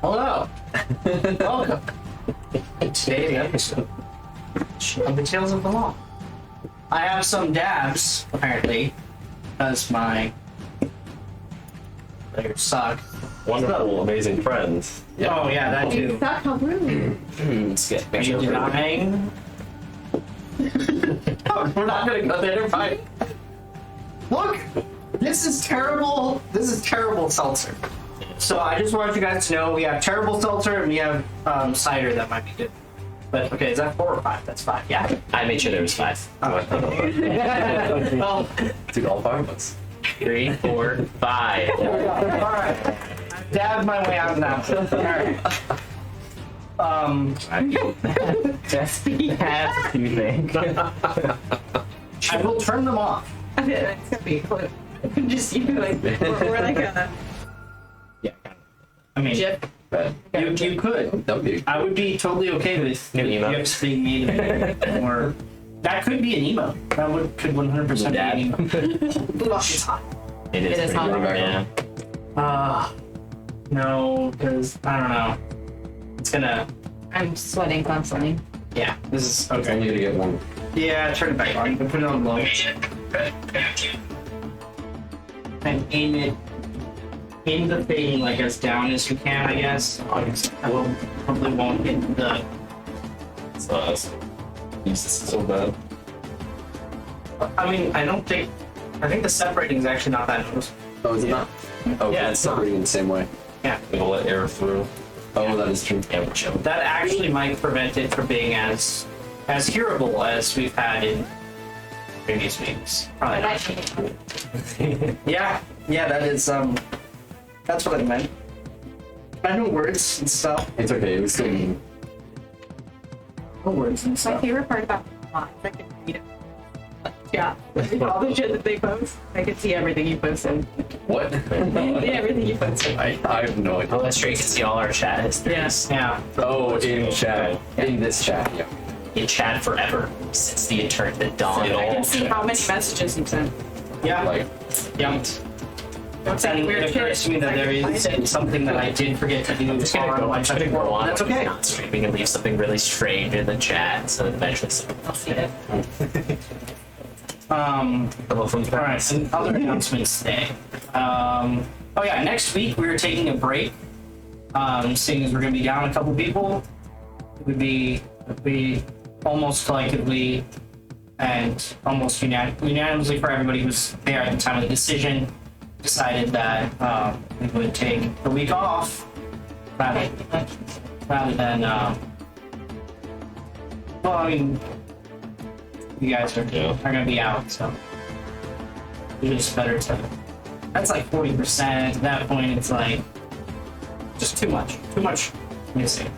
Hello. Welcome to today's episode of the Tales of the Law. I have some dabs, apparently, because my players suck. Wonderful, amazing friends. Oh yeah, that too. Suck, how rude. Let's get Are you denying? Oh, we're not gonna go there, fine. Look, this is terrible. This is terrible seltzer. So I just wanted you guys to know we have terrible seltzer and we have cider that might be good. But okay, is that 4 or 5? That's 5. Yeah. I made sure there was 5. Well, Dude, all 5 of us. 3, 4, 5. all right. I dabbed my way out of that. All right. Just have to think. I will turn them off. It's gonna be cool. Just you, like, we're like a Yeah. I mean, jip. you could. That would be. I would be totally okay with New emo. gifts being made, or that could be an emo. That could 100% be an emo. It's hot. It is It is pretty hot. good, yeah. No, because I don't know. It's gonna. I'm sweating constantly. Yeah, this is It's okay. only gonna get one. Yeah, turn it back on. You can put it on low and aim it in the thing like as down as you can, I guess. I will probably won't hit the. So us. This is so bad. I mean, I think the separating is actually not that close. Oh, is it not? Oh, Yeah, it's it's separating in the same way. Yeah. It'll let air through. Oh, that is true. Yeah, we're chilling. That actually might prevent it from being as hearable as we've had in previous weeks. Probably not. Yeah, that is that's what I meant. I know words and stuff. It's okay. It was still mean. No words and My stuff. favorite part about mods, I can read it. Yeah, all the shit that they post. I can see everything you posted. What? Everything you posted. I have no idea. Oh, that's true. You can see all our chat histories. Yeah. Oh, in chat. In this chat, yeah. In chat forever since the dawn. I can see how many messages you've sent. Yeah. Like, Yeah. Don't say And weird it occurs shit. to me that there is something that I did forget to do. I'm just gonna go on. That's okay. Not streaming and leave something really strange in the chat, so eventually someone I'll see it. will from the All right, and other announcements today. Oh yeah, next week we're taking a break. Seeing as we're going to be down a couple people, it would be almost collectively and almost unanimously for everybody who's there at the time of the decision, decided that we would take a week off rather than well, I mean, you guys are going to be out, so it's just better to. That's like 40%. At that point, it's like just too much missing.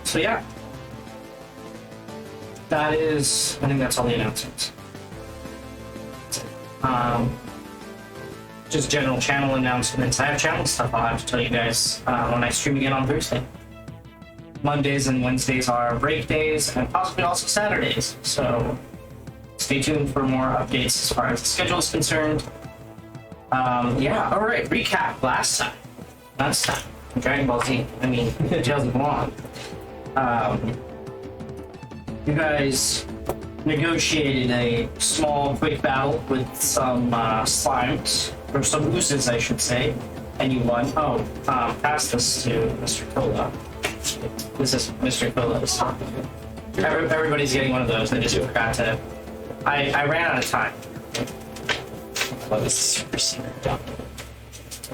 So yeah, that is. I think that's all the announcements. Just general channel announcements. I have channel stuff I'll have to tell you guys when I stream again on Thursday. Mondays and Wednesdays are break days, and possibly also Saturdays. So stay tuned for more updates as far as the schedule is concerned. Yeah, all right. Recap last time. Dragon Ball Z. I mean, Tales of the Law. You guys negotiated a small, quick battle with some slimes, or some oozes, I should say, and you won. Oh, pass this to Mr. Cola. This is Mr. Colas. Everybody's getting one of those. I just forgot to. I ran out of time. Well, this is super secret dumb.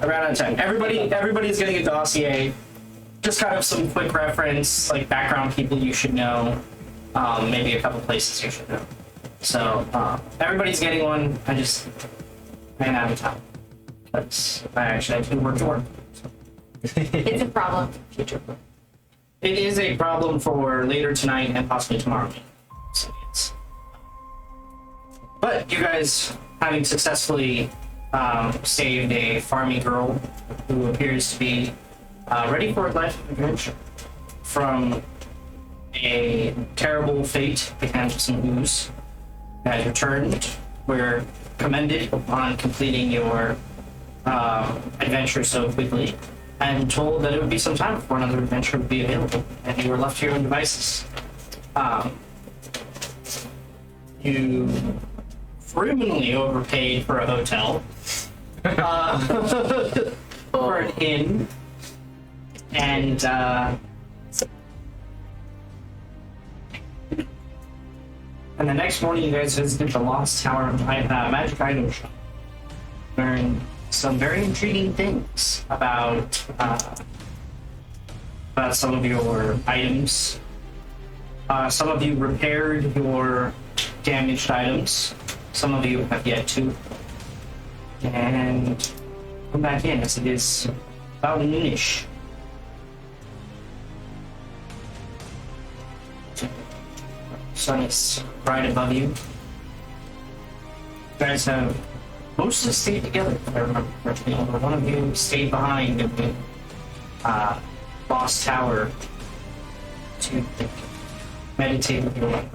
I ran out of time. Everybody's getting a dossier. Just kind of some quick reference, like background people you should know. Maybe a couple places you should know. So everybody's getting one. I just ran out of time. Because I actually have to work to work. It's a problem. Future. It is a problem for later tonight and possibly tomorrow. So it's... But you guys, having successfully saved a farming girl who appears to be ready for a life of adventure from a terrible fate at the hands of some ooze, has returned. We're commended upon completing your adventure so quickly, and told that it would be some time before another adventure would be available, and you were left to your own devices. You criminally overpaid for a hotel, or an inn, and the next morning you guys visited the Lost Tower Magic Item Shop. Learned some very intriguing things about some of your items. Some of you repaired your damaged items. Some of you have yet to. And come back in as it is about noonish. Sun is right above you. You guys have mostly stayed together, if I remember correctly. Although one of you stayed behind in the Lost Tower to meditate with your wife.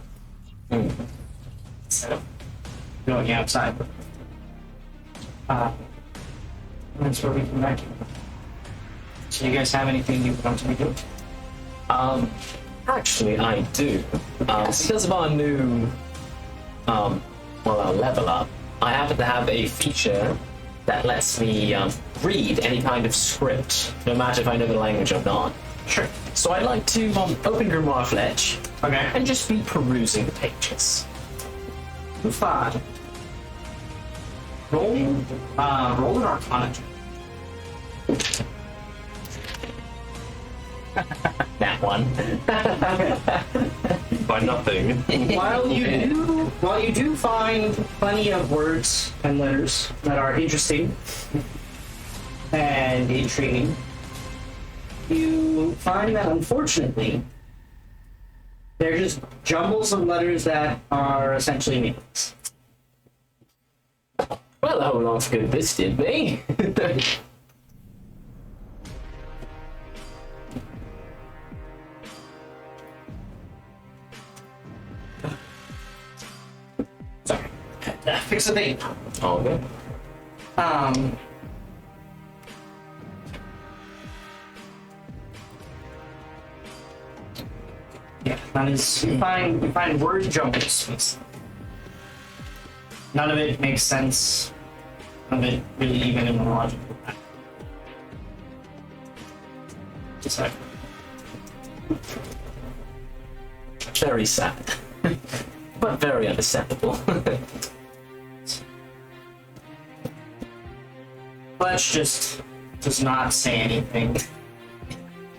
Instead of going outside. That's where we come back. So you guys have anything you want to be doing? Actually, I do. Because of our new, our level up, I happen to have a feature that lets me read any kind of script, no matter if I know the language or not. Sure. So I'd like to open Grimoire Fletch Okay. and just be perusing the pages. Fine. Roll an Arcana check. That one. By nothing. While you do find plenty of words and letters that are interesting and intriguing, you find that unfortunately they're just jumbles of letters that are essentially meaningless. Well, hold on for good this did me. Sorry. Fix the thing. Okay. Yeah, that is, you find word jumbles. None of it makes sense. None of it really even in the logical pattern. So, Very sad. But very understandable. Fletch just does not say anything. It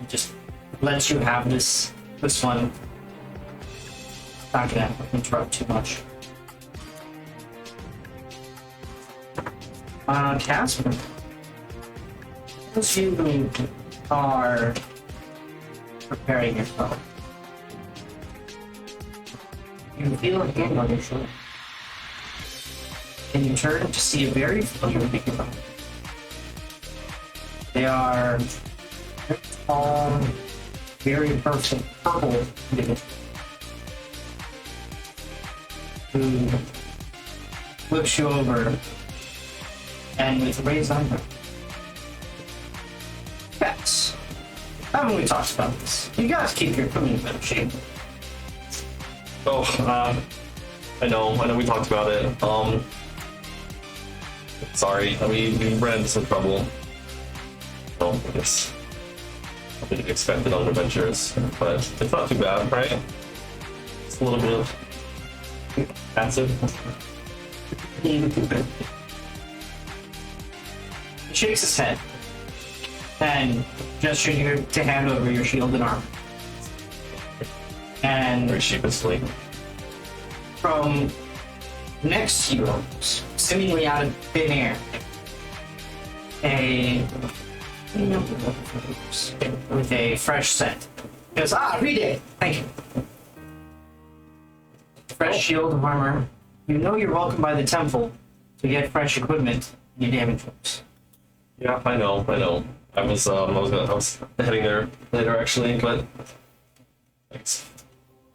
just lets you have this one. Not gonna interrupt too much. Casper, those of you who are preparing yourself, you feel a hand on your shoulder, and you turn to see a very familiar figure. They are very tall, very perfect purple individual who looks you over and with a raised eyebrow. Yes. Haven't we talked about this? You guys keep your food in better shape. Oh, I know we talked about it. Sorry, we ran into some trouble. Well, I guess I didn't expect it on adventures, but it's not too bad, right? It's a little bit of acid. He shakes his head and gestures you to hand over your shield and armor. And Very sheepishly. from next to you, seemingly out of thin air, with a fresh scent. He goes, read it. Thank you. Fresh shield of armor. You know you're welcome by the temple to get fresh equipment in your damage wounds. Yeah, I know. I was heading there later actually, but thanks.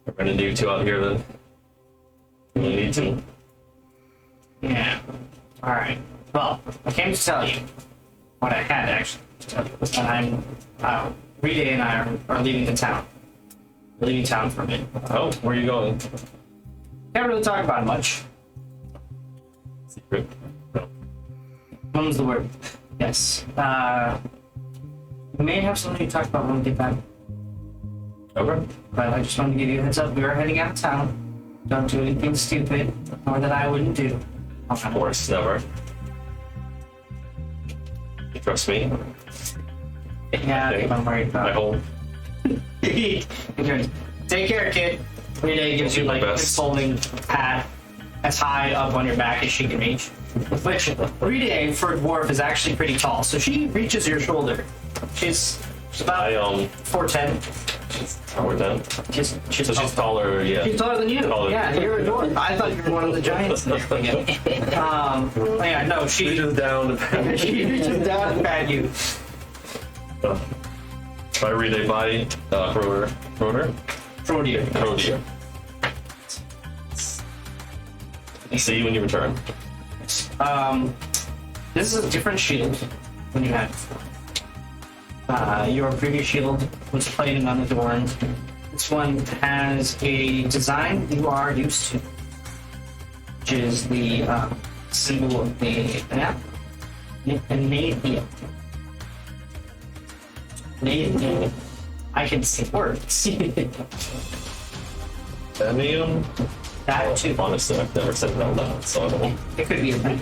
I ran into you two out here then. You really need to. Yeah. Alright. Well, I came to tell you what I had actually to tell you was that Rita and I are leaving the town. We're leaving town for a bit. Oh, where are you going? Can't really talk about it much. Secret. No. Mum's the word. Yes. We may have something to talk about when we get back. Okay. But I just wanted to give you a heads up. We are heading out of town. Don't do anything stupid or that I wouldn't do. Of course, never. You trust me? Yeah, I think I'm worried about I it. hope. Okay. Take care, kid. Rita gives you Do my like a best. folding pat as high up on your back as she can reach. Which Rita for a dwarf is actually pretty tall, so she reaches your shoulder. She's about I 4'10". We're done. She's So she's taller, yeah. She's taller than you. Taller. Yeah, you're a dwarf. I thought you were one of the giants. Yeah, no, she Reaches down to she reaches down and pat you. By read a body, Rotor. Frodier. Rotor. See you when you return. This is a different shield than you had before. Your previous shield was plain and unadorned. This one has a design you are used to, which is the symbol of the Anathia. I can say words. Amium? That too. Honestly, I've never said it out loud, so I don't know. It could be a thing.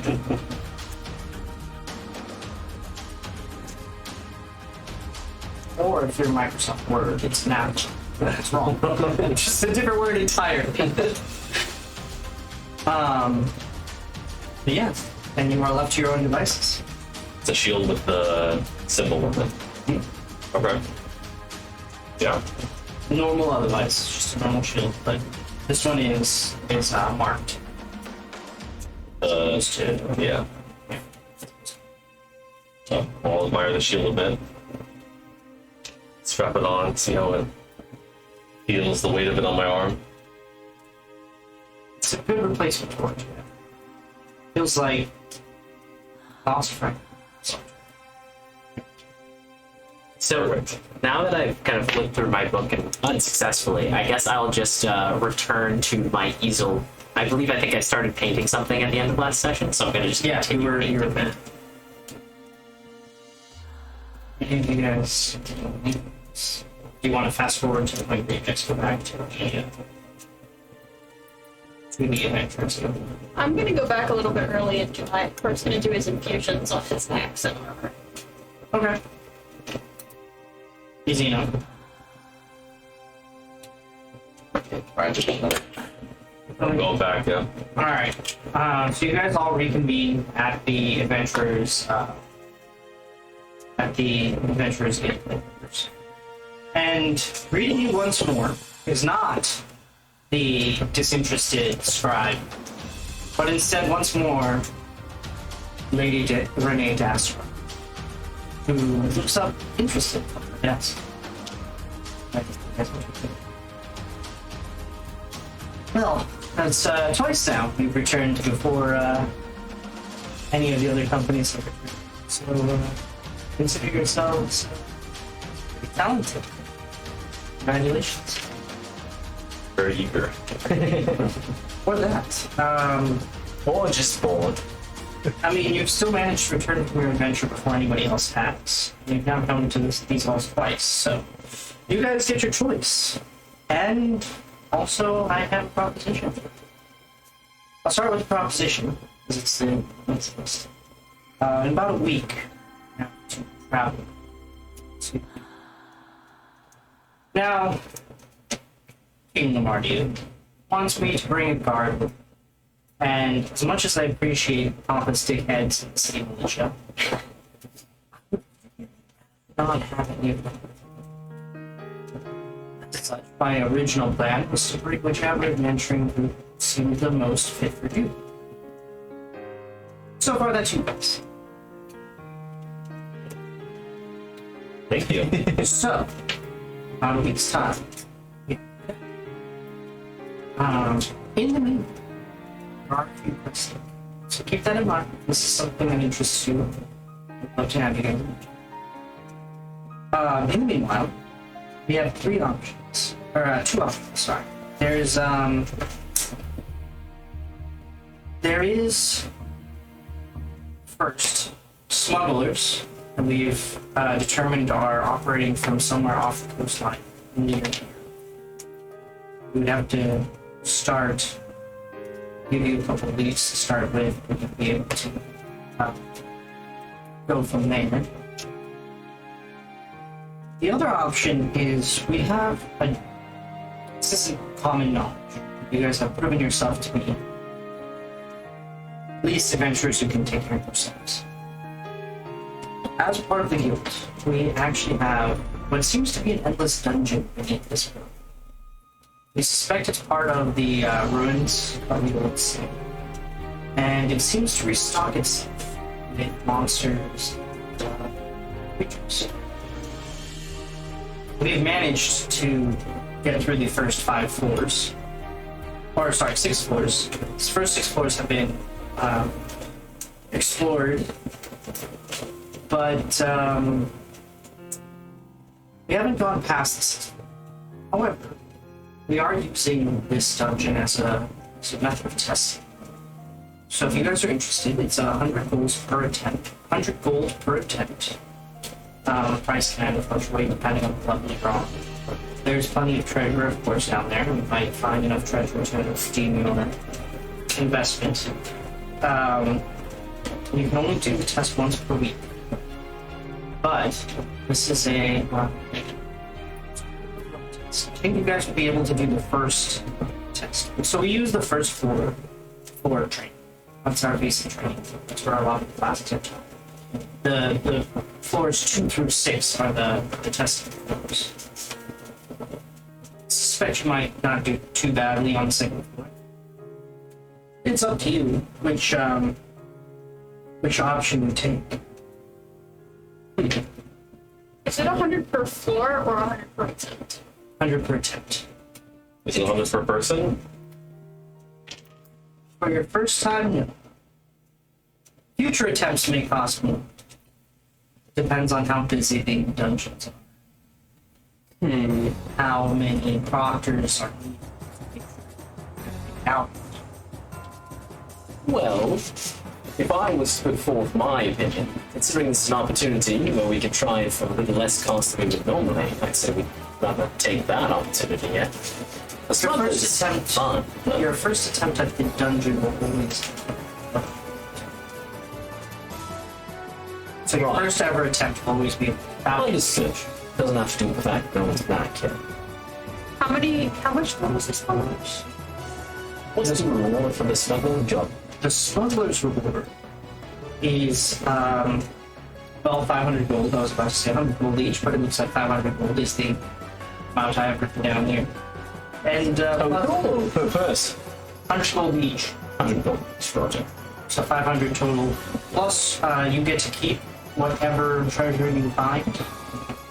Or if you're Microsoft Word, it's not. That's wrong. It's just a different word entirely. But yeah, and you are left to your own devices. It's a shield with the symbol with it. Okay. Yeah. Normal otherwise, it's just a normal shield, but this one is marked. Used to. Yeah. So I'll admire the shield a bit. Strap it on, see how it feels, the weight of it on my arm. It's a good replacement for it. Feels like boss friend. So Perfect. now that I've kind of flipped through my book and unsuccessfully, I guess I'll just return to my easel. I think I started painting something at the end of last session, so I'm gonna just Yeah, continue you were painting bit. You guys, do you want to fast forward to the point where you just go back to the adventures? I'm gonna go back a little bit early and do my first gonna do his infusions on his axe and armor. Okay. Easy enough. I'm going back, yeah. All right. So you guys all reconvene at the adventurers. Inn. And reading you once more is not the disinterested scribe, but instead once more Lady Renee Dastra, who looks up interested. Yes. Well, that's twice now we've returned before any of the other companies have returned. So consider yourselves pretty talented. Congratulations. Very eager. For that. or just bored. I mean, you've still managed to return from your adventure before anybody else has. You've now come to these halls twice, so you guys get your choice. And also, I have a proposition. I'll start with the proposition, because it's the list. In about a week, I have to travel to... Now, King Lamardia wants me to bring a guard. And as much as I appreciate pompous dickheads in the city militia, not have any of them. As such, my original plan was to bring whichever adventuring group seemed the most fit for you. So far, that's you guys. Thank you. So, about a week's time. Yeah. In the meantime, there are a few questions So keep that in mind. This is something that interests you. I'd love to have you guys. In the meanwhile, we have three options, or two options. Sorry. There is first smugglers that we've determined are operating from somewhere off the coastline near here. We would have to start. Give you a couple of leads to start with, we can be able to go from there. The other option is we have this isn't common knowledge. You guys have proven yourself to be at least adventurers who can take care of themselves. As part of the guild, we actually have what seems to be an endless dungeon beneath this building. We suspect it's part of the ruins of the old city, and it seems to restock itself with monsters and creatures. We've managed to get through the first 5 floors, or sorry, 6 floors. These first 6 floors have been explored, but we haven't gone past this. However, we are using this dungeon as a method of testing. So if you guys are interested, it's 100 gold per attempt. 100 gold per attempt. Price can fluctuate depending on the level you're on. There's plenty of treasure, of course, down there. You might find enough treasure to redeem your investment. You can only do the test once per week. But this is a I think you guys will be able to do the first test. So we use the first floor for training. That's our basic training. That's where a lot of the classes are taught. The floors 2 through 6 are the testing floors. I suspect you might not do too badly on the second floor. It's up to you which option you take. Is it 100 per floor or 100 per attempt? 100 per attempt. Is it 100 per person? For your first time, no. Future attempts may cost more. Depends on how busy the dungeons are. How many proctors are out. Well, if I was to put forth my opinion, considering this is an opportunity where we could try it for a little less cost than we would normally, I'd say we'd rather take that opportunity, yeah? Your first attempt, fun. your first attempt at the dungeon will always. So your Right. first ever attempt will always be about. Understood. Doesn't have to do with the fact that no one's back yet. How much was this one? What's the reward for the smuggling job? The smuggler's reward is 500 gold. I was about to say 100 gold each, but it looks like 500 gold is the amount I have written down here. And Per person. 100 gold each. 100 gold. Roger. So 500 total. Plus, you get to keep whatever treasure you find,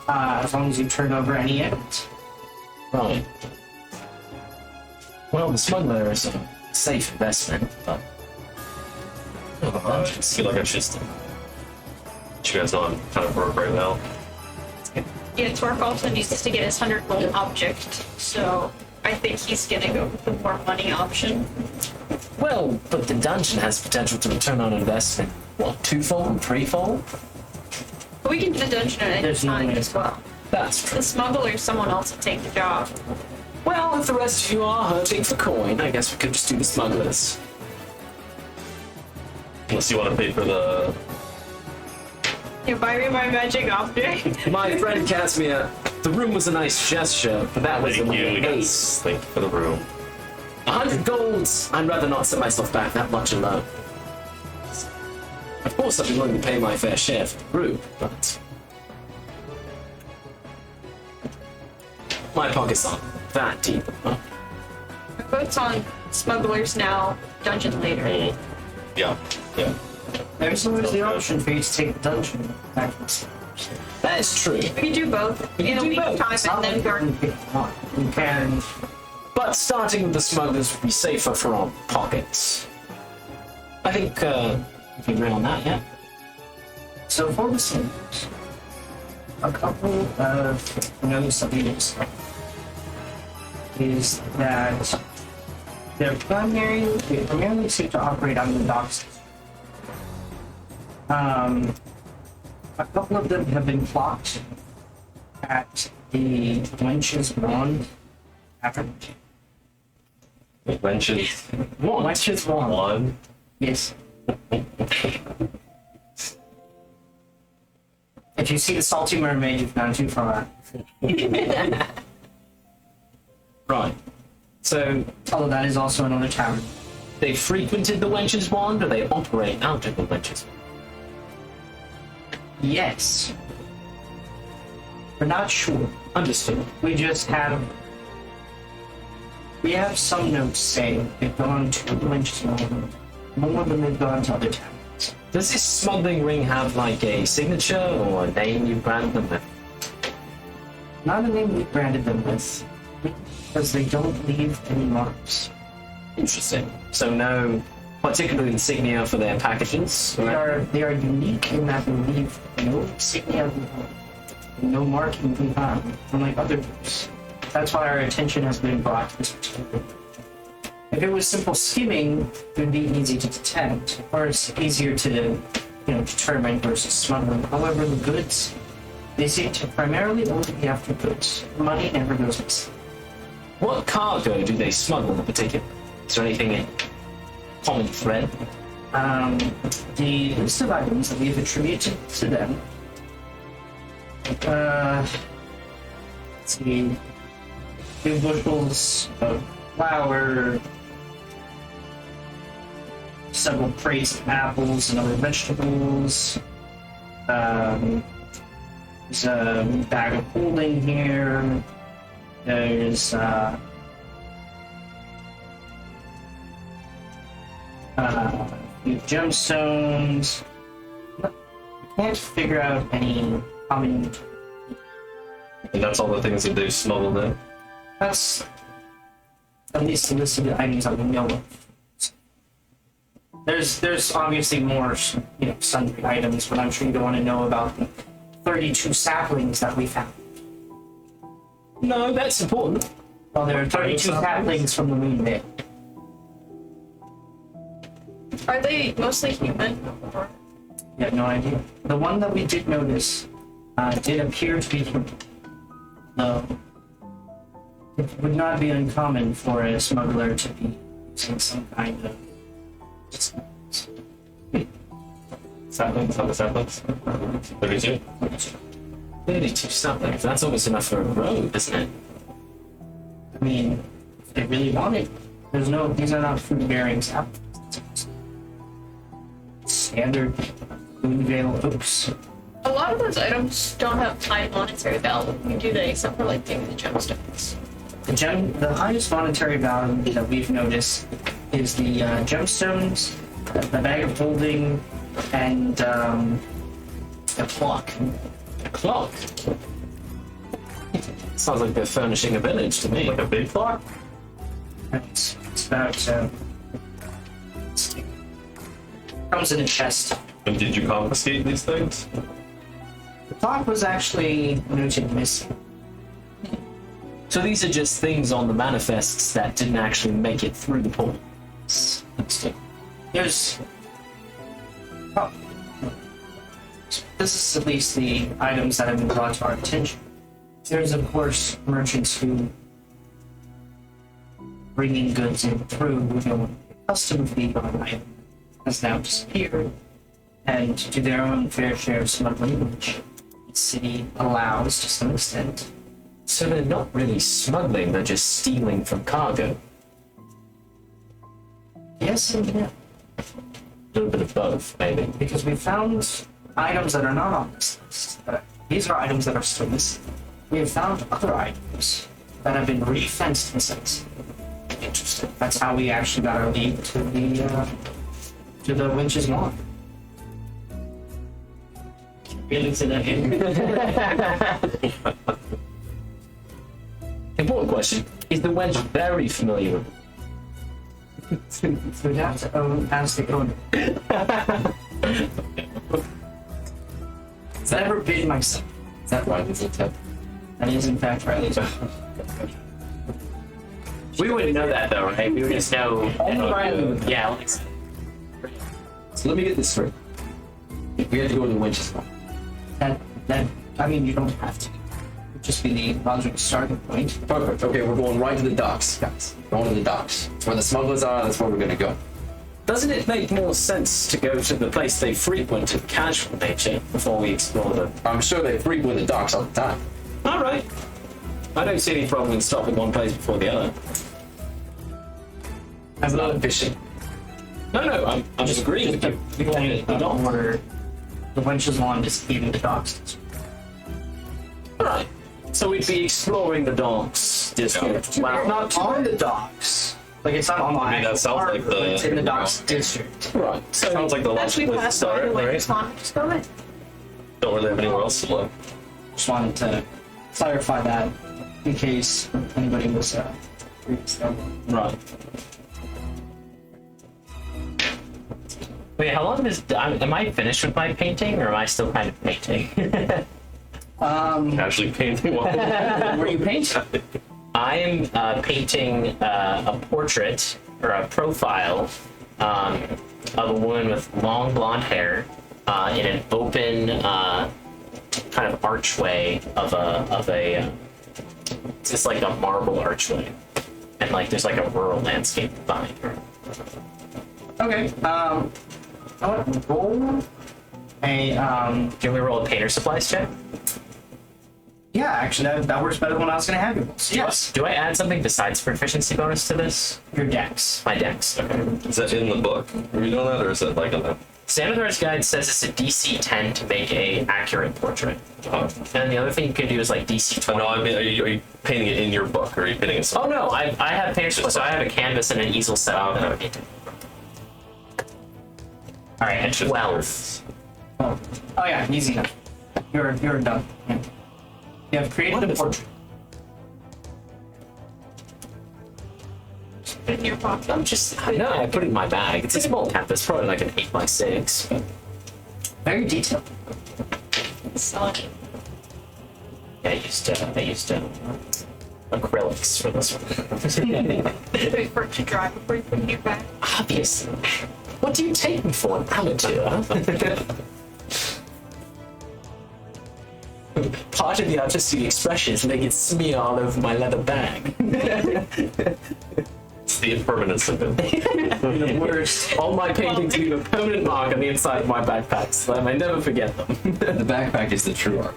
as long as you turn over any evidence. Right. Well, the smuggler is a safe investment, but... I feel like I should still. You guys know I'm kind of broke right now. Yeah, Torque also needs to get his 100 gold object, so I think he's gonna go with the more money option. Well, but the dungeon has potential to return on investment. What, 2-fold, 3-fold? But we can do the dungeon at any There's no time limit. as well. That's true. The smuggler, someone else will take the job. Well, if the rest of you are hurting for coin, I guess we could just do the smugglers. Unless you want to pay for the. You buy me my magic object. My friend Casimir, the room was a nice gesture, but that was Thank you. a We got ace. thank you for the room. 100 golds! I'd rather not set myself back that much alone. Of course, I'd be willing to pay my fair share for the group, but... My pockets aren't that deep. Huh? Votes on smugglers now, dungeon later. Yeah. Yeah. There's always the option for you to take the dungeon back to the stores. That is true. We can do both in a do week's both. time It's not and then like you go. can pick one. You can. But starting with the smugglers would be safer for our pockets. I think we can agree on that, yeah. So for the symbols, a couple of notes that we discussed is that they primarily seem to operate on the docks. A couple of them have been clocked at the Wench's Wand Tavern. Wenches. Wench's Wand. One. Yes. If you see the Salty Mermaid, you've gone too far. Right. So Although that is also another tavern. they frequented the Wench's Wand, or they operate out of the Wench's Wand? Yes. We're not sure. Understood. We have some notes saying they've gone to the Wench's Wand more than they've gone to other taverns. Does this smuggling ring have like a signature or a name you brand them with? Not a name we branded them with, because they don't leave any marks. Interesting. So no particular insignia for their packages? They are unique in that they leave no insignia behind, no marking behind, unlike other groups. That's why our attention has been brought to this particular group. If it was simple skimming, it would be easy to detect, or it's easier to, determine versus smuggling. However, the goods, they seem to primarily only be after goods. Money never goes missing. What cargo do they smuggle in particular? Is there anything in common thread? The list of items that we've attributed to them. Let's see. 2 bushels of flour, several crates of apples and other vegetables. There's a bag of holding here. There's few gemstones. I can't figure out any common. And that's all the things that they've smuggled in. That's at least the list of the items that we know of. There's obviously more, sundry items, but I'm sure you don't want to know about the 32 saplings that we found. No, that's important. Well, there are 32 saplings from the moon bit. Are they mostly human? Or You have no idea. The one that we did notice did appear to be human. Though it would not be uncommon for a smuggler to be using some kind of Saplings? How many saplings? 32. 32 saplings. That's almost enough for a road, isn't it? I mean, if they really want it, these are not food-bearing saplings. Standard Moonvale oaks. a lot of those items don't have high monetary value, do they? Except for like maybe the gemstones. The highest monetary value that we've noticed is the gemstones, the bag of holding, and a clock. A clock. Sounds like they're furnishing a village to me. Like a big clock? It's about comes in a chest. And did you confiscate these things? The clock was actually noted missing. So these are just things on the manifests that didn't actually make it through the portal. There's this is at least the items that have been brought to our attention. There's of course merchants who bringing goods in through a custom fee on an item has now disappeared, and do their own fair share of smuggling, which the city allows to some extent. So they're not really smuggling, they're just stealing from cargo. Yes and no, A little bit of both, maybe. because we found items that are not on this list. These are items that are still missing. We have found other items that have been re-fenced and sent. Interesting. That's how we actually got our lead to the Winch's Wand. Really to that end. Important question. Is the wench very familiar with We'd have to ask the owner. Has that ever been myself? Is that Riley's attempt? That is in fact Riley's. We wouldn't know that though, right? We would just know. Only Riley would. Yeah. Like, So let me get this straight. We have to go to the winches now. That, I mean, you don't have to. It would just be the logical starting point. Perfect. Okay, we're going right to the docks, guys. Going to the docks. It's where the smugglers are. That's where we're gonna go. doesn't it make more sense to go to the place they frequent of casual nature before we explore them? I'm sure they frequent the docks all the time. All right. I don't see any problem in stopping one place before the other. There's a lot of fishing. No, I'm just agreeing with you. We don't order the winches on just even the docks. All right. So we'd be exploring the docks district. Wow. Not on the docks. Like it's not on the mean, that sounds like the- it's in the docks district. Right. So Sounds like the As we logical place to pass by start, the way, right? just want to go in. Don't really have anywhere else to look. Just wanted to clarify that in case anybody was curious. right. Wait, how long is? Am I finished with my painting, or am I still kind of painting? Actually painting one. Were you painting? I'm painting a portrait or a profile of a woman with long blonde hair in an open kind of archway of a it's just like a marble archway, and like there's like a rural landscape behind her. Okay. I want to roll a Can we roll a painter supplies check? yeah, actually that works better than what I was gonna have you roll. So yes, Do I add something besides proficiency bonus to this? your dex. My dex. Okay. Is that in the book? Are we doing that, or is it like in the? Xanathar's guide says it's a DC 10 to make a accurate portrait. And then the other thing you can do is like DC 20. No, I mean, are you painting it in your book, or are you painting it? Oh no, I have painter supplies, so I have a canvas and an easel set up and everything. All right, and 12. Oh yeah, easy enough. You're done. Yeah. You have created a Wonderful. portrait. In your pocket. I'm just no, I put it in my bag. It's a small canvas, probably like an 8x6. But Very detailed. Solid. yeah, I used acrylics for this one. Wait for it to dry before you put it in your bag. Obviously. What do you take me for, an amateur? Part of the artistic expression is make it smear all over my leather bag. It's the impermanence of it. The worst. All my paintings leave a permanent mark on the inside of my backpack, so I may never forget them. The backpack is the true art.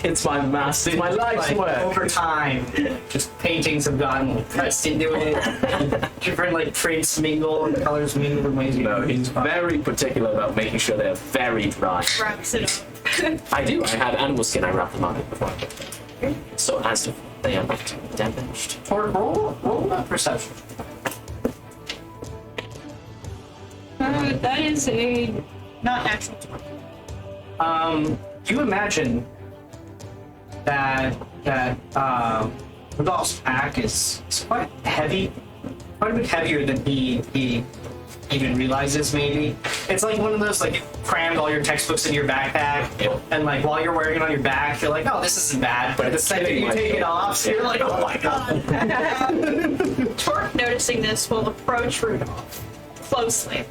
It's my master, my life's Like, work. over time, just paintings have gotten pressed into it. Different like prints mingle and colors mingle in ways you No, he's very particular about making sure they're very dry. Wraps it up. I do. I have animal skin. I wrap them up before I put them. So as if they are not damaged. Or roll a perception. That is a not natural 20. You imagine that Rudolph's pack is quite heavy, quite a bit heavier than he even realizes. Maybe it's like one of those like you crammed all your textbooks in your backpack, Yep. and like while you're wearing it on your back, you're like, oh, this isn't bad. But the second you take it off, you're like, oh my god. Torque, noticing this, will approach Rudolph closely.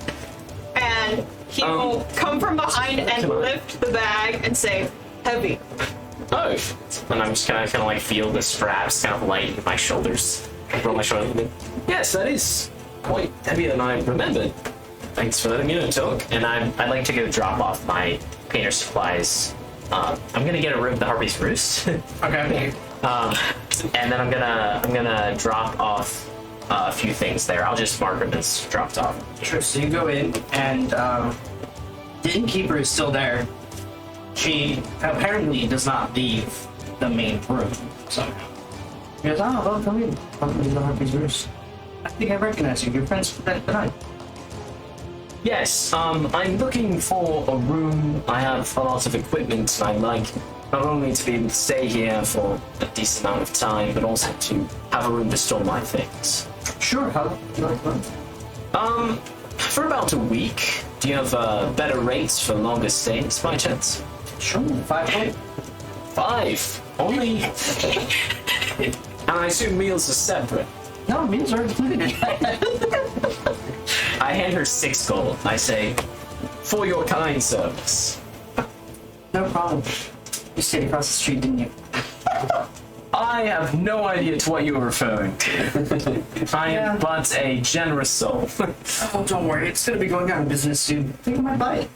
And he will come from behind and lift the bag and say, heavy. Oh, and I'm just kind of like feel the straps kind of lighten my shoulders. Roll my shoulders. Yes, that is quite heavier than I remembered. Thanks for letting me know, Took. And I'd like to go drop off my painter supplies. I'm gonna get a room at the Harpy's Roost. Okay. And then I'm gonna drop off a few things there. I'll just mark them as dropped off. Sure. So you go in, and the innkeeper is still there. She apparently does not leave the main room somehow. He goes, oh, well, come in. Welcome to the Harpy's Roost. I think I recognize you. You're friends with that tonight. Yes, I'm looking for a room. I have a lot of equipment, and I'd like not only to be able to stay here for a decent amount of time, but also to have a room to store my things. Sure. How? For about a week. Do you have better rates for longer stays by chance? Sure. 5 point. 5 only. And I assume meals are separate. No, meals are included in that. I hand her 6 gold. I say, for your kind service. No problem. You stayed across the street, didn't you? I have no idea to what you are referring to. I am but a generous soul. Oh, don't worry. It's gonna be going out of business soon. I think I might buy it.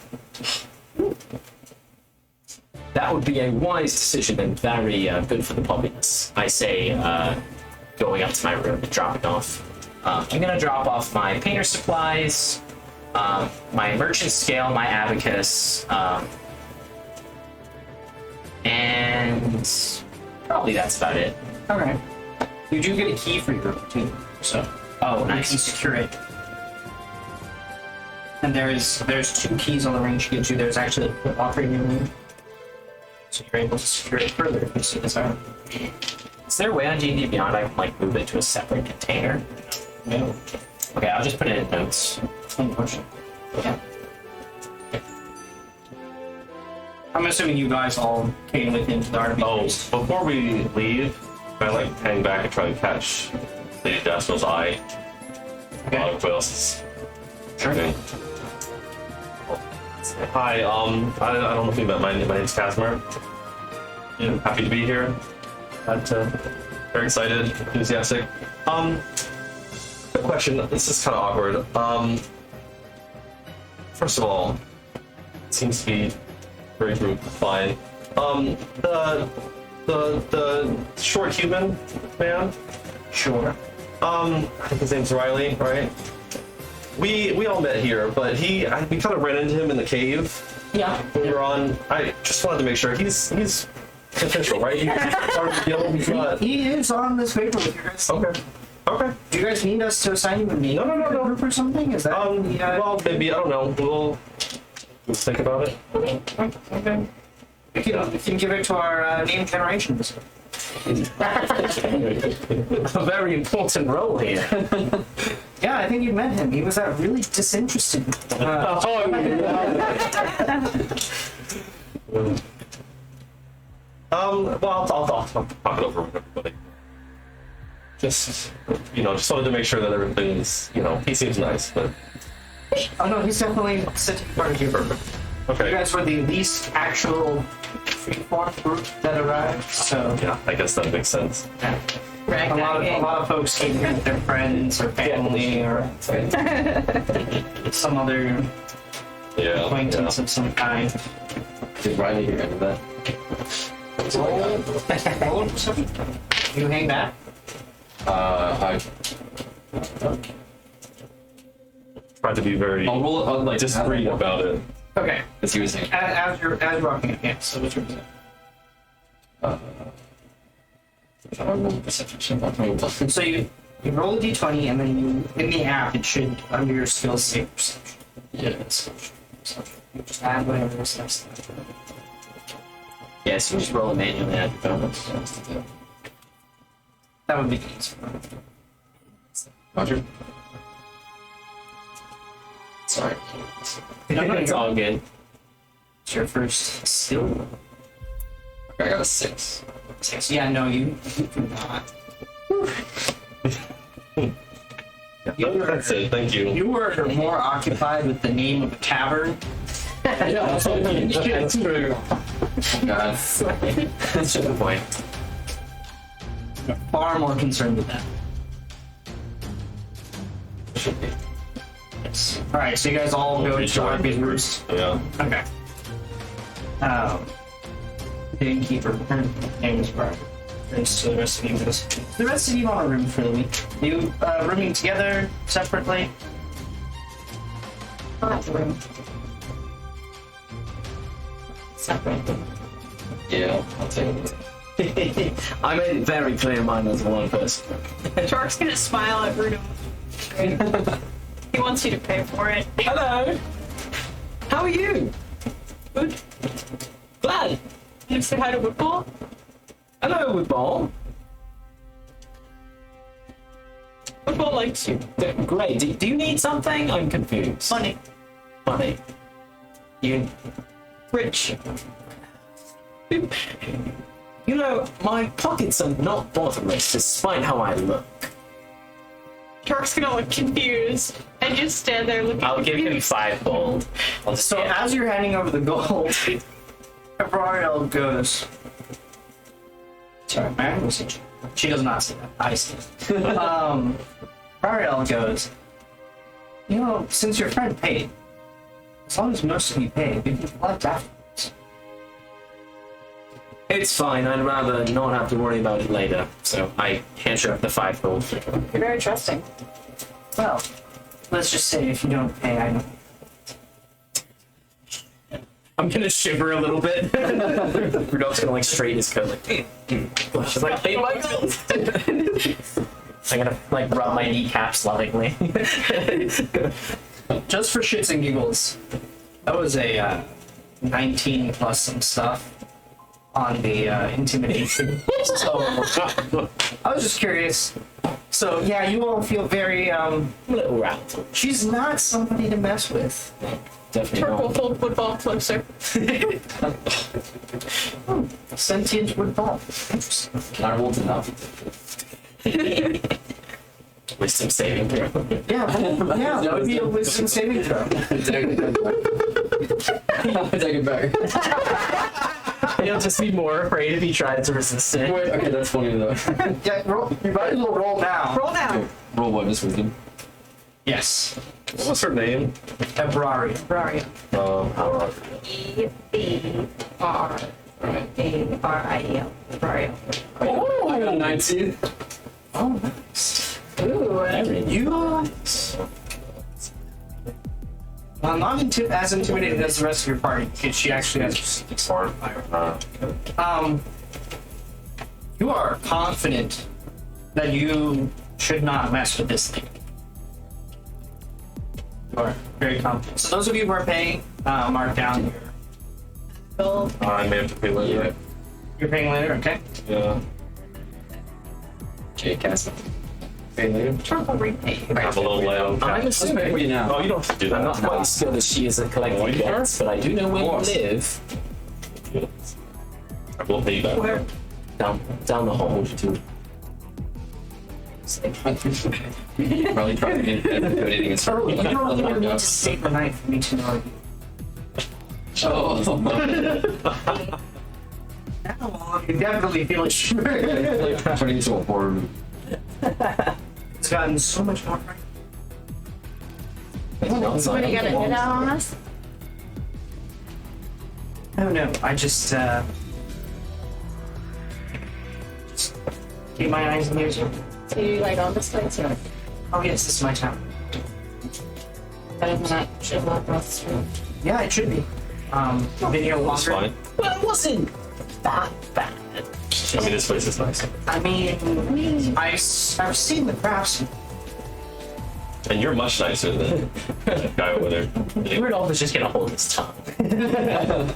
That would be a wise decision and very good for the populace. I say, going up to my room and dropping off. I'm gonna drop off my painter supplies, my merchant scale, my abacus, and probably that's about it. Okay. You do get a key for your room too, so Oh, you can nice. secure it. And there's 2 keys on the ring she gives you. There's actually a locker in your room, so you're able to secure it further if you so desire. Is there a way on D&D Beyond I can like move it to a separate container? No. Okay, I'll just put it in notes. Yeah. I'm assuming you guys all came with him to the RV. Oh, before we leave, can I like hang back and try to catch Lady Jasper's eye? Okay. Who else is Sure. okay. Hi, I don't know if you met my name's Casimir. Yeah, happy to be here. Very excited, enthusiastic. Quick question. This is kind of awkward. First of all, it seems to be very group fine. The short human man. Sure. I think his name's Riley, right? We all met here, but we kind of ran into him in the cave. Yeah. We were on. I just wanted to make sure he's official, right? He's part of the guild. He's not. He is on this paper with you guys. Okay. Okay. Do you guys need us to assign you a name? No. Group or something? Is that? Well, maybe I don't know. We'll think about it. Okay. We can give it to our name generation. A very important role here. Yeah, I think you met him. He was really disinterested. Well, I'll talk it over with everybody. Just wanted to make sure that everything's, he seems nice, but Oh no, he's definitely sitting in front of you. okay. You guys were the least actual freeform group that arrived, so Yeah, I guess that makes sense. yeah. A lot of folks came here with their friends or family or some other Yeah. acquaintance of some kind. Did Riley hear any of that? Roll perception. You hang back. I Tried to be very I'll roll it on like discreet about it. Okay. as he was saying. As you're rocking it, yeah. So what's your perception? So you roll a d20 and then you in the app it should under your skills say perception. Yes. So you just add whatever is next. Yes, you just roll it manually at the bonus. That would be easy. Roger. Sorry. It's all good. It's your first skill. I got a 6. Yeah, no, you do not. That's it. Thank you. You were more occupied with the name of a cavern. Yeah, that's true. God. That's a good point. Far more concerned with that. Should be. Yes. All right, so you guys all go to RP's roost. Yeah. Okay. The innkeeper, her name is Brian. Thanks to the rest of you guys. The rest of you on a room for the week. You rooming together, separately? I'll have the room. Separate. Yeah, I'll take it. I made it very clear mine was one person. Shark's gonna smile at Bruno. He wants you to pay for it. Hello. How are you? Good. Glad. You say hi to Woodball? Hello, Woodball. Woodball Turtle likes you. Great. Do you need something? I'm confused. Money. Money. You Rich. You know, my pockets are not bottomless despite how I look. Turk's gonna look confused and just stand there looking I'll give him confused. 5 gold. I'll just So as you're handing over the gold, Abrariel goes. Sorry, Marion was it? She does not see that. I see it. Abrariel goes. You know, since your friend paid, as long as most of you pay, we can collect afterwards. It's fine, I'd rather not have to worry about it later. So I hand her the 5 gold. You're very trusting. Well, let's just say if you don't pay, I don't. I'm gonna shiver a little bit. Rudolph's gonna like straighten his coat like she's like, pay my gold. I'm gonna like rub my kneecaps lovingly. Just for shits and giggles, that was a 19 plus some stuff on the intimidation. So I was just curious. So yeah, you all feel very I'm a little rattled. she's not somebody to mess with. Definitely Turk will not. hold football closer. Sentient wood ball. Not old enough. Wisdom saving throw. Yeah, that would be a wisdom saving throw. Take it back. He'll just be more afraid if he tries to resist it. Wait, okay, that's funny though. Yeah, roll, you might as well roll now. Roll now. Roll what, Miss Wisdom? Yes. What was her name? Abrari. Right. E-B-R-A-R-I-E-L. Right. Oh, I got a 19. Oh, nice. Ooh. You well, not as intimidated as the rest of your party, because she actually has Smart. you are confident that you should not mess with this thing. You are very confident. So those of you who are paying, mark down your bill. I may have to pay later. You're paying later, okay? Yeah. Jay Castle. Pay later? Turk will repay you. Have a little layout. I'm assuming For you now. Oh, you don't have to do that. I'm not quite as skilled as she is at collecting you debts, but I do know where you course. live. I will pay you back. Where? Down the hall. Probably trying to get intimidating and start. You don't even need to stay the night for me to know you. Oh, Now, you definitely feel it. turning into a horror movie. It's gotten so much more. Somebody got a hit out on us? Oh no, I just keep my eyes and ears open. So you like on this place or? Oh yes, this is my town. Should not cross the street. Yeah, it should be. Been here That's longer. fine. Well, it wasn't that bad. I mean, this place is nice. I mean, I've seen the crafts. And you're much nicer than that guy over there. Rudolph is just gonna hold his tongue.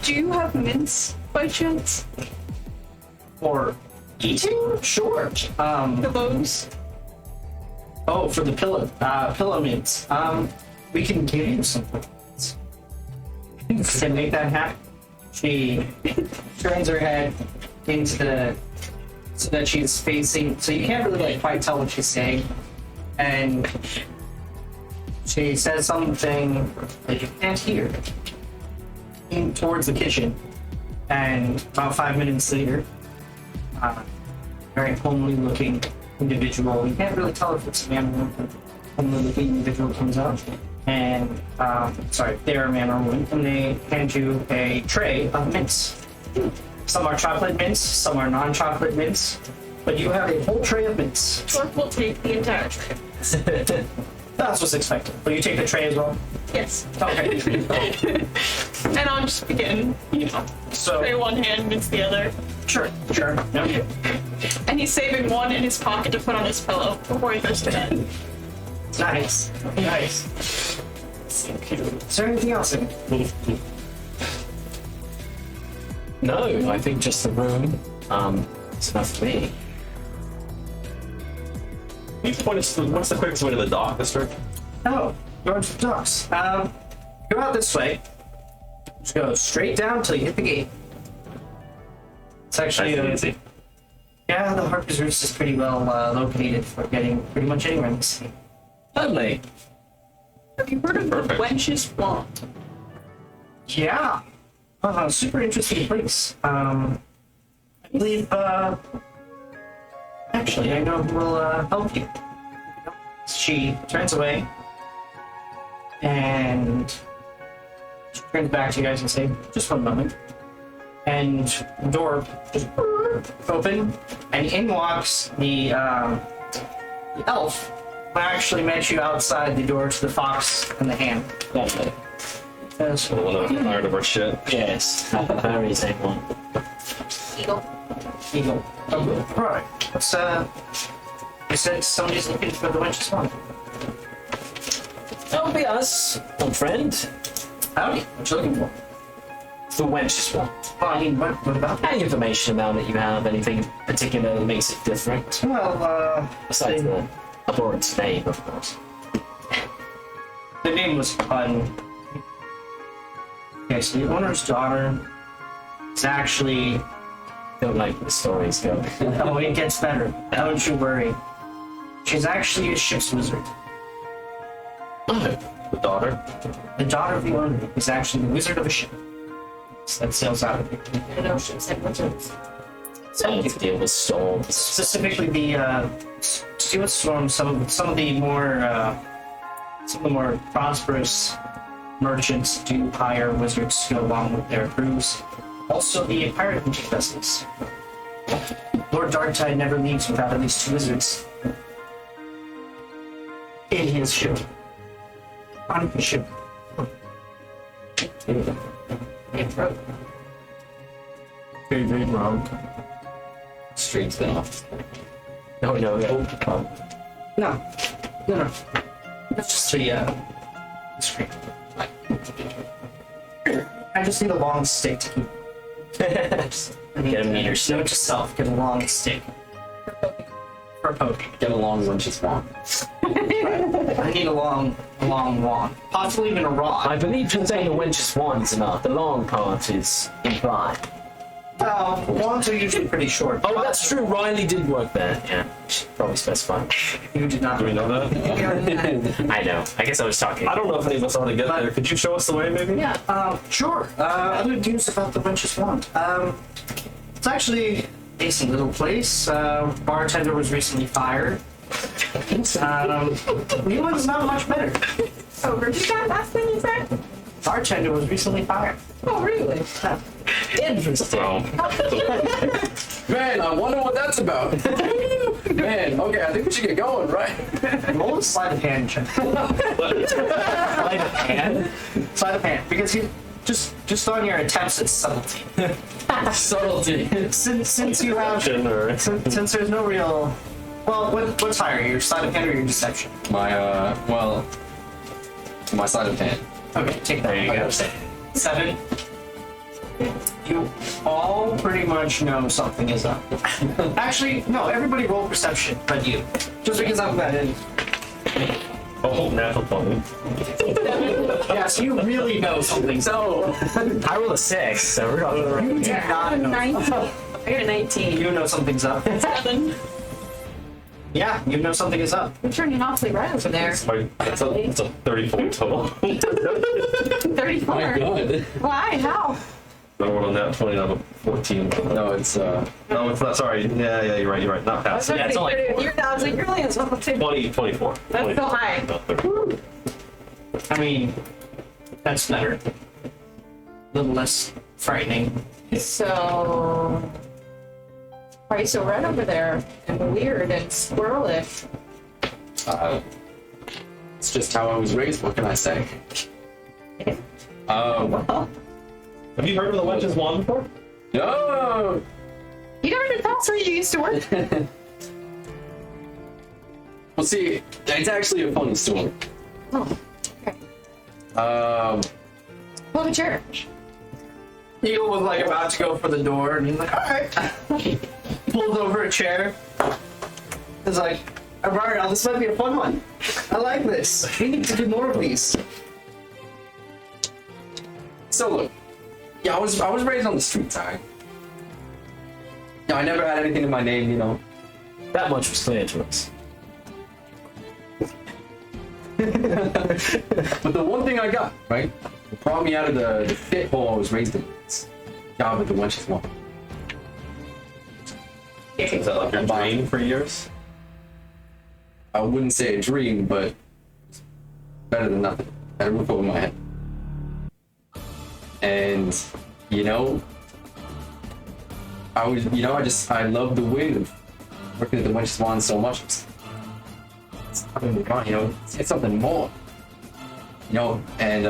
Do you have mints by chance? For eating? Sure. Pillows? Oh, for the pillow mints. We can give you some pillows. To make that happen, she turns her head into the so that she's facing. So you can't really like quite tell what she's saying, and she says something that you can't hear towards the kitchen. And about 5 minutes later, very homely-looking individual. You can't really tell if it's a man or woman. Homely-looking individual comes up, and sorry, they're a man or woman, and they hand you a tray of mints. Some are chocolate mints, some are non-chocolate mints, but you have a whole tray of mints. Turk will take the entire tray. That's what's expected. But you take the tray as well. Yes. Okay. And I'll just begin, tray So one hand, mints the other. sure. No. And he's saving one in his pocket to put on his pillow before he goes to bed. Nice. Is there anything else in it? No, I think just the room. It's enough for me. you point us to what's the quickest way to the dock, Mister? Oh, going to the docks. Go out this way. Just go straight down till you hit the gate. It's actually Nice and easy. yeah, the Harper's Roost is pretty well located for getting pretty much anywhere in the city. Lovely. Have you heard of the Perfect. Wench's Wand? Yeah. Super interesting place. I believe, actually, I know who will help you. She turns away and she turns back to you guys and say, just one moment. And the door just open, and in walks the elf who actually met you outside the door to the fox and the hand. Lovely. Yes. One of them tired of our shit. Yes, very same one. Eagle. Eagle. Right. What's you said somebody's looking for the wench's wand. That'll be us, old friend. Howdy. What you looking for? The wench's one. Well, I mean, what about it? Any information about it you have? Anything particular that makes it different? Well, Besides the abhorrent name, of course. the name was Pun. Okay, so the owner's daughter is actually. Don't like the stories go. Oh, it gets better. Don't you worry. She's actually a ship's wizard. Oh, The daughter. The daughter of the owner is actually the wizard of a ship that sails out of it. And oceans and wizards. so to deal with storms. Specifically, the to deal with storms, some of the more prosperous merchants do hire wizards to go along with their crews. Also, the pirate hunting vessels. Lord Darktide never leaves without at least 2 wizards in his ship. On his ship. Very, very wrong. Straight spin-off. No, no, no. No. That's just the screen. I just need a long stick to keep. I need Get a meter stick. Note to self, get a long stick. For poking. Get along when she's wrong. I need a long wand. Possibly even a rod. I believe you're saying the wench's wand's enough. The long part is implied. Wands are usually pretty short. Oh, that's true. Riley did work there. Yeah, should probably specify. You did not. Do we know that? I know. I guess I was talking. I don't know if any of us know how to get there. Could you show us the way, maybe? Yeah, sure. Other news about the Wench's Wand. It's actually a decent little place. Bartender was recently fired. New one's not much better. Oh, repeat that last thing you said? Bartender was recently fired. Oh, really? Interesting. Oh. Man, I wonder what that's about. Man, okay, I think we should get going, right? Roll a sleight of hand check. Sleight of hand? Sleight of hand. Because you just on your attempts at subtlety. Subtlety. Since you have since there's no real what's higher, your sleight of hand or your deception? My, my sleight of hand. Okay, take that. There you go. 7. You all pretty much know something is up. Actually, no, everybody roll perception, but you. Just because I'm that in. Oh, natural 20. Yes, you really know something's up. I rolled a 6, so we're on the right. You do not know. 19. I got a 19. You know something's up. 7. Yeah, you know something is up. You're turning awfully red over there. It's a 34 total. 34. My God. Why? How? No, we're on that 20 out of 14. No, it's, No, it's not. Sorry. Yeah, you're right. Not past. Yeah, it's only I was like, you're only at level 2. 20, 24. That's 24. still high. No, 30. I mean, that's better. A little less frightening. So, why are you so red over there? And weird and squirrelish. it's just how I was raised, what can I say? Have you heard of the Wench's Wand before? No! You never did tell us where you used to work. Well, see, it's actually a funny story. Oh, okay. Pull a chair. Eagle was like about to go for the door, and he's like, "All right." Pulls over a chair. He's like, Ariel, this might be a fun one. I like this. We need to do more of these. So look, yeah, I was raised on the streets, alright? Yeah, I never had anything in my name, you know. That much was clear to us. But the one thing I got, right, it brought me out of the pit hole I was raised in. It's job at the Wenches One. Is that like your dream for years? I wouldn't say a dream, but it's better than nothing. Had a roof over my head. And, you know, I love the wind of working at the Wenches One so much. You know, it's something more. You know, and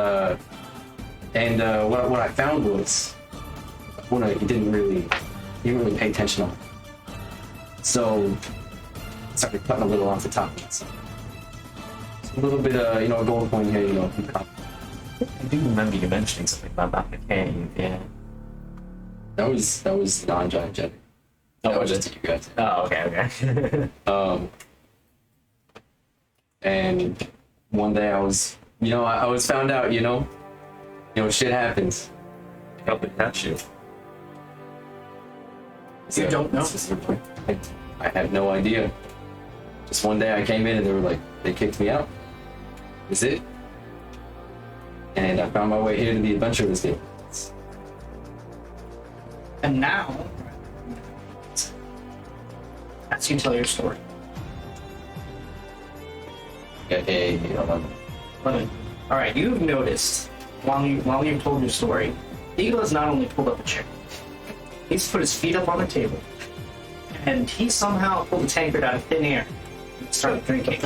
what I found was when he didn't really pay attention on it. So I started cutting a little off the top. So a little bit you know, a gold coin here, you know. I do remember you mentioning something about that in the cave, yeah. That was non-giant jet. That was just to you guys. Oh, okay. And one day I was found out, you know, shit happens. Help it catch you. You don't know? I had no idea. Just one day I came in and they kicked me out. That's it. And I found my way here to the Adventurers Guild. And now, as you tell your story. Okay, All right, you've noticed while you told your story, Eagle has not only pulled up a chair, he's put his feet up on the table, and he somehow pulled a tankard out of thin air and started drinking.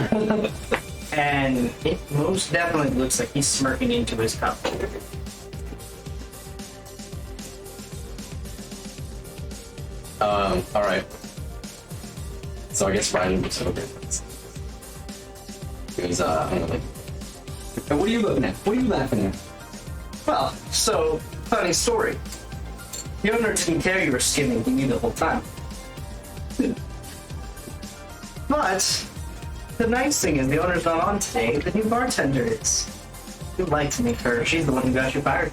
And it most definitely looks like he's smirking into his cup. all right. So I guess Ryan was over. He was kind of like, "Hey, what are you looking at? What are you laughing at?" Well, so, funny story. The owner didn't care you were skimming to me the whole time. But, the nice thing is the owner's not on today, the new bartender is. You'd like to meet her, she's the one who got you fired.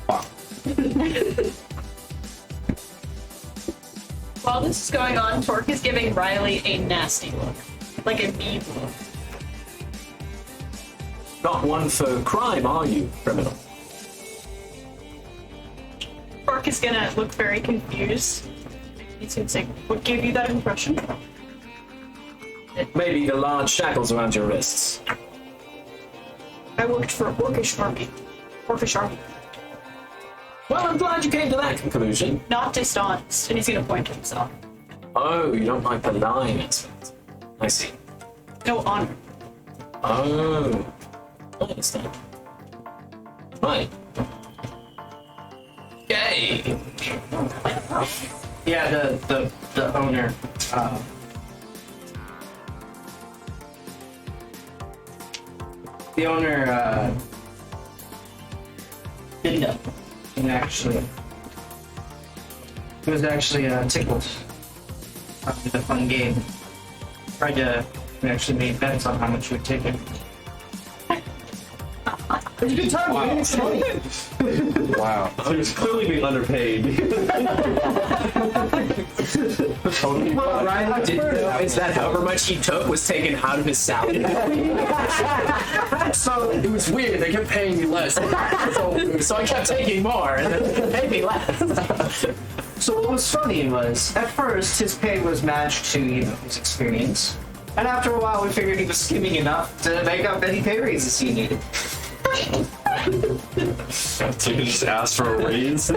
Wow. While this is going on, Torque is giving Riley a nasty look. Like a mean look. Not one for crime, are you, criminal? Torque is gonna look very confused. He's gonna say, what gave you that impression? Maybe the large shackles around your wrists. I worked for Orcish Army. Orcish Army. Well, I'm glad you came to that conclusion. Not dishonest. And he's gonna point to himself. Oh, you don't like the lying aspect. I see. No honor. Oh, I understand. Right. Yay! Yeah, the owner, didn't know. He was actually tickled with a fun game. Tried to, we actually made bets on how much you would take it. It was a good time. Wow. We made some money. Wow. So he's clearly being underpaid. Well, Ryan Didn't know is that however much he took was taken out of his salary. So it was weird. They kept paying me less. So I kept taking more, and then they paid me less. So what was funny was, at first, his pay was matched to, his experience. And after a while, we figured he was skimming enough to make up any pay raises he needed. So you just asked for a raise?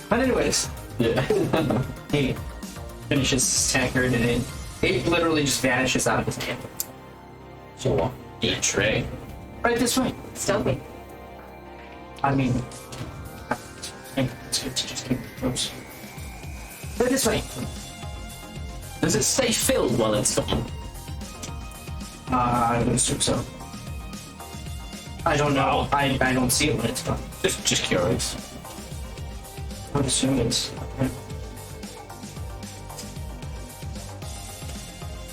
But anyways, Yeah. he finishes his tankard and it literally just vanishes out of his hand. So long. Yeah, Trey. Right this way. Stealthy. I mean, it's good to just keep it close. Right this way. Does it stay filled while it's gone? I would assume so. I don't know. I don't see it when it's gone. Just curious. I would assume it's.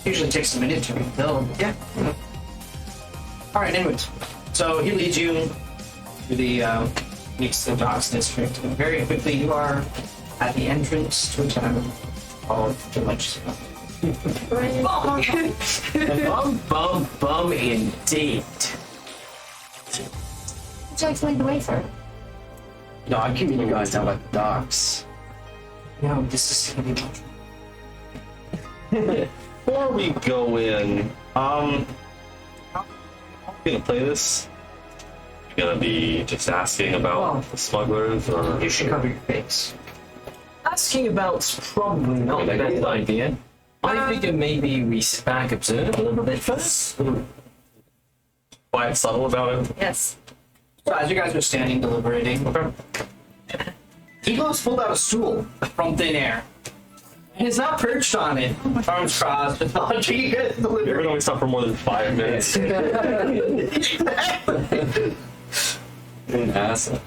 Usually takes a minute to rebuild. Yeah. All right. Anyways, so he leads you to the next to the docks district. And very quickly, you are at the entrance to a tavern called the Lunch. Bum indeed. Would you like to lead the way, sir? No, I'm keeping you guys down by the docks. No, this is gonna be much. Before we go in, how are we gonna play this? You gonna be just asking about Well, the smugglers, or You should cover your face. Asking about's probably not the best idea. I figure maybe we sit back, observe a little bit first. quiet, subtle about it? Yes. So as you guys are standing deliberating, Eagle has pulled out a stool from thin air and is now perched on it, arms crossed, just watching you guys You ever deliberate. only stop for more than 5 minutes? An asshole.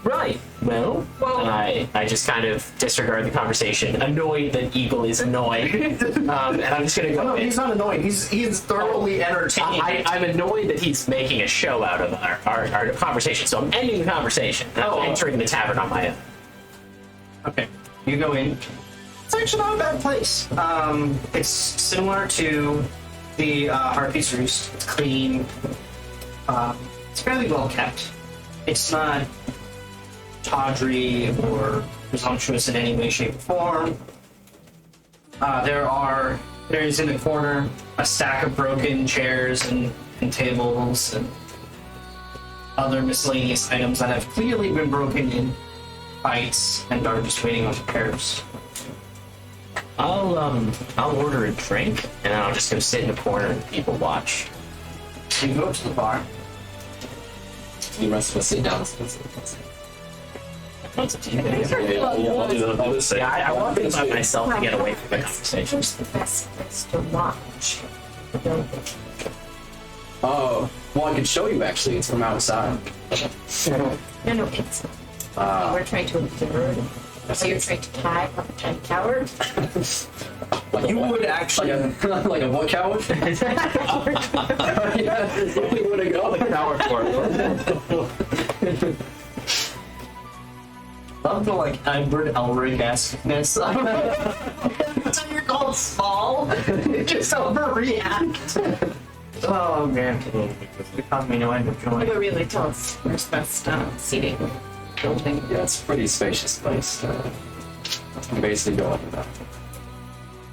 Right. Well, I just kind of disregard the conversation, annoyed that Eagle is annoyed, and I'm just gonna go. No, he's not annoyed. He's thoroughly entertained. I'm annoyed that he's making a show out of our conversation, so I'm ending the conversation. And I'm entering the tavern on my own. Okay, you go in. It's actually not a bad place. It's similar to the Harpy's Roost. It's clean. It's fairly well kept. It's not tawdry or presumptuous in any way, shape, or form. There is in the corner a stack of broken chairs and tables and other miscellaneous items that have clearly been broken in fights and are just waiting on repairs. I'll order a drink, and then I'll just go sit in the corner and people watch. So you go to the bar. The rest of us sit down. I'll do the same. Yeah, I want things by myself to get away from the conversation. Where's the best place to watch? Oh, well, I could show you actually. It's from outside. No, it's. We're trying to observe. So you're trying to tie up a tiny coward? Like You a what? would actually. Like a what coward? Yeah, that's really where to go. Coward for Love the like Edward Elric-esque-ness. So you're called small. Just overreact. Oh man. You caused me no end of joy. But really tell us where's best seating building. Yeah, it's a pretty spacious place. I'm basically going with that.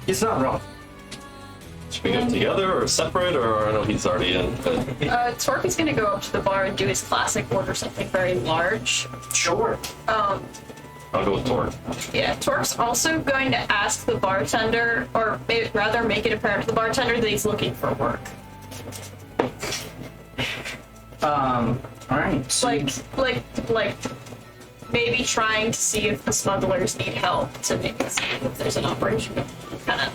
He's not wrong. Should we go together or separate, or I know he's already in, but Torque is going to go up to the bar and do his classic order something very large. Sure. I'll go with Tor. Yeah, Torque's also going to ask the bartender, or rather make it apparent to the bartender that he's looking for work. Alright. So Like, maybe trying to see if the smugglers need help to maybe see if there's an operation. Kind of.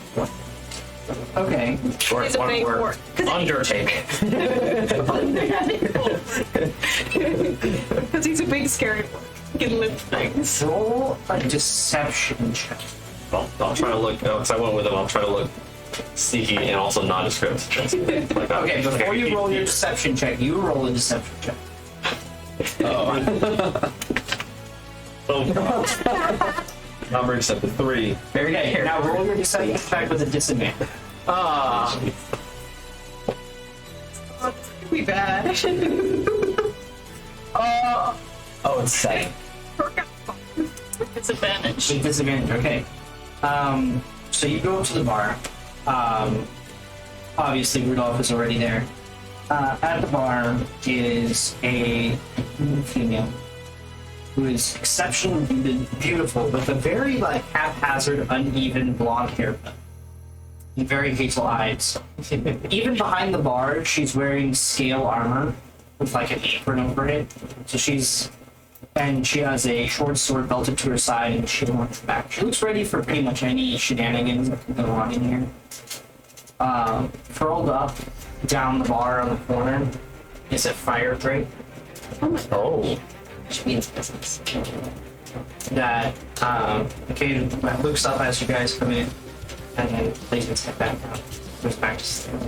okay. Or He's a big one work. word. Undertake. Because he's a big scary work. He can lift things. Roll a deception check. I'll try to look, because I went with him, I'll try to look sneaky and also nondescript. Like that. Okay, before you roll your deception check, you roll a deception check. Oh, God. Number accepted 3. Very good. Here, now roll your deception check with a disadvantage. We bad. Oh, it's 7. It's advantage. With disadvantage, okay. So you go up to the bar. Obviously, Rudolph is already there. At the bar is a female who is exceptionally beautiful with a very like haphazard, uneven blonde haircut and very hazel eyes. Even behind the bar, she's wearing scale armor with like an apron over it. So she has a short sword belted to her side and a shield on her back. She looks ready for pretty much any shenanigans that can go on in here. Furled up down the bar on the corner is a fire grate. Oh. Which means business. that Cade looks up as you guys come in, and then lays his head back down. Goes back to sleep.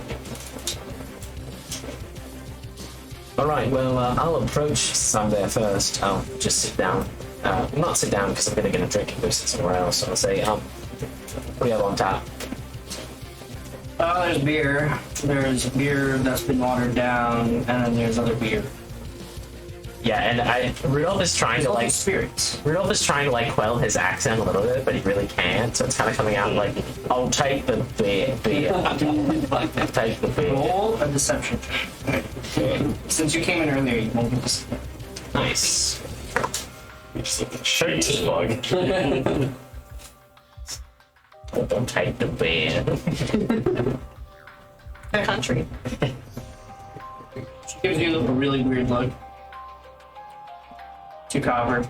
All right. Well, I'll approach. Since I'm there first. I'll just sit down. Not sit down because I'm gonna get a drink and go sit somewhere else. So I'll say, what do you have on tap? There's beer. There's beer that's been watered down, and then there's other beer. Yeah, and Rudolph is trying to like spirits. Rudolph is trying to like quell his accent a little bit, but he really can't. So it's kind of coming out like, "I'll take the beer, take the beer." Roll a deception check. Since you came in earlier, you won't get this. Nice. 13. Don't take the beer. Country. She gives you a really weird look. 2 copper.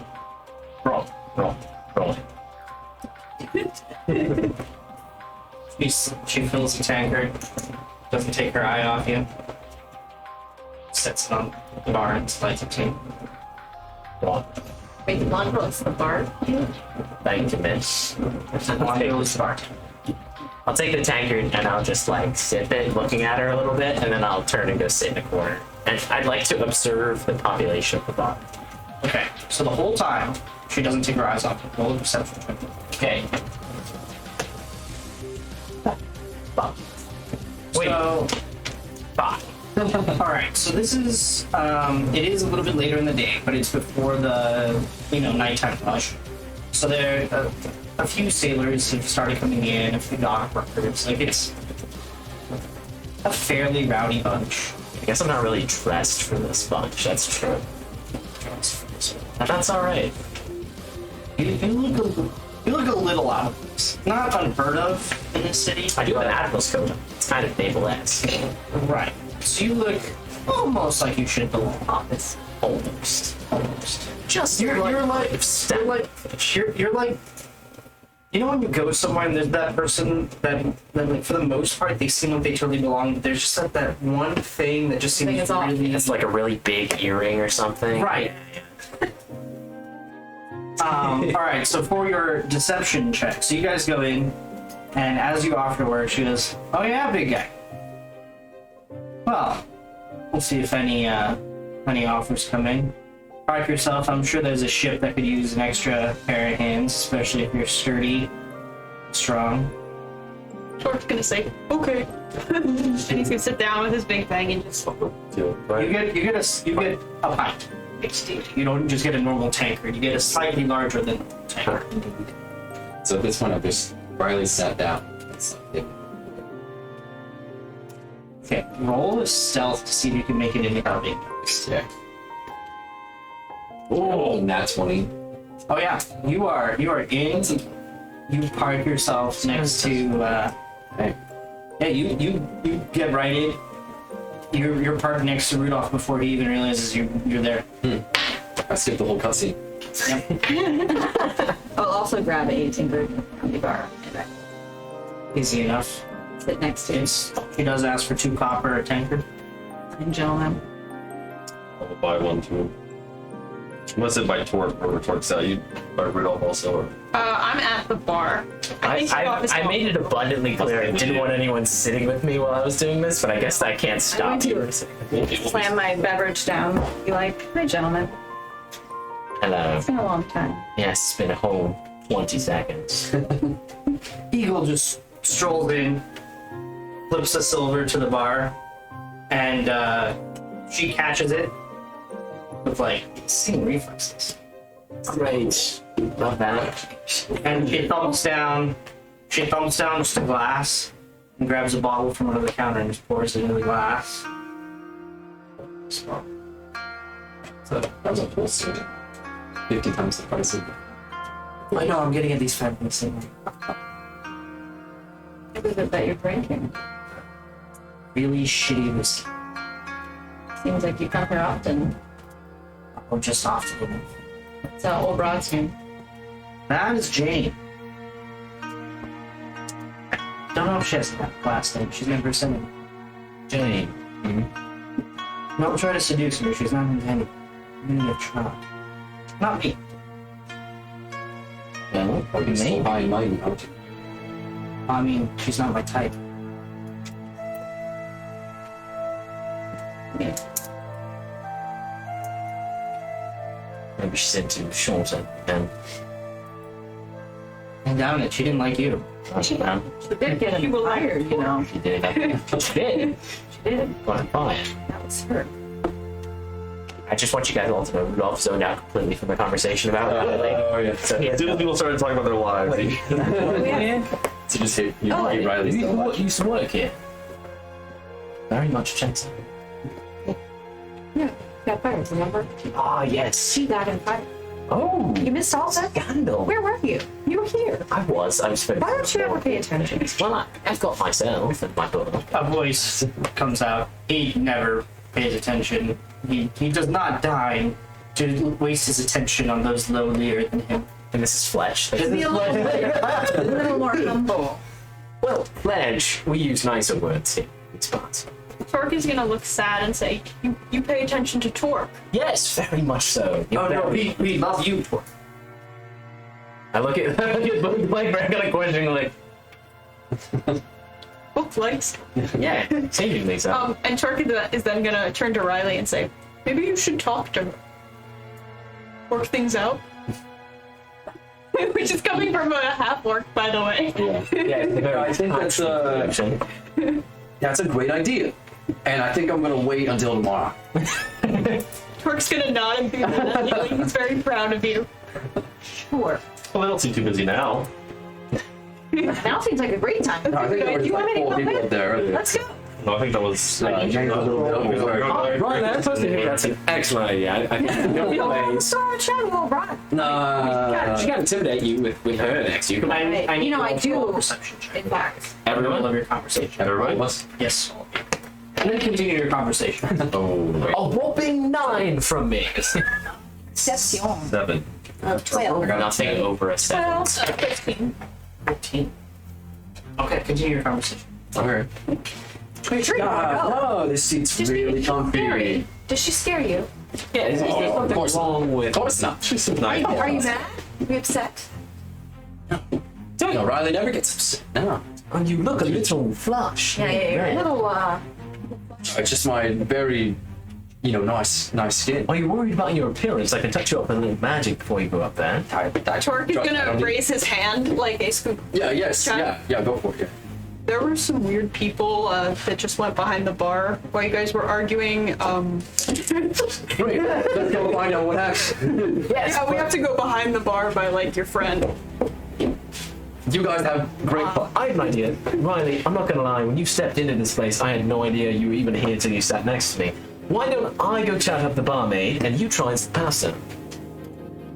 Roll. She fills the tankard. Doesn't take her eye off you. Sets it on the bar and slides it to you. Wait, the blonde girl is the bard? Thank you, miss. Wando is the bar. I'll take the tankard and I'll just like sit there looking at her a little bit, and then I'll turn and go sit in a corner. And I'd like to observe the population of the bar. Okay, so the whole time, she doesn't take her eyes off you. Roll a perception check. Okay. Wait. So, 5. alright, so this is, it is a little bit later in the day, but it's before the, nighttime rush. So there, a few sailors have started coming in, a few dock workers. Like, it's a fairly rowdy bunch. I guess I'm not really dressed for this bunch. That's true. And that's all right. You look a little out of place. Not unheard of in this city. I do have an admiral's coat. It's kind of naval-esque. Right. So you look almost like you should belong. It's almost. Just You're like, when you go somewhere and there's that person that like, for the most part, they seem like they totally belong, but there's just that one thing that just seems it's off. really... It's like a really big earring or something. Right. Alright, so for your deception check, so you guys go in, and as you offer to work, she goes, "Oh yeah, big guy. Well, we'll see if any offers come in. Park yourself. I'm sure there's a ship that could use an extra pair of hands, especially if you're sturdy, strong." Torch's gonna say, okay. And he's gonna sit down with his big bag and just You get a pint. You don't just get a normal tankard. You get a slightly larger than tankard. So at this point, I've just Riley sat down. It's like, Okay, roll a stealth to see if you can make it into Carving. yeah. Oh, nat 20. Oh yeah, you are in. You park yourself next to. Hey. Yeah, you get right in. You're parked next to Rudolph before he even realizes you're there. I skipped the whole cutscene. Yep. I'll also grab a tinker from the bar and Easy enough. sit next to He does ask for 2 copper a tankard. and gentlemen. I'll buy one too. Unless it by Torque or Torque's out, you buy Rudolph also. Or... I'm at the bar. I made it abundantly clear I didn't want anyone sitting with me while I was doing this, but I guess I can't stop you. Slam my beverage down. Be like, "Hi, gentlemen. Hello. It's been a long time." Yes, it's been a whole 20 seconds. Eagle just strolls in, flips a silver to the bar, and she catches it with like seeing reflexes. Great. Love that. And she thumbs down just a glass and grabs a bottle from under the counter and just pours it into the glass. So that was a full suit. 50 times the price of I know, I'm getting at these 5 minutes in. What is it that you're drinking? Really shitty whiskey. Seems like you come here often. Or just often. It's old Broad's name. That is Jane. Don't know if she has that last name. She's never said it. Jane. Don't try to seduce her. She's not intended. I'm gonna try. Not me. Well, Oh, you're so maybe. high and mighty, aren't you? I mean, she's not my type. Maybe she's into shorter and And down it, she didn't like you. She did get him fired, you know. she did. She did. She did. Got fired. That was her. I just want you guys all to know Rudolph zoned out completely from the conversation about Riley. Oh, yeah. So he As has soon as people started talking about their lives, So just hate Riley so you much. used to work here. Very much chance. Yeah, got fired, remember? Ah, yes. She got him fired. Oh, You missed all that? scandal. Where were you? You were here. I was very. Why don't you ever pay attention? Well, I've got myself and my book. A voice comes out. He never pays attention. He does not dine to waste his attention on those lowlier than him. And this is Fletch. Be a little more humble. Well, Fletch, we use nicer words here. It's parts. Torque is gonna look sad and say, you pay attention to Torque. Yes, very much so. Oh no, we love you. I look at like Brad got a question like, Book likes. yeah, seemingly so. And Torque is then gonna turn to Riley and say, maybe you should talk to her. Work things out. Which is coming from a half-orc, by the way. Yeah, I think that's a great idea. And I think I'm gonna wait until tomorrow. Torque's gonna nod and be like, he's very proud of you. Sure. well, they don't seem too busy now. Now seems like a great time. No, I think there was You want like me to 4 come people in? up there. Let's go. No, I think that was. James a little bit over. Right, I personally think that's an excellent idea. I think no ways. Start chatting, well, Brian. Nah. She can't intimidate you with her next. You can. I You know, I need to roll a do. perception check. In fact. Everyone love your conversation. Everybody? Yes. And then continue your conversation. Oh, A whopping 9 from me. Deception. 7. 12. Nothing over a 7. 15. 14. Okay, continue your conversation. Alright. No, this seat's really comfy. Scary. Does she scare you? Yeah, Is there something course wrong with? Of course not. She's Are you mad? Are you upset? No, Riley never gets upset. No. And you look a little flush. Yeah, you're a little, It's just my very, nice skin. Are you worried about your appearance? I can touch you up with a little magic before you go up there. Torque is gonna raise his hand like a scoop. Yeah, yes, Try- yeah, go for it. Yeah. There were some weird people that just went behind the bar while you guys were arguing. Great. Let's go find out what happened. Yeah, we have to go behind the bar by like your friend. You guys have great fun. I have an idea. Riley, I'm not gonna lie, when you stepped into this place, I had no idea you were even here till you sat next to me. Why don't I go chat up the barmaid and you try and pass her?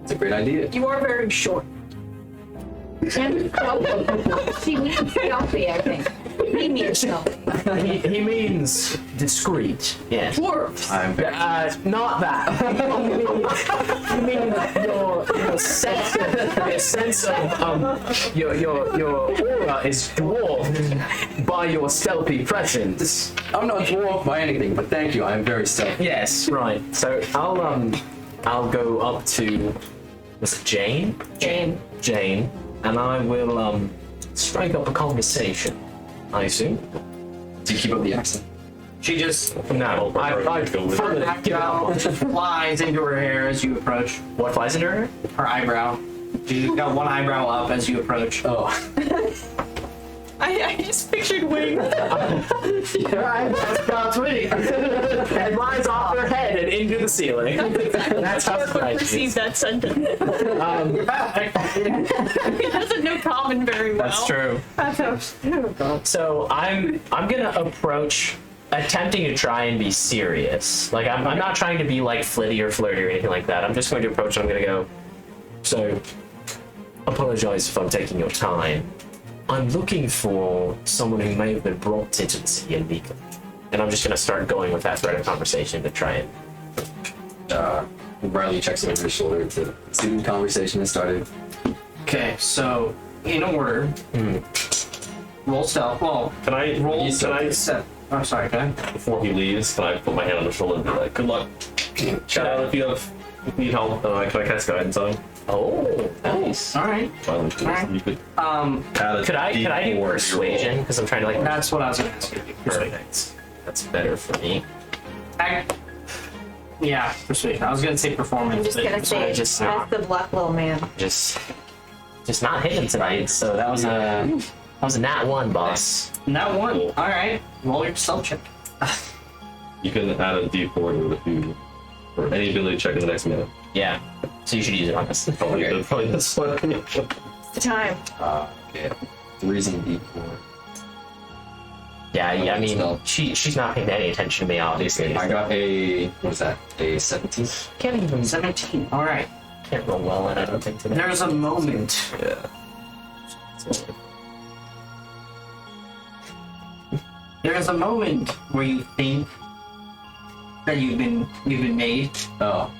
It's a great idea. You are very short. and she means stealthy, I think. He means stealthy. He means discreet. Yes. Dwarves. I'm very Not that. You mean your sense of your aura is dwarfed by your stealthy presence. I'm not dwarfed by anything, but thank you. I am very stealthy. Yes, right. So I'll go up to was it Jane? Jane, and I will strike up a conversation. I assume. Do you keep up the accent? She just No, I fully give eyebrow up. flies into her hair as you approach. What flies into her? Her eyebrow. She's got one eyebrow up as you approach. Oh. I just pictured wings. That's God's winning. And flies off her head and into the ceiling. That's how Torque would right perceive that sentence. He doesn't know common very well. That's true. So I'm gonna approach, attempting to try and be serious. Like I'm not trying to be like flirty or anything like that. I'm just going to approach. I'm gonna go. So, apologize if I'm taking your time. I'm looking for someone who may have been brought into the city illegally, and I'm just gonna start going with that thread of conversation to try and. Riley checks over his shoulder to see the conversation has started. Okay, so in order, roll stealth. Well, Can I roll can set. I'm sorry, okay. before he leaves, can I put my hand on his shoulder and be like, good luck. Shout out if you need help. Can I cast guidance on him? Oh, nice. All right. Finally, Alright. you could add a Could I do D4 to your persuasion? roll. Because I'm trying to like. That's what I was going to ask you. Persuasion. Perfect. That's better for me. Yeah, persuasion. I was going to say performance. I'm just but gonna say, just that's not. the black little man. Just not hitting tonight. So that was a nat 1, boss. Not one. All right. Roll your stealth check. You can add a D4 to it if you, or any ability check in the next minute. Yeah. So you should use it on this. Probably this one. It's the time. Okay. 3's and D4. Yeah, I mean, Stealth. she's not paying any attention to me, obviously. I got a, what is that? A 17? Can't even 17. All right. can't roll well, and I don't think today. There's a moment. Yeah. There's a moment where you think that you've been made. Oh.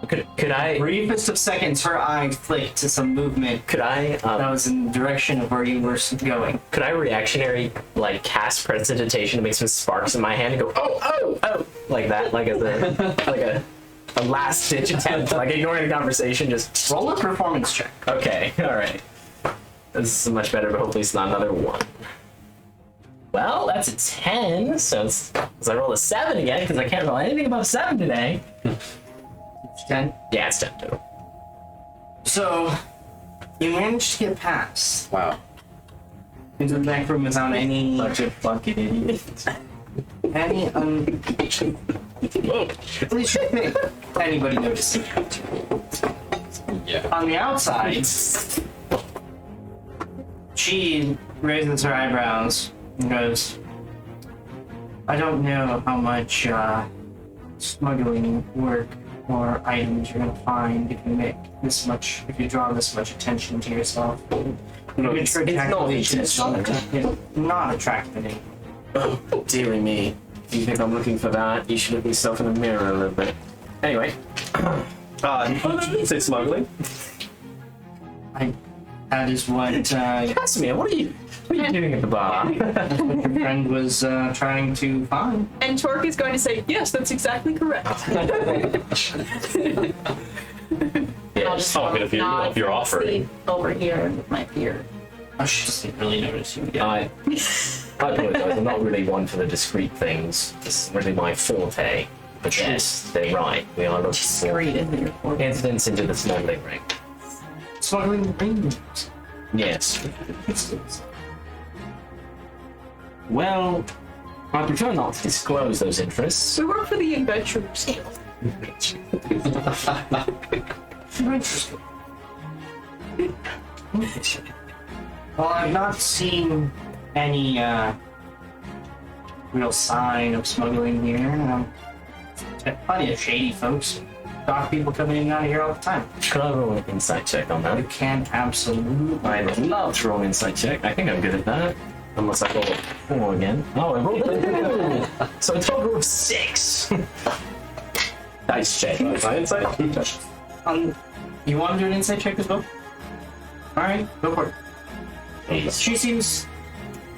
Could I Briefest of seconds, her eye flicked to some movement could I that was in the direction of where you were going. could I reactionary like cast prestidigitation to make some sparks in my hand and go oh like that, like as a last ditch attempt, like ignoring the conversation, just Roll a performance check. okay, all right. This is much better, but hopefully it's not another 1. Well, that's a 10, so it's I roll a 7 again because I can't roll anything above 7 today. 10. Yeah, it's 10 total. So you managed to get past Wow. into the back room without any fucking idiots. any at least you think anybody noticing you. Yeah. On the outside, she raises her eyebrows and goes, I don't know how much smuggling work or items you're gonna find if you draw this much attention to yourself. It's not intentional. Not attractive anymore. Oh, dearie me. You think I'm looking for that? You should look yourself in the mirror a little bit. Anyway. Say smuggling. That is what Casimir, what are you doing at the bar? your friend was trying to find. And Torque is going to say, yes, that's exactly correct. I'll just I mean, if you're offering. over here with my beard. Oh, she doesn't really notice you. Yeah. I apologize, I'm not really one for the discreet things. This is really my forte. But yes, they're right. We are looking for Discreet in your form. incidents into the smuggling ring. Smuggling rings. Yes. Well, I prefer not to disclose those interests. We work for the adventurers. Interesting. Well, I've not seen any real sign of smuggling here. Plenty of shady folks. Dock people coming in and out of here all the time. Could I roll an insight check on You that? can absolutely. I'd love to roll an insight check. I think I'm good at that. Unless I roll a 4 again. Oh, I rolled a 2. So a total of 6. Nice check. My insight? You want to do an insight check as well? All right, go for it. She seems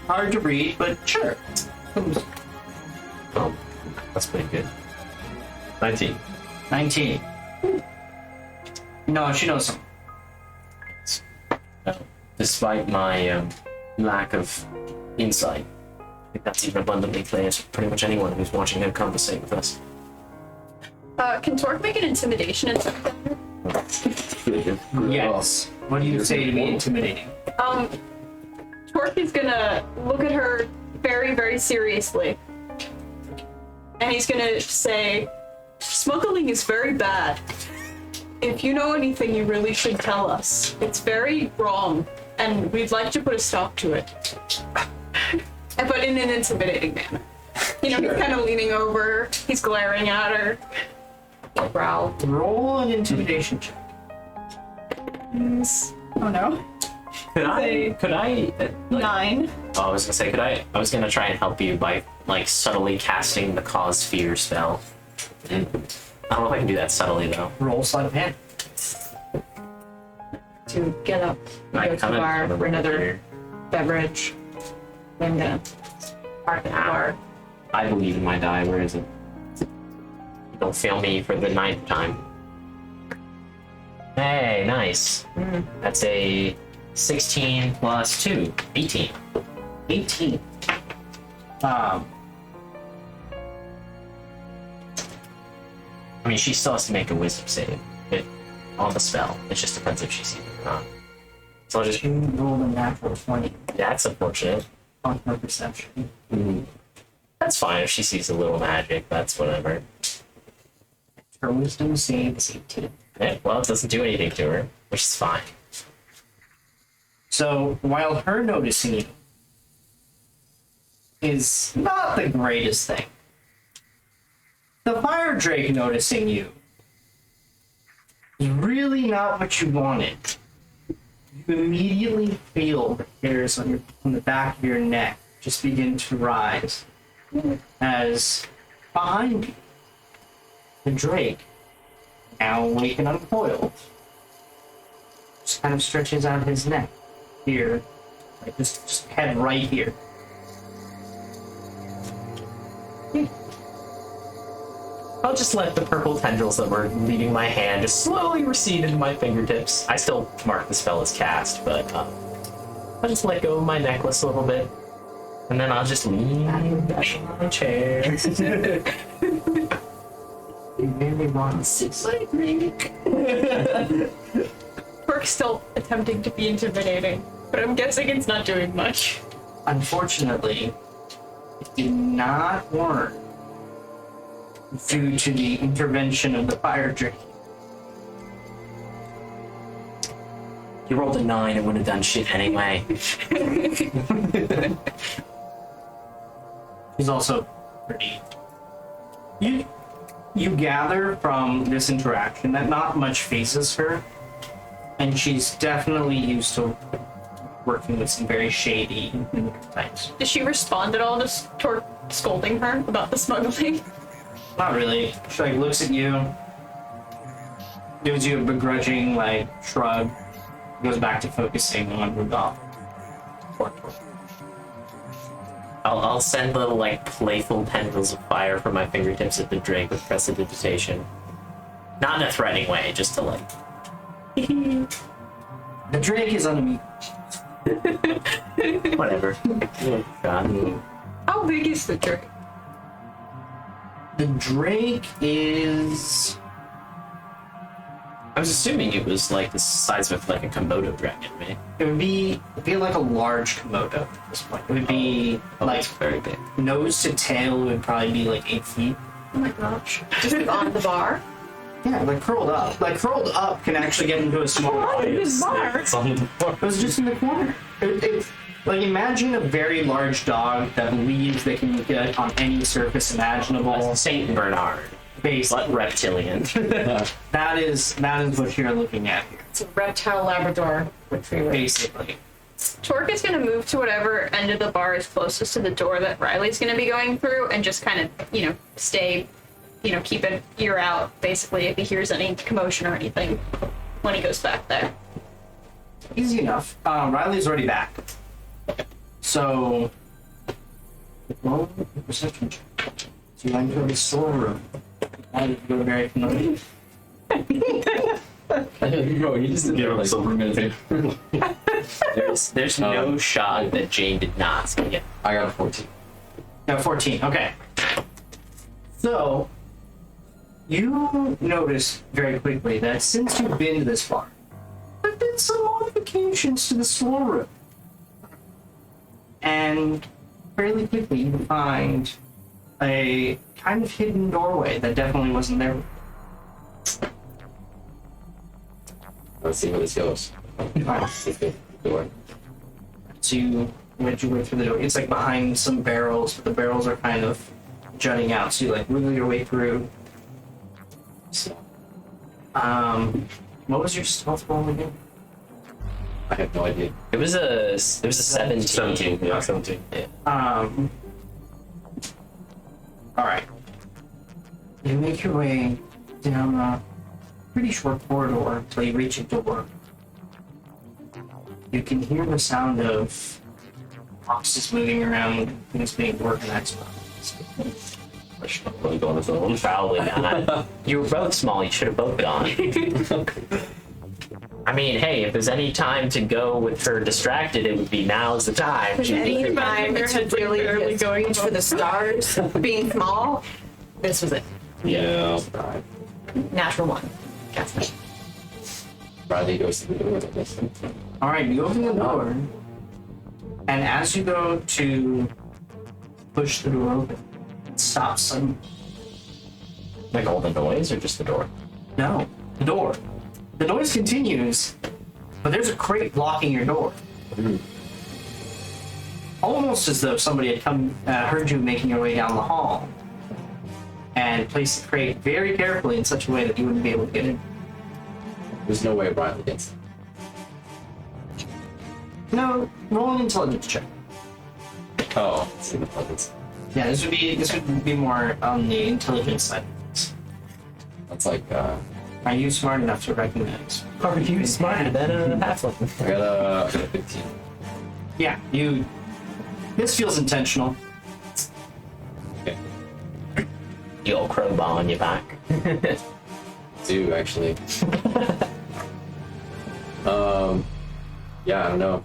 hard to read, but sure. Oh, that's pretty good. 19. 19. No, she knows something. Despite my lack of insight, I think that's even abundantly clear to pretty much anyone who's watching her conversate with us. Can Torque make an intimidation and stuff? Yes. What do you say to be intimidating? Torque is gonna look at her very, very seriously. And he's gonna say, smuggling is very bad. If you know anything, you really should tell us. It's very wrong, and we'd like to put a stop to it. But in an intimidating manner. You know, he's kind of leaning over, he's glaring at her. Growl. Roll an intimidation check. Oh no. Could I, like, 9. oh, I was gonna say, I was gonna try and help you by, like, subtly casting the cause fear spell. I don't know if I can do that subtly, though. Roll sleight of hand. To get up, I go to kind the of bar wanna for roll another here. beverage. Then the park at the bar. I believe in my die, where is it? Don't fail me for the 9th time. Hey, nice. That's a 16 plus 2, 18. 18. I mean, she still has to make a wisdom save on the spell. It just depends if she sees it or not. So I'll just. She rolled a natural 20 That's unfortunate. on her perception. That's fine if she sees a little magic. That's whatever. Her wisdom save is 18. Yeah, well, it doesn't do anything to her, which is fine. So while her noticing you is not the greatest thing, the fire drake noticing you is really not what you wanted. You immediately feel the hairs on the back of your neck just begin to rise as behind you, the drake, now awake and uncoiled, just kind of stretches out his neck here, like just head right here. I'll just let the purple tendrils that were leaving my hand just slowly recede into my fingertips. I still mark the spell as cast, but I'll just let go of my necklace a little bit. And then I'll just lean back in my chair. You really want to sit like me? Torque's still attempting to be intimidating, but I'm guessing it's not doing much. Unfortunately, it did not work due to the intervention of the fire drake. You rolled a 9, it wouldn't have done shit anyway. He's also pretty. You gather from this interaction that not much phases her, and she's definitely used to working with some very shady types. Does she respond at all to Torque scolding her about the smuggling? Not really. She like looks at you, gives you a begrudging like shrug, goes back to focusing on Rudolph. I'll send little, like, playful tendrils of fire from my fingertips at the drake with prestidigitation. Not in a threatening way, just to, like... The drake is unmeet. Whatever. God. How big is the drake? The drake is. I was assuming it was, like, the size of, like, a Komodo dragon, right? It would be like a large Komodo at this point. It would be like It's very big. nose to tail would probably be like 8 feet. Oh my gosh. Just on the bar? Yeah, like curled up. Like curled up can actually get into a smaller audience. It's on the floor. It was just in the corner. Like imagine a very large dog that believes they can get on any surface imaginable. Saint Bernard. Basically, But reptilian. that is what you're looking at here. It's a reptile Labrador retriever. Basically, Torque is going to move to whatever end of the bar is closest to the door that Riley's going to be going through and just kind of, stay, keep an ear out, basically, if he hears any commotion or anything when he goes back there. easy enough. Riley's already back, so roll a perception check. So you enter the storeroom. You're very familiar. Bro, you just did like Silver minute. There's no shot that Jane did not see it. I got a 14. No, 14. Okay. So, you notice very quickly that since you've been to this bar, there have been some modifications to the storeroom. And fairly quickly you find a kind of hidden doorway that definitely wasn't there. Let's see where this goes. Door. So you wedge your way through the door. It's like behind some barrels, but the barrels are kind of jutting out. So you like wiggle your way through. So, what was your stealth roll again? I have no idea. It was a 17. 17, yeah, 17. All right. You make your way down a pretty short corridor until you reach a door. You can hear the sound of boxes moving around, things being organized. Really go on his own. Probably not. You were both small, you should have both gone. I mean, hey, if there's any time to go with her distracted, it would be now's the time. Any time Their it's heads, like, really barely just going reach for the stars, being small, this was it. Yeah. Natural one. That's it. Riley goes to the door. All right, you open the door, and as you go to push the door open, it stops suddenly. Like all the noise or just the door? No, the door. The noise continues, but there's a crate blocking your door. Almost as though somebody had heard you making your way down the hall, and placed the crate very carefully in such a way that you wouldn't be able to get in. There's no way Riley gets it. No, roll an intelligence check. Oh, it's in the puzzles. Yeah, this would be more on the intelligence side. That's like, Are you smart enough to recognize? Are you smarter than a halfling? I got a 15. Yeah, you. This feels intentional. Okay. The old crowbar on your back. Do actually. Yeah, I don't know.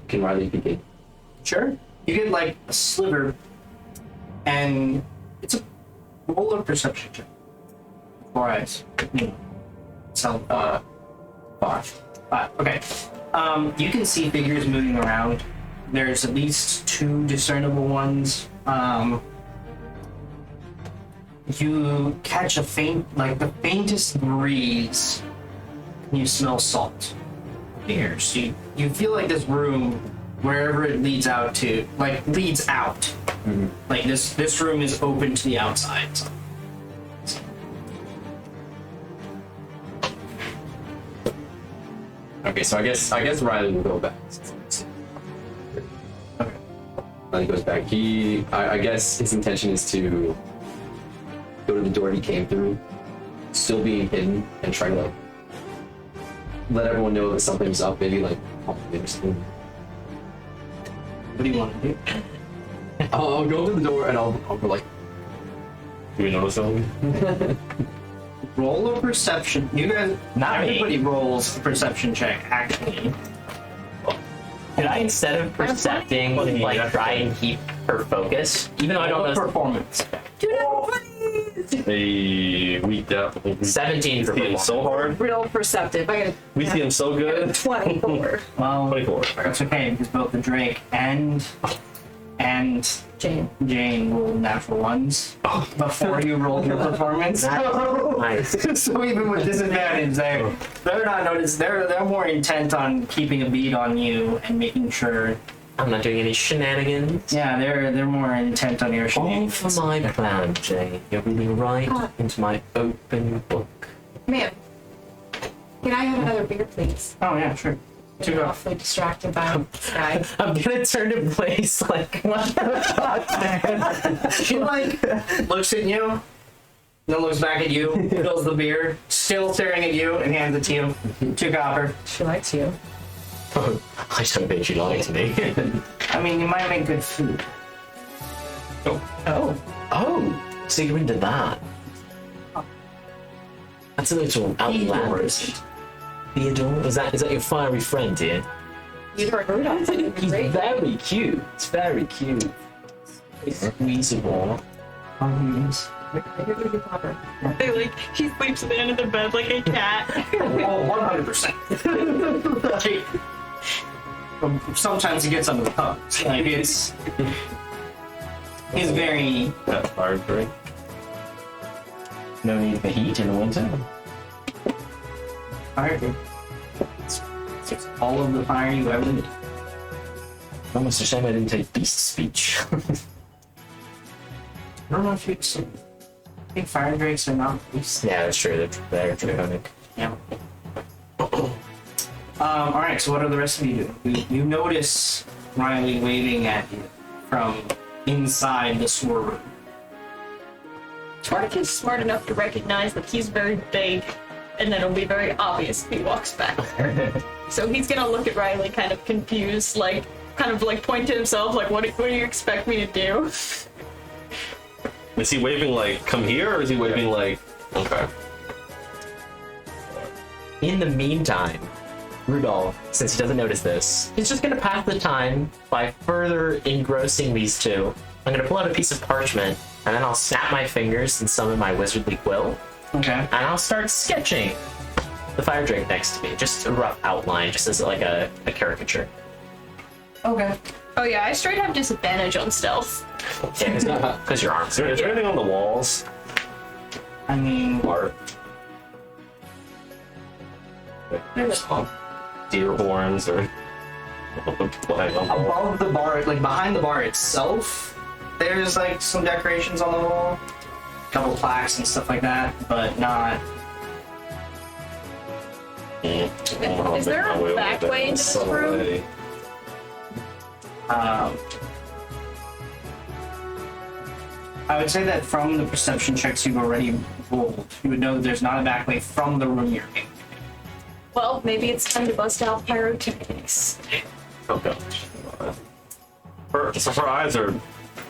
Can Riley begin? Sure. You get like a sliver, and it's a roll of perception check. 4 eyes. So, 5. Okay. You can see figures moving around. There's at least 2 discernible ones. You catch a the faintest breeze. You smell salt here. So you feel like this room, wherever it leads out to, leads out. Mm-hmm. Like this room is open to the outside. Okay, so I guess Riley will go back. Okay. Riley goes back. I guess his intention is to go to the door he came through, still being hidden, and try to let everyone know that something's up. Maybe pump it or something. What do you want to do? I'll go to the door and I'll go Do we notice something? Roll a perception. You guys, Not me. everybody rolls a perception check. Actually, Could I, instead of percepting, try and keep her focus? Even though I don't roll a know. performance. Hey, we definitely 17 for see him so hard. Real perceptive. I got We see him so a good. 24. Well, 24. that's okay because both the Drake and Jane. rolled natural ones before you rolled your performance. Nice. So even with disadvantage, they're not noticed. They're more intent on keeping a bead on you and making sure. I'm not doing any shenanigans. Yeah, they're more intent on your All shenanigans. for my plan, Jay. You're reading right into my open book. Ma'am, can I have another beer, please? Oh yeah, sure. I'm awfully distracted by this guy. I'm gonna turn to place like what the fuck? She looks at you, then looks back at you, fills the beer, still staring at you, and hands it to you. 2 copper. She likes you. Oh, I don't think she likes me. I mean, you might make good food. Oh, so you're into that? That's a little outlandish. Theodore, is that your fiery friend here? You heard Rudolph. He's very cute. It's very cute. He's squeezable. He sleeps at the end of the bed like a cat. Oh, 100%. Sometimes he gets under the cups. He's very. That fire drink. No need for heat in the winter. Fire. It's all of the fire you ever need. Almost a shame I didn't take beast speech. I don't know if I think fire drakes are not beasts. Yeah, that's true. They're draconic. Yeah. Alright, so what do the rest of you do? You notice Riley waving at you from inside the store room. Tark is smart enough to recognize that he's very big, and then it'll be very obvious if he walks back. So he's gonna look at Riley kind of confused, kind of point to himself, what do you expect me to do? Is he waving come here, or is he waving okay? in the meantime, Rudolph, since he doesn't notice this, is just gonna pass the time by further engrossing these two. I'm gonna pull out a piece of parchment, and then I'll snap my fingers and summon my wizardly quill, Okay. and I'll start sketching the fire drake next to me. Just a rough outline, just as like a caricature. Okay. Oh yeah, I straight have disadvantage on stealth. Yeah, because your arms. Is there anything on the walls? I mean, Art. there's Deer horns or above the bar, like behind the bar itself, there's like some decorations on the wall, a couple plaques and stuff like that, but not. Is there a back way into this room? I would say that from the perception checks you've already rolled, you would know that there's not a back way from the room you're in. Well, maybe it's time to bust out pyrotechnics. Oh gosh. So her eyes are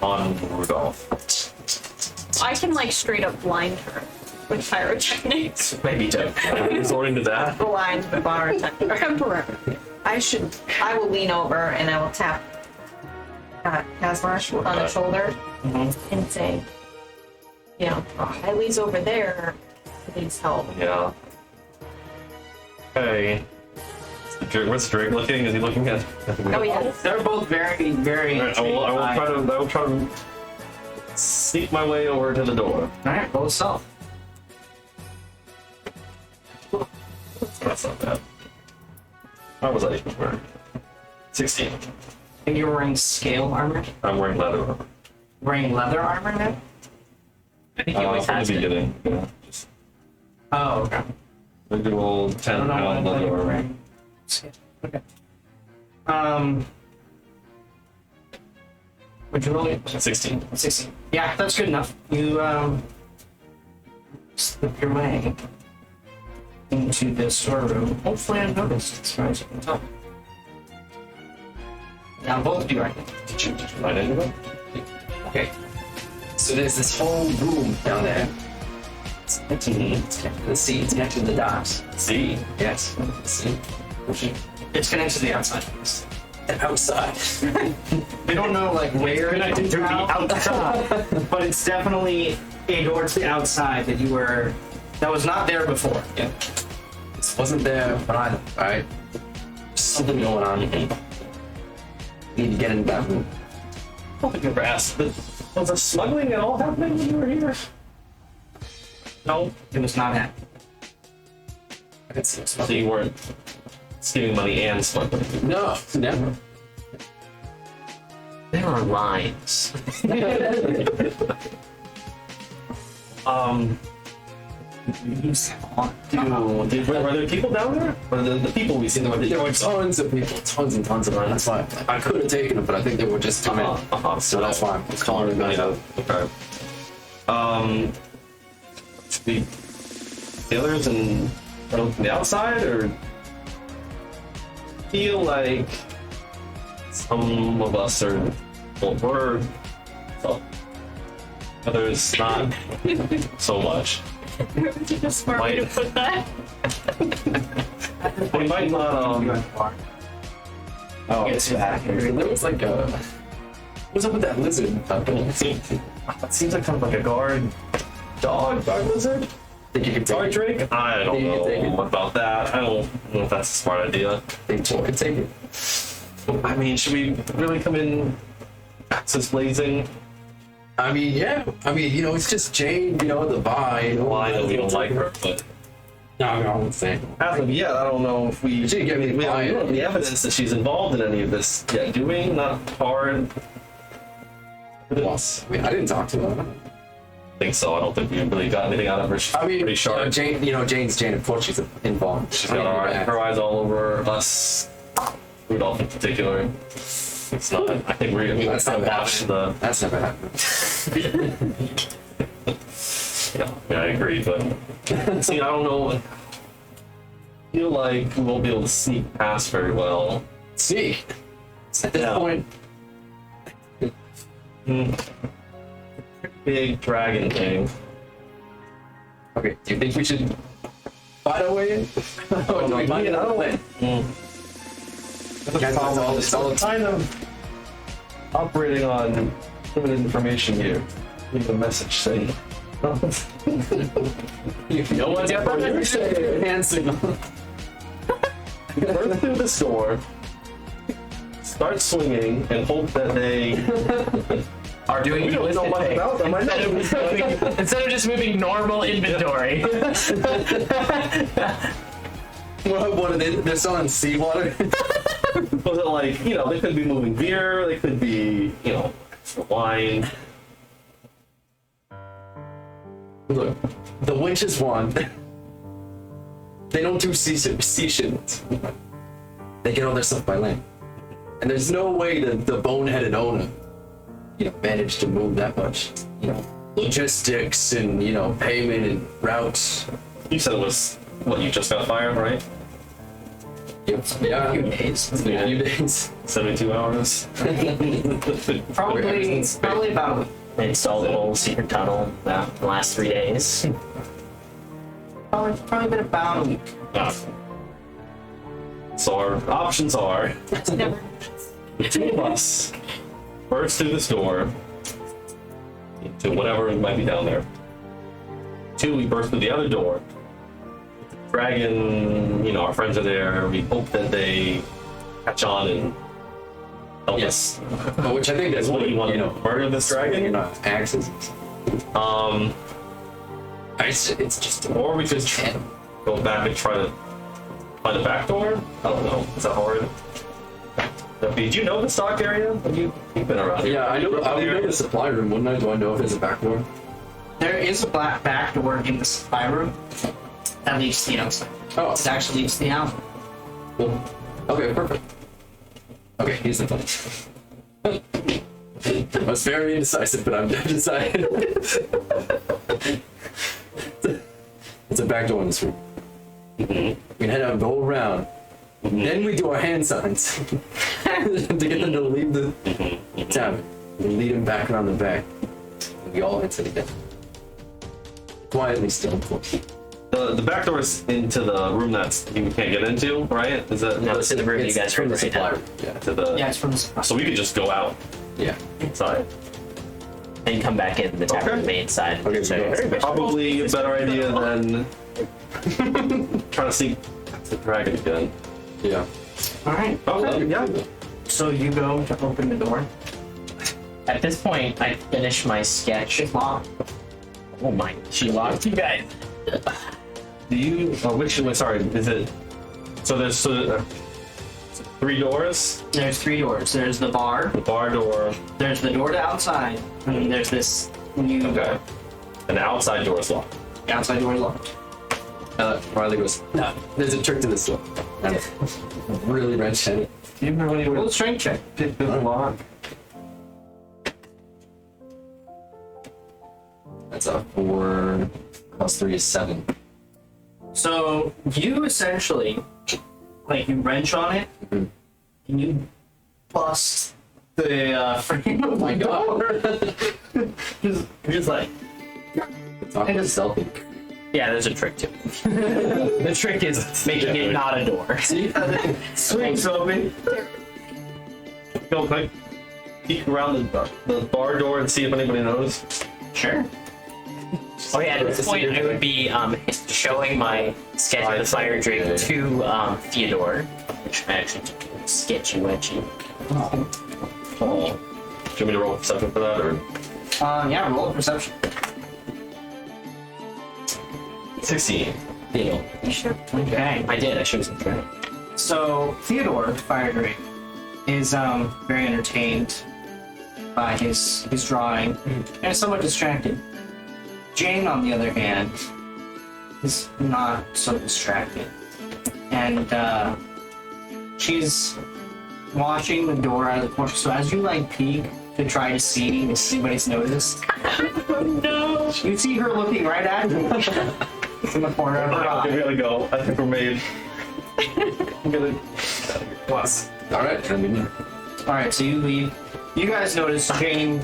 on Rudolph. I can like straight up blind her with pyrotechnics. Maybe two. Resorting to that. Blind the bar Temporary. I will lean over and I will tap Kazmar on the shoulder and say, you know, Eileen's over there needs help. Yeah. Hey. What's Drake looking? Is he looking at? Oh yeah. They're both very, very. I will try to sneak my way over to the door. Alright, roll stealth. That's not bad. How was I even wearing? 16. I think you're wearing scale armor. I'm wearing leather. Wearing leather armor now? I think he always From has the been. beginning. Yeah. Just Oh, okay. a good old I 10 don't know why I pound thought you leather were armor. wearing scale. Okay. Would you roll it? 16. 16. Yeah, that's good enough. You slip your way into this storeroom. Hopefully unnoticed as far as you can tell. Now both of you right. Did you find anything? Okay. So there's this whole room down there. It's connected to the sea. It's connected to the docks. See? Yes. The sea. It's connected to the outside. And outside. We don't know like where Connected it's to the outside, but it's definitely a door to the outside that was not there before. Yeah. This wasn't there, but alright. There's something going on. Need to get into that room. I don't think you ever asked, but was the smuggling at all happening when you were here? No, it was not happening. I can see So you weren't stealing money and smuggling? No, never. There are lines. Were there people down there? Or the people we see? There were tons of people, tons and tons of them. That's why I could have taken them, but I think they were just too many. So that's why I'm calling them out. Okay. Should we the others and from the outside, or feel like some of us are we're well, others not so much. Is it just smart way to put that? We might not Oh, it's back. There was like a. What's up with that lizard? It seems like kind of like a guard lizard. Think you can Guard take it? drake? I don't Think you can take know it? about that. I don't know if that's a smart idea. Think you can take it? I mean, should we really come in axes blazing? I mean, yeah. I mean, you know, it's just Jane, you know, the bar. You know, Well, I know we don't like her, but No, I won't say. as of yet, I don't know if we. She gave me we quiet. don't have the evidence that she's involved in any of this yet, do we? Not hard. Well, I mean, I didn't talk to her. I think so. I don't think we really got anything out of her. She's I mean, pretty sharp. Jane, you know, Jane's Jane. Of course, she's involved. She's got her eyes all over us, Rudolph in particular. It's not. I think we're. That's not watch the. That's never happened. Yeah, I agree, but see, I don't know. I feel like we won't be able to sneak past very well. See, at this Yeah. point, Big dragon thing. okay. Do you think we should find our way in? Or do we find another way? Guys, that's all this all the time. Kind of operating on limited information here. Leave a message saying. No one's ever hand signal. Burst through the store, start swinging, and hope that they. Are doing We don't know much about them. I know. instead of just moving normal inventory. What are they? They're selling seawater. Was it like, they could be moving beer, they could be, extra wine. Look, the witches won. They don't do sea shipments. They get all their stuff by land. And there's no way that the boneheaded owner, managed to move that much. Logistics and, payment and routes. You said it was, what, you just got fired, right? Yep. Yeah. A few days. It's been a few days. 72 hours. Probably about a week. They installed a whole secret tunnel the last 3 days. Probably been about a week. So our options are It's never. the two of us burst through this door into whatever might be down there. Two, we burst through the other door. Dragon, our friends are there. We hope that they catch on and help us. But which I think that's What do you want to murder this dragon? Axes. It's just. Or we could go back and try to find a back door? I don't know. Is that hard? Did you know the stock area? You've been around here. Yeah, I know. I would know the supply room, wouldn't I? Do I know if there's a back door? There is a black back door in the supply room that leads to the outside. Oh, It actually leads to the alley. cool. Okay, perfect. Okay, here's the fun. I was very indecisive, but I'm decided. It's a back door in this room. We can head out and go around. Then we do our hand signs to get them to leave the town. We lead them back around the back. And we all enter together. Quietly still. The back door is into the room that you can't get into, right? Is that No, it's in the room you guys are from in the right supply now. room. Yeah. to the? Yeah, it's from the supply. So we could just go out Yeah. inside. And come back in the tavern Okay. main side. Okay, So- so go. Probably a better idea than trying to see the dragon again. Yeah. All right. Oh, yeah. So you go to open the door. At this point, I finished my sketch. It's locked. Oh my, she locked you guys. Do you? Sorry. Is it? So there's 3 doors. There's 3 doors. There's the bar. The bar door. There's the door to outside. And then there's this new Okay. And the outside door is locked. The outside door is locked. Riley goes, no, there's a trick to this door. And really wrench in it. Do you have any way Roll a to strength check. pick this lock? That's a 4 plus 3 is 7. So you essentially, you wrench on it, and you bust the frame of my door. just like, It's not really stealthy. Yeah, there's a trick to it. The trick is making it not a door. swings open. Go quick. Peek around the bar door and see if anybody knows. Sure. Oh yeah, at this point I would be showing my sketch of the fire drake to Theodore, which I actually took sketchy wedgy. Oh. Do you want me to roll perception for that, or? Yeah, roll a perception. 16. Deal. You sure? Okay. I did, I showed some trick. So Theodore, the fire drake, is very entertained by his drawing and is somewhat distracted. Jane, on the other hand, is not so distracted, and she's watching the door out of the corner. So as you peek to try to see if anybody's noticed, no, you see her looking right at you in the corner of her Okay, we eye. gotta go. I think we're made. I'm gonna. Alright, I mean, All right, so you leave. You guys notice Jane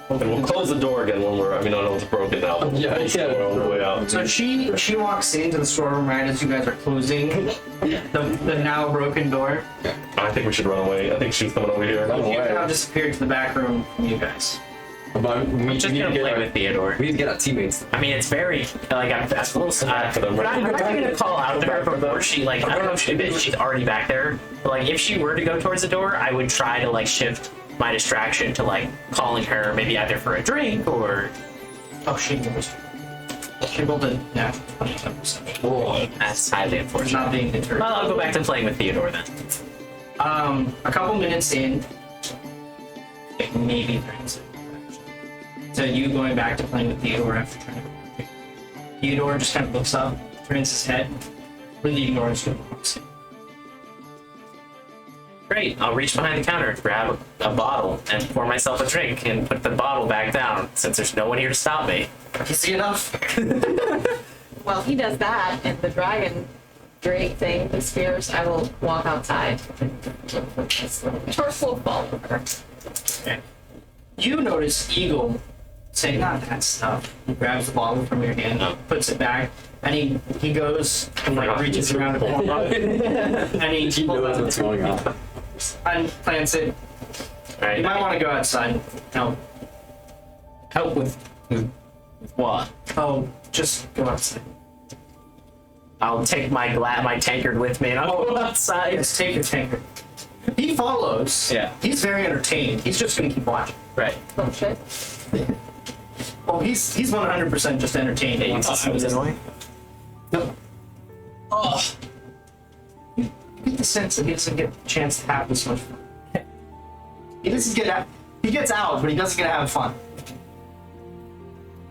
And we'll close the door again when we're. I know it's broken now. But Yeah, we'll yeah. we're on the way out. So she walks into the storeroom right as you guys are closing the now broken door. I think we should run away. I think she's coming over here. Run You away. now disappeared to the back room from you guys. But we I'm just need to gonna get play our, with Theodore. we need to get our teammates. I mean, it's very like I'm a little sad for them. I'm not gonna call out to her before she like I don't know if she's already back there. But like if she were to go towards the door, I would try to like shift my distraction to like calling her maybe either for a drink or Oh, she knows. She rolled a nat 20%. that's highly unfortunate. Not being deterred. Well, I'll go back to playing with Theodore then. A couple minutes in, like maybe 30 seconds. So you going back to playing with Theodore after trying to. Theodore just kind of looks up, turns his head, really ignores you. Great. I'll reach behind the counter, grab a bottle, and pour myself a drink, and put the bottle back down since there's no one here to stop me. Easy enough. Well, he does that, and the dragon Drake thing disappears. I will walk outside. Torque will follow her. Okay. You notice Eagle say not that stuff. He grabs the bottle from your hand, puts it back, and he goes and like reaches around the corner and he knows what's going on. unplants it. All right. You might want to go outside. No. Help with. What? Oh, just go outside. I'll take my tankard with me, and I'll go outside. Yes, take your tanker. He follows. Yeah. He's very entertained. He's just gonna keep watching. Right. Oh shit. Oh, he's 100% just entertained. You Once thought I was annoying? No. Oh. You get the sense that he doesn't get a chance to have this much fun. He doesn't get out. He gets out, but he doesn't get to have fun.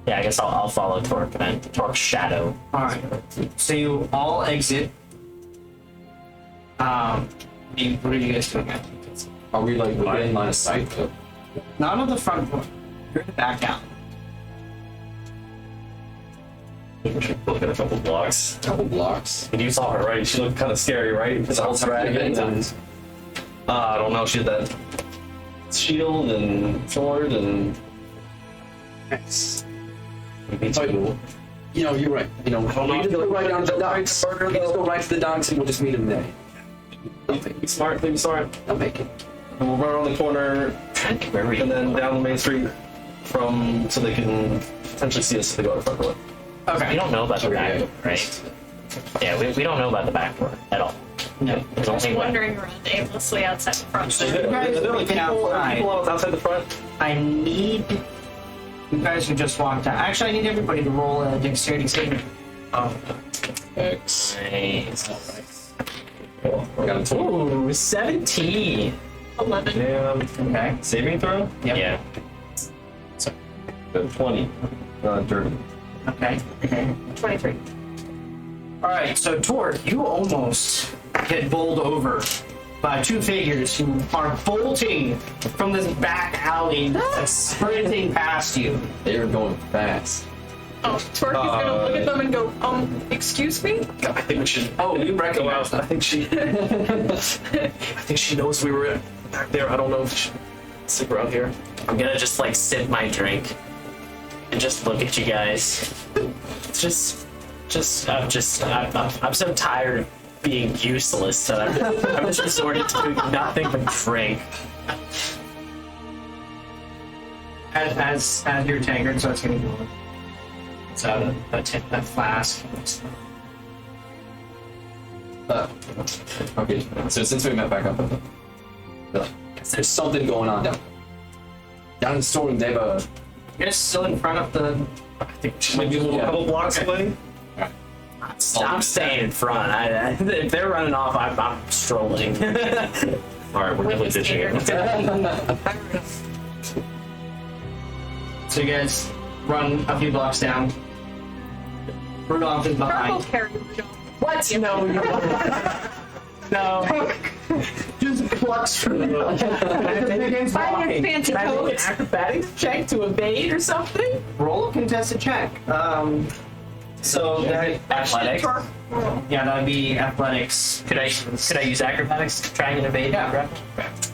Yeah, I guess I'll follow Torque then. Torque's shadow. All right. So you all exit. What are you guys doing? Are we like within line of sight? Not on the front door. You're in the back out. We should look at a couple blocks. Couple blocks. And you saw her, right? She looked kind of scary, right? It's all dragon and I don't know. She had that shield and sword and. Yes. Maybe two. You know, you're right. You know, don't know we if just you go like right down to the docks. We just go right to the docks and we'll just meet him there. Be smart, be smart. I'll make it. And we'll run around the corner Where were you? and then down the main street from so they can potentially see us if they go to the front door. Okay. We don't know about the back Okay. door, right? Yeah, we don't know about the back door at all. No. There's only one. Wandering around aimlessly outside the front So door. you guys Is there like looking people outside. outside the front? I need you guys who just walked out. Actually, I need everybody to roll a dexterity saving. Oh. Nice. Got a Ooh, 17. 11. Yeah. Okay. Saving throw? Yep. Yeah. 20. Dirty. Okay. Okay. 23. All right. So Tor, you almost get bowled over by two figures who are bolting from this back alley, sprinting past you. They are going fast. Oh, Torque is gonna look at them and go, excuse me? I think we should. Oh, you go recognize out. I them. think she. I think she knows we were back there. I don't know if she should stick around here. I'm gonna just like sip my drink and just look at you guys. I'm so tired of being useless that I'm just resorting to doing nothing but drink. As your tankard starts getting going. It's out of that flask. Okay, so since we met back up, there's something going on down in the storeroom. They have a. You're still in front of the. I think she might be a little couple blocks away. I'm staying in front. If they're running off, I'm strolling. All right, we're definitely ditching it. So you guys run a few blocks down. Rudolph is Torque will behind. carry Rudolph. What? No, you No. Just plucks from the Find your fancy Can I make coat. an acrobatics check to evade or something? Roll a contested check. So that Athletics. Torque roll. yeah, that would be athletics. Could I use acrobatics to try and evade? Yeah.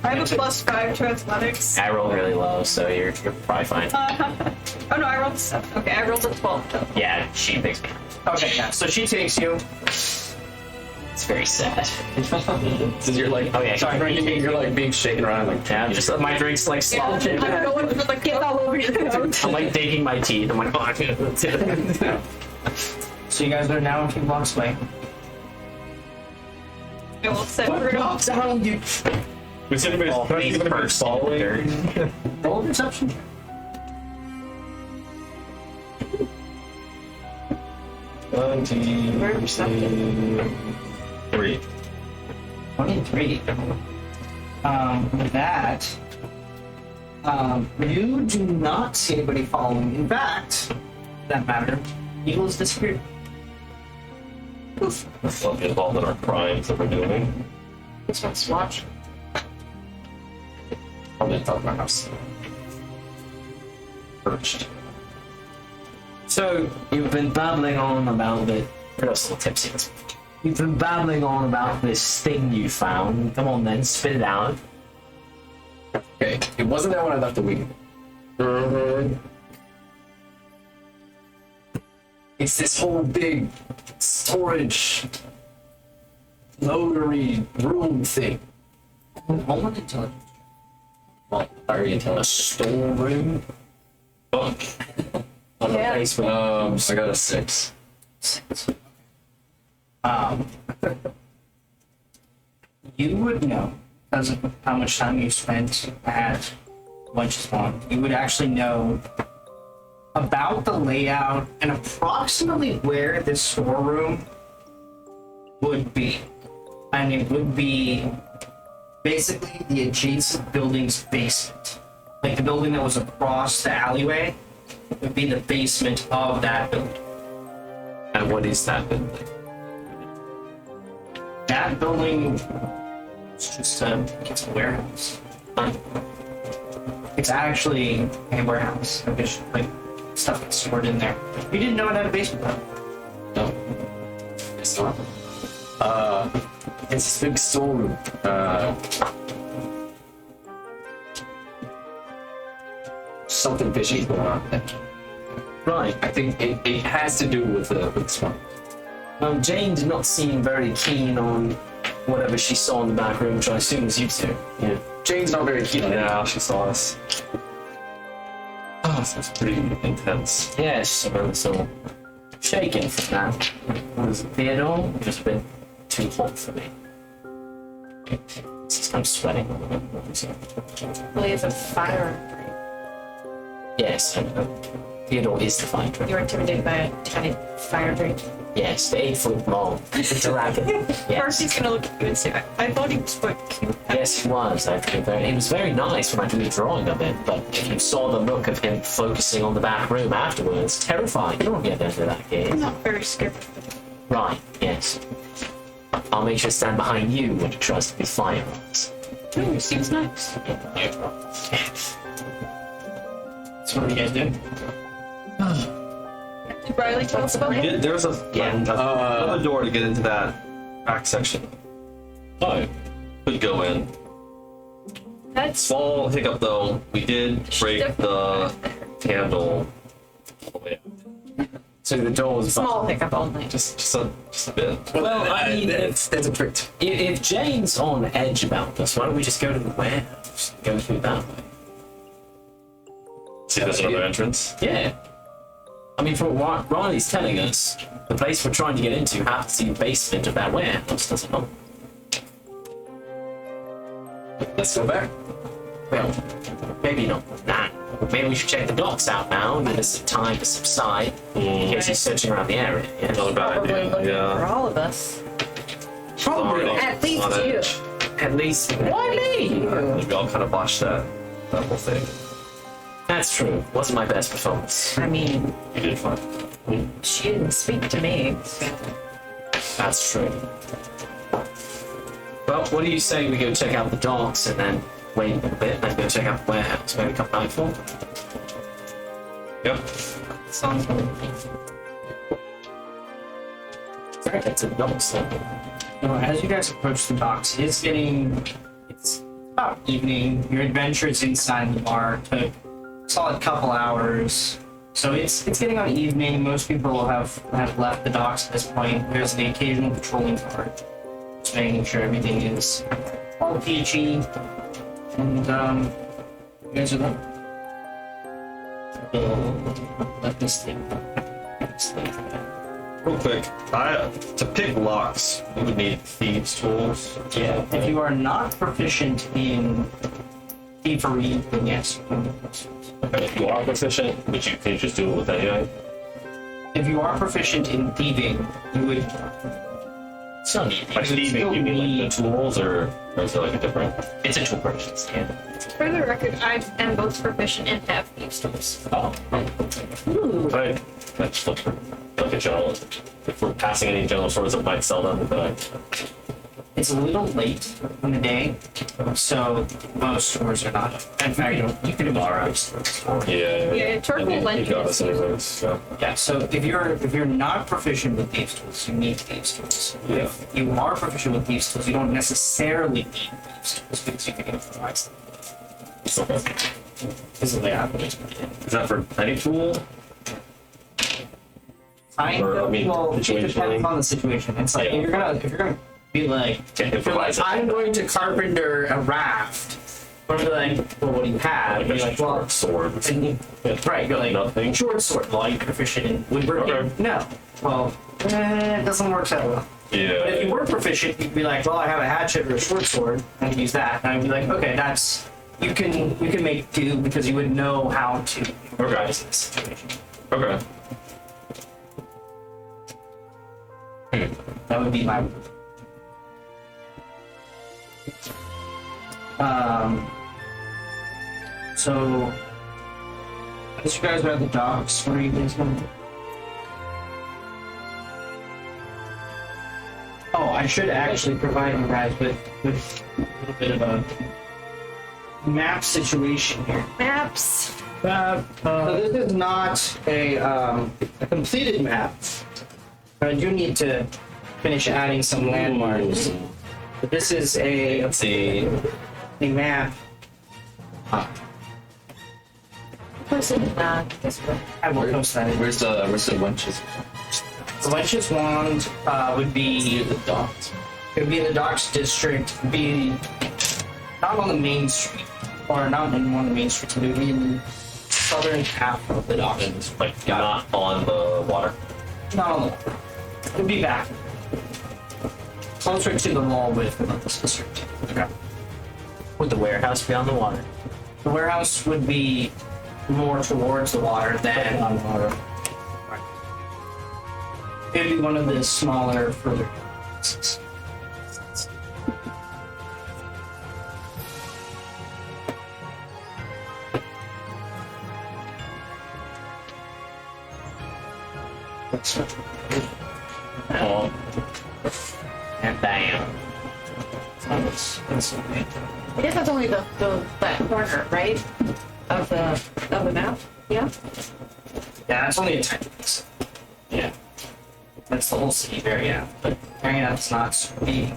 I have a +5 to athletics. I rolled really low, so you're probably fine. Oh no, I rolled a 7. Okay, I rolled a 12 though. Yeah, she picks me. Okay, yeah. So she takes you. It's very sad. So you're like, Oh yeah, Sorry, you're like being shaken around like. yeah. Just my drink's like sloshing. I'm going for the kill all over your coat. I'm like digging my teeth. I'm like, oh, that's it. So you guys are now a few blocks away. I will set her off. Down, you. Was anybody Please first following. Roll perception. Very perceptive. 3. 23. With that, you do not see anybody following. In fact, for that matter, Eagles disappeared. Let's not be involved in our crimes that we're doing. This one's watch. Probably on top of my house. Perched. So you've been babbling on about the. You're still tipsy. You've been babbling on about this thing you found. Come on then, spit it out. Okay, it wasn't there when I left the week. It's this whole big storage loadery room thing. Roll an intelligence. Well, I already A intelligent. storeroom. Fuck. On Yeah. a basement. I got a 6. You would know, because of how much time you spent at Lunch's Spawn, you would actually know about the layout and approximately where this storeroom would be. And it would be basically the adjacent building's basement. Like the building that was across the alleyway would be the basement of that building. And what is that building? That building is just it's a warehouse. It's actually a warehouse. There's like stuff that's stored in there. You didn't know it had a basement though. No. It's not. It's this big storeroom. Something fishy going on there. Right. I think it has to do with the swamp. Jane did not seem very keen on whatever she saw in the back room, which I assume was you two. Yeah. Jane's not very keen on it. Yeah, she saw us. Oh, this was pretty intense. Yes, so shaken from that. Was it Theodore? Just a bit too hot for me. I'm sweating. Well, he has a fire. Yes, I know. Theodore is the fighter. You were intimidated by a tiny fire drake. Yes, the 8-foot long dragon. First, Yes. he's gonna look at you and say, I thought he was quite cute. Yes, he was. It was very nice when I drew the drawing of it, but if you saw the look of him focusing on the back room afterwards, terrifying. You don't want to get into that I'm case. not very scared. Right, yes. I'll make sure to stand behind you when you trust with firearms. No, he seems nice. So what do you guys do? Did Riley tell us about him? There was Yeah. another door to get into that back section. Oh, could go in. That's Small hiccup though. We did break the handle all the way up. So the door was Small hiccup only. Just a bit. Well, I mean, that's a trick. if Jane's on edge about this, why don't we just go to the warehouse and go through that way? See, there's another entrance. Yeah. I mean, from what Riley's telling us, the place we're trying to get into happens to be the basement of that warehouse, does it not? Let's go back. Well, maybe not that. Maybe we should check the docks out now and give us some time to subside in case he's searching around the area. Yeah. Not a bad Probably idea. looking for Yeah. all of us. Probably. At least you. At least, why me? We all kind of botched that whole thing. That's true. Wasn't my best performance. I mean, You did fine. she didn't speak to me. That's true. Well, what do you say we go check out the docks and then wait a little bit and go check out the warehouse? Maybe come nightfall? Yep. Sounds good. It's a dump site. Well, as you guys approach the docks, it's about evening. Your adventures inside the bar took a solid couple hours. So it's getting on evening. Most people have left the docks at this point. There's the occasional patrolling guard, just making sure everything is all peachy. And you guys are there. Let this thing. Real quick, to pick locks, we would need thieves' tools. Yeah. If you are not proficient in thievery, then yes. Okay, if you are proficient, can you just do it with anything? If you are proficient in thieving, you would. It's not neat. By thieving, you mean like the tools, or is there like a different? It's a tool purchase. Yeah. For the record, I am both proficient and have thieves' tools. Oh. Right. That's like a general. If we're passing any general stores that might sell them, but It's a little late in the day, so most stores are not. In fact, you can borrow. Yeah, Torque will lend you got you us his tools. anyways. So. Yeah. So if you're not proficient with thieves tools, you need thieves tools. Yeah. If you are proficient with thieves tools, you don't necessarily need thieves tools because you can improvise them. Okay. This is the way I would. Is that for any tool? Kind Or, of. I mean, Well, it situationally. depends on the situation. It's like Yeah. if you're gonna be like, Can't if you're like, improvise it. I'm going to carpenter a raft. Or be like, well, what do you have? Like You're a like, well, short sword. and you, right, you're like, Nothing. short sword. Well, are you proficient in woodworking? Okay. No. Well, it doesn't work that well. Yeah. But if you were proficient, you'd be like, well, I have a hatchet or a short sword, and I can use that. And I'd be like, okay, that's you can make do because you would know how to improvise in this situation. Okay. That would be my. So, as you guys are at the docks, what are you guys going to do? Oh, I should actually provide you guys with a little bit of a map situation here. Maps. So this is not a completed map. I do need to finish adding some landmarks. But this is a Let's see. map. This way. I will post that. Where's the wenches? The Wenches Wand would be the docks. It would be in the docks district. It would be not on the main street, or not in one of the main streets. It would be in the southern half of the docks. Like not on the water. Not on the water. It would be back. Closer to the wall with the district. Okay. Would the warehouse be on the water? The warehouse would be more towards the water than on the water. It would be one of the smaller, further places. Oh. And bam. I guess that's only the that corner, right? Of the map. Yeah. Yeah, it's only a tiny piece. Yeah. That's the whole city area, but Marionette's not so big.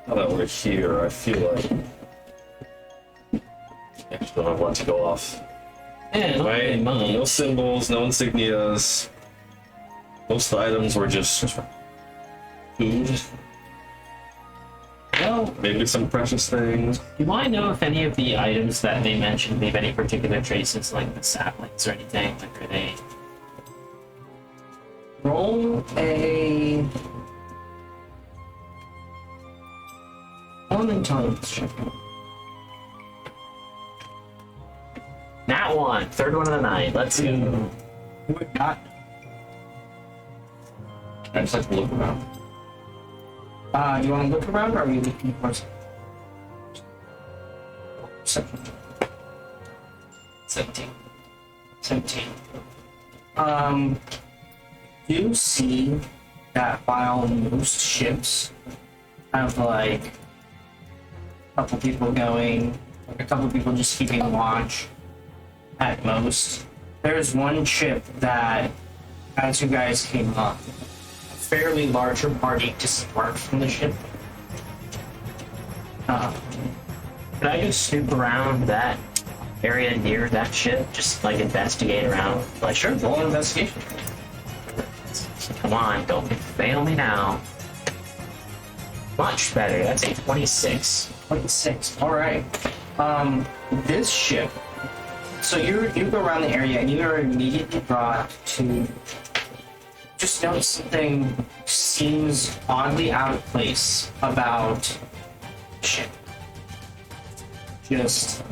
Now that we're here, I feel like I don't know what to go off. Yeah, not really Right? much. No symbols, no insignias. Most of the items were just food. Well, Maybe some precious things. do I know if any of the items that they mentioned leave any particular traces, like the saplings or anything? Like, are they? Roll a intelligence check. Nat one, third one of the night. Let's go. You would not. I just like to look around. You want to look around, or are you looking for something? 17. 17. You see that while most ships have like a couple people going, like a couple people just keeping watch at most, there's one ship that, as you guys came up, fairly larger party disembark from the ship. Can I just snoop around that area near that ship? Just like investigate around? Like, Sure, roll an investigation. come on, don't fail me now. Much better. That's a 26. 26. All right. This ship. So you go around the area and you are immediately brought to just notice something seems oddly out of place about the ship. Just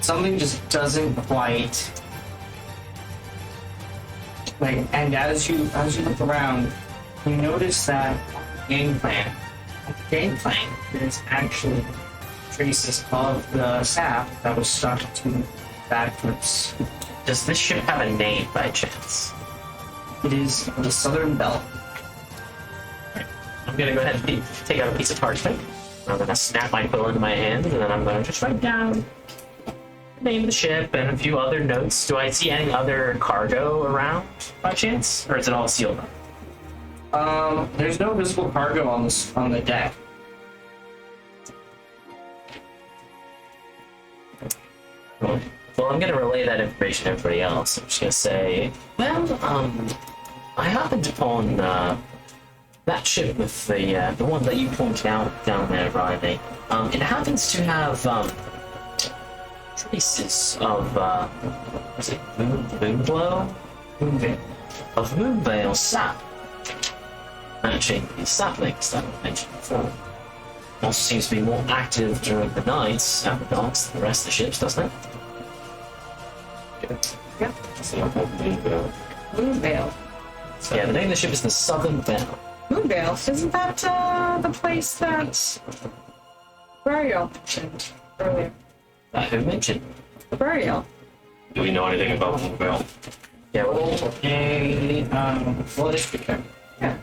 something just doesn't quite like. And as you look around, you notice that game plan. There's actually traces of the sap that was stuck to bad grips. Does this ship have a name by chance? It is the Southern Belle. I'm gonna go ahead and take out a piece of parchment. I'm gonna snap my quill into my hand, and then I'm gonna just write down the name of the ship and a few other notes. Do I see any other cargo around by chance, or is it all sealed up? There's no visible cargo on the deck. Well, I'm gonna relay that information to everybody else. I'm just gonna say, well, I happened upon that ship with the one that you pointed out down there, Riley. It happens to have traces of was it Moonveil? Of Moonveil sap. Matching the saplings that I mentioned before. Also seems to be more active during the nights and the darks than the rest of the ships, doesn't it? Yep. So I'm hoping to Moonvale. Yeah, the name of the ship is the Southern Belle. Moonvale? Isn't that the place that Burial mentioned earlier? Who mentioned? Burial. Do we know anything about Moonvale? Yeah, well, Well, this could check. Yeah.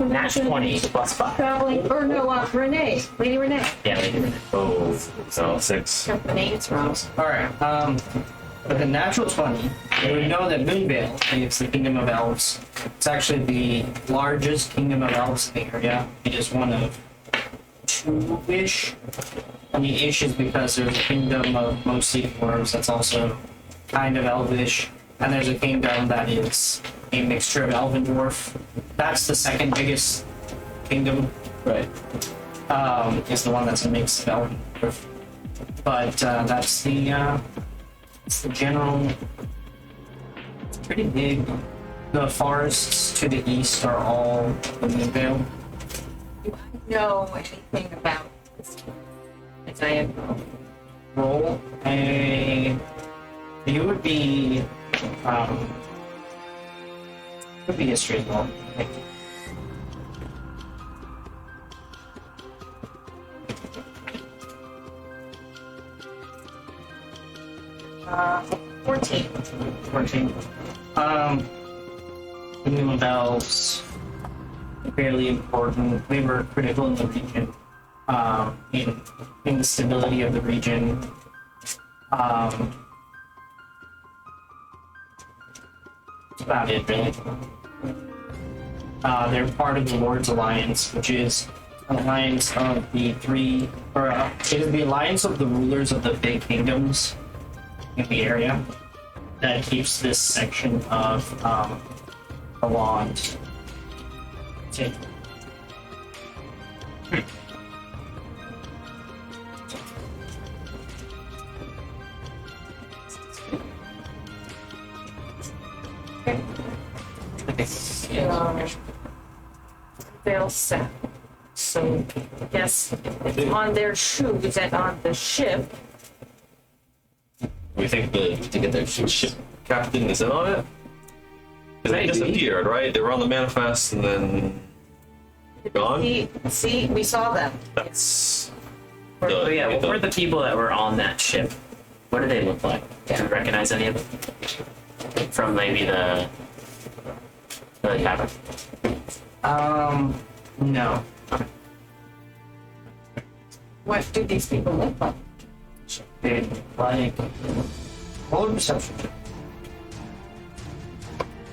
Nat 20 plus 5. Traveling, or no, Renee. Lady Renee. Yeah, they did it. Oh, so 6. Got the names wrong. All right. With a natural 20, you would know that Moonvale is the Kingdom of Elves. It's actually the largest Kingdom of Elves in the area. It is one of two-ish. And the ish is because there's a kingdom of mostly dwarves that's also kind of elvish. And there's a kingdom that is a mixture of elf and dwarf. That's the second biggest kingdom. Right. Is the one that's a mix of elf and dwarf. But that's the general. It's pretty big. The forests to the east are all the Moonvale. Do I know anything about this? As I am. Roll a. You would be. Would be history as well. 14. 14. Kingdom of Elves, fairly important. They were critical in the region, in the stability of the region. That's about it, really. They're part of the Lord's Alliance, which is an alliance of the three, or it is the alliance of the rulers of the big kingdoms in the area that keeps this section of the land. They'll set. So, I guess it's on their shoes and on the ship. We think the ship captain is in on it? Because they disappeared, right? They were on the manifest and then gone? See, we saw them. That's. Oh yeah, what were the people that were on that ship? What did they look like? Do you recognize any of them? From maybe the tavern? No. What do these people look like? They like roll a perception.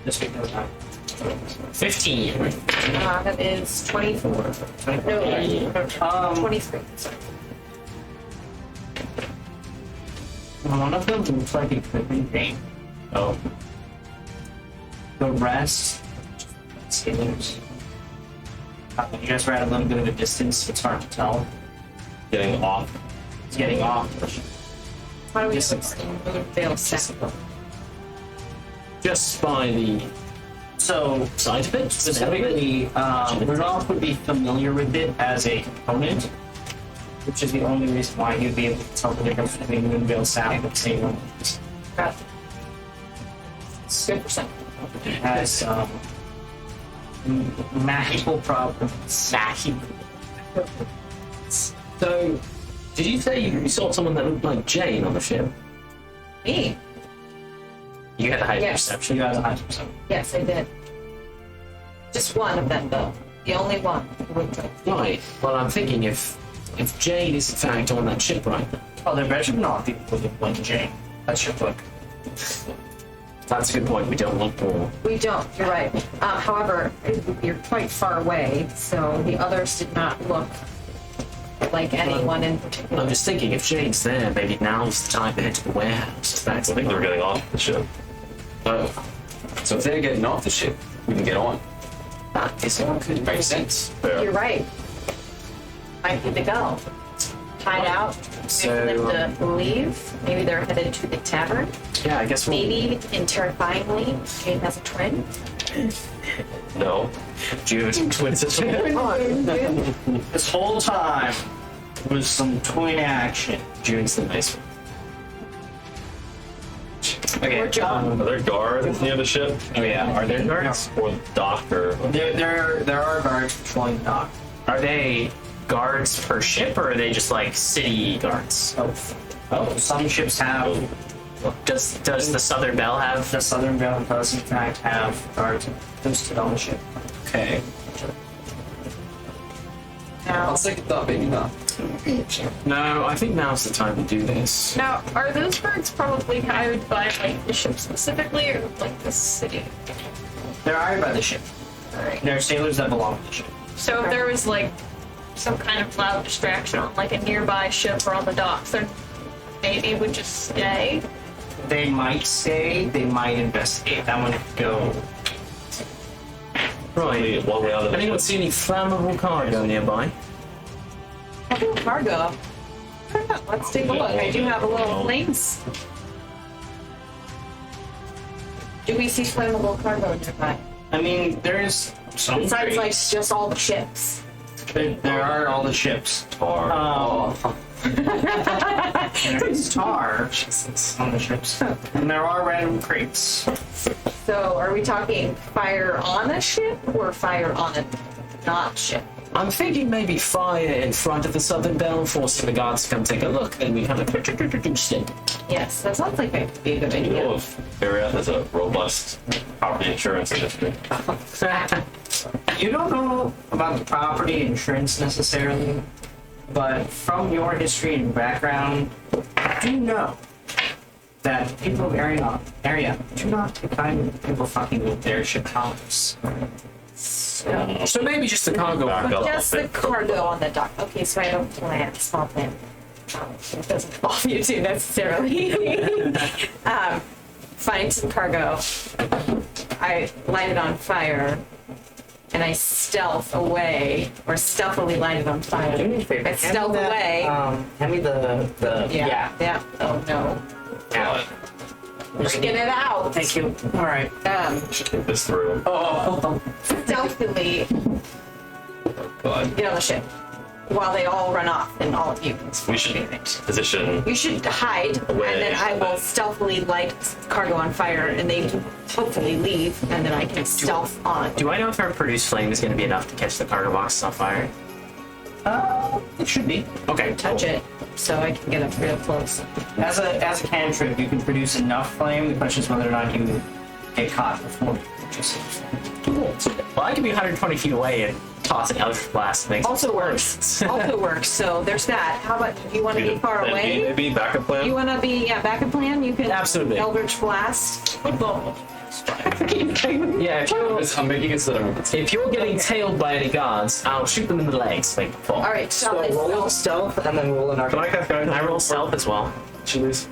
Just because I 15. That is 24. No, 23. Sorry. One of them looks like it could be Jane. Oh. The rest, sailors. You guys were at a little bit of a distance. It's hard to tell. Getting off. It's getting off. Why do we Yes, use Moonvale Sack? Just by the So side of it? specifically, Rudolph would be familiar with it as a component, which is the only reason why he'd be able to tell the difference between Moonvale Sound and Salem. Got it. Good percent. It has magical problems. So, did you say you saw someone that looked like Jane on the ship? Me? You had a high Yes. perception. You guys are 100%. Yes, I did. Just one of them, though. The only one. Right. Well, I'm thinking if Jane is in fact on that ship right now. Oh, there better not be people with one Jane. That's your book. That's a good point. We don't want more. We don't, you're right. However, you're quite far away, so the others did not look like anyone in particular. I'm just thinking if Jane's there, maybe now's the time to head to the warehouse. That's I think they're getting off the ship. Oh. So if they're getting off the ship, we can get on. that is Could make sense. Fair. You're right. Might be the go. Hide out, wait for them to leave. Maybe they're headed to the tavern. Yeah, I guess we'll... Maybe, in terrifyingly, Jane has a twin. No. Do you have some twins? This whole time was some twin action. June's the nice one. Okay. Or John. Are there guards near the ship? Oh yeah. Are there guards? Or dock or... There are guards patrolling the dock. Are they guards per ship, or are they just like city guards? Oh, some ships have. Does the Southern Belle have? The Southern Belle does in fact have guards posted on the ship. Okay. Now, second thought, maybe not. No, I think now's the time to do this. Now, are those birds probably hired by like the ship specifically, or like the city? They're hired by the ship. They're sailors that belong to the ship. So if there was like some kind of loud distraction on like a nearby ship or on the docks, then maybe would just stay. They might stay. They might investigate. That one could go. Right. One way out of the Anyone ship. see any flammable cargo nearby? cargo. Let's take a look. I do have a little flames. Do we see flammable cargo nearby? I mean, there's some. Besides, like, crates. just all the ships. There are all the ships. Tar. There is tar on the ships, and there are random crates. So, are we talking fire on a ship or fire on a not ship? I'm thinking maybe fire in front of the Southern Belle, forcing the guards to come take a look, then we kind of stick. Yes, that sounds like it could be a good You idea. know if area has a robust property insurance industry. You don't know about the property insurance necessarily, but from your history and background, you know that people of area do not the kind of people fucking with their ship columns. So maybe just the cargo. Back up. Just the cargo on the dock. Okay, so I have a plan, small plan. It doesn't involve you two necessarily. Find some cargo. I light it on fire, and I stealth away, or stealthily light it on fire. I stealth away. Hand me the Yeah. Oh no. Yeah. Get it out. Thank you. All right. Think this through. Stealthily God. get on the ship while they all run off, and all of you. We should position. You should hide, Away. and then I will stealthily light cargo on fire, and they hopefully leave, and then I can stealth on. Do I know if our produce flame is going to be enough to catch the cargo box on fire? It should be. Okay. Touch it, so I can get up real close. As a cantrip, you can produce enough flame. The question is whether or not you get caught before you produce it. Cool. Well, I can be 120 feet away and toss an eldritch blast. Makes Also works. Also works. So there's that. How about you want to be far Plan B, away? maybe backup plan. You want to be backup plan? You can Absolutely. Eldritch blast. Football. Yeah, I'm making it so that if you're getting tailed by any guards, I'll shoot them in the legs. Like, fall. All right, So so roll stealth and then roll an Can I arcana. cast guidance? I roll stealth as well. Please.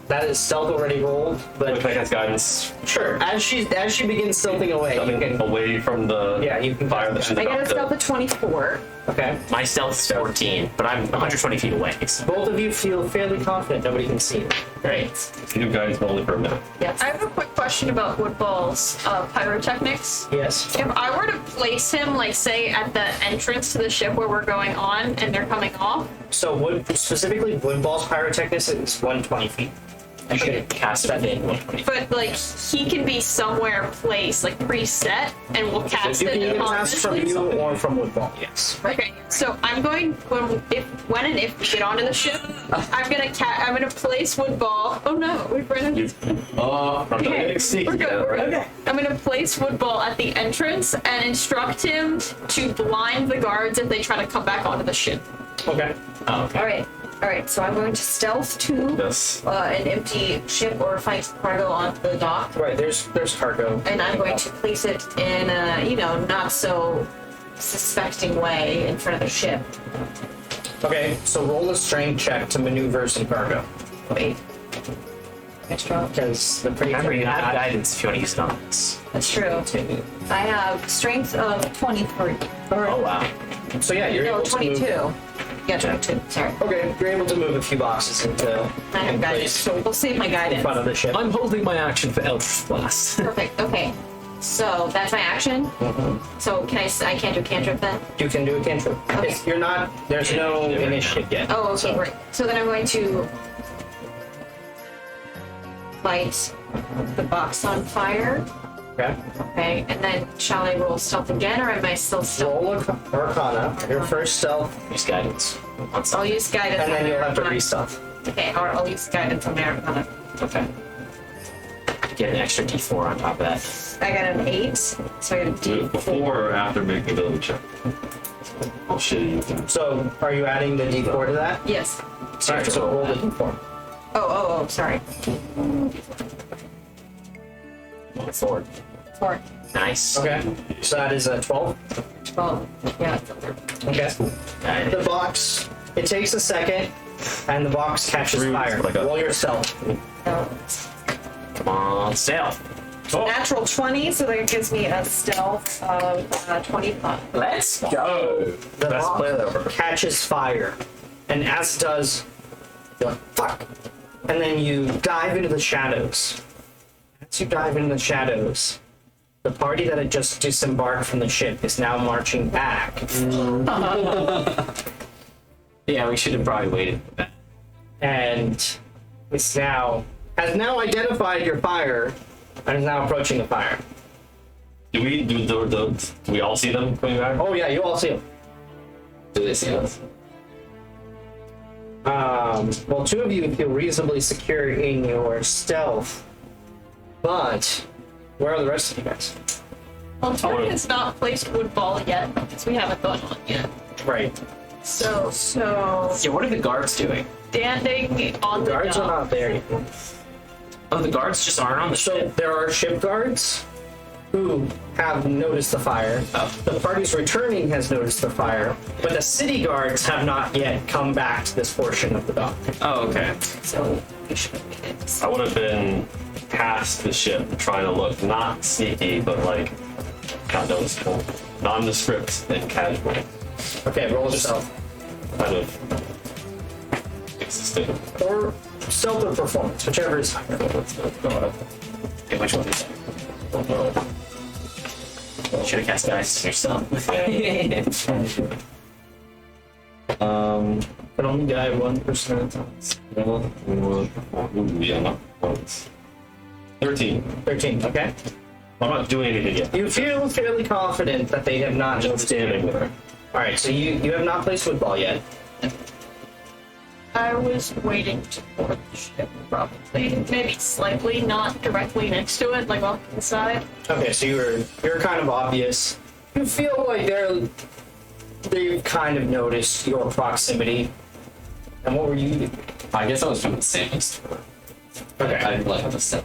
That is stealth already rolled, but Can I cast guidance? sure. As she begins stealthing away, you Something can. away from the Yeah, you can fire that she's I got a about stealth to. of 24. Okay. My stealth's 14, but I'm 120 feet away. So. Both of you feel fairly confident nobody can see you. Great. You guys only for a minute. Yes. I have a quick question about Woodball's pyrotechnics. Yes. If I were to place him, like, say, at the entrance to the ship where we're going on and they're coming off, So specifically Woodball's pyrotechnics is 120 feet. You should cast it in 120. but, like, he can be somewhere placed, like, preset, and we'll cast You it can either cast from automatically. you or from Woodball. Yes. Okay, so I'm going when and if we get onto the ship, I'm gonna place Woodball. Oh no, we ran into. I'm not getting sneaky. We're good. yet, We're right? good. I'm gonna place Woodball at the entrance and instruct him to blind the guards if they try to come back onto the ship. Okay. Oh, okay. All right. So I'm going to stealth to Yes. an empty ship or find cargo on the dock, Right. There's cargo. and I'm going to place it in a not so suspecting way in front of the ship. Okay. So roll a strength check to maneuver some cargo. Wait. Extra. Because the pretty Remember, you have guidance if you want to use it on this. That's true. I have strength of 23. Oh, wow. So yeah, you're No, able to 22. move. Yeah, 22. Sorry. Okay, you're able to move a few boxes into I have in guidance. place So we'll save my in guidance. front of the ship. I'm holding my action for Eldritch Blast. Perfect. Okay. So that's my action. So can I can't do a cantrip then? You can do a cantrip. Okay. You're not. There's no initiative yet. Oh, okay, great. So then I'm going to light the box on fire. Okay. Okay, and then shall I roll stealth again, or am I still stealth? Roll Arcana. Your first stealth, Use guidance. I'll use guidance. and then on you'll have to Arcana. re-stealth. Okay, I'll use guidance on the Arcana. Okay. Get an extra d4 on top of that. I got an 8, so I got a Do D. it before or after making the check? Oh shit. So, are you adding the D4 to that? Yes. Alright, so roll the D4. Oh, sorry. 4. 4, Nice. Okay. So that is a 12. 12. Yeah. Okay. Got The it. box. It takes a second, and the box catches fire. like a- Roll your stealth. No. Come on, stealth. Natural 20, so that gives me a stealth of 25. Let's go. The Best box plan ever. catches fire, and as it does, you're like, fuck. And then you dive into the shadows. As you dive into the shadows, the party that had just disembarked from the ship is now marching back. Yeah, we should have probably waited for that. And has now identified your fire and is now approaching the fire. Do we all see them coming back? Oh yeah, you all see them. Do they see us? Well, two of you feel reasonably secure in your stealth, but where are the rest of you guys? Well, Tori has not placed Woodball yet because we haven't gone on yet. Right. So Yeah, what are the guards doing? standing on the Guards are dock. not there yet. Oh, the guards just aren't on the So ship. there are ship guards who have noticed the fire. The party's returning has noticed the fire, but the city guards have not yet come back to this portion of the dock. Oh, okay. So we should have made it. I would have been past the ship trying to look not sneaky, but like not noticeable, nondescript and casual, Okay, roll yourself. kind of existing. Or stealth or performance, whichever is higher. Okay, which one is it? Should have cast guys yourself. But only die 1% of the time. Yeah, not once. 13. 13, okay. I'm not doing anything yet. You feel fairly confident that they have not Just noticed standing there. Alright, so you have not placed Woodball yet. I was waiting to board the ship, probably. Maybe slightly, not directly next to it, like off to the side. Okay, so you're kind of obvious. You feel like they've kind of noticed your proximity. And what were you doing? I guess I was doing the same as Tor. Okay. I'd like to step.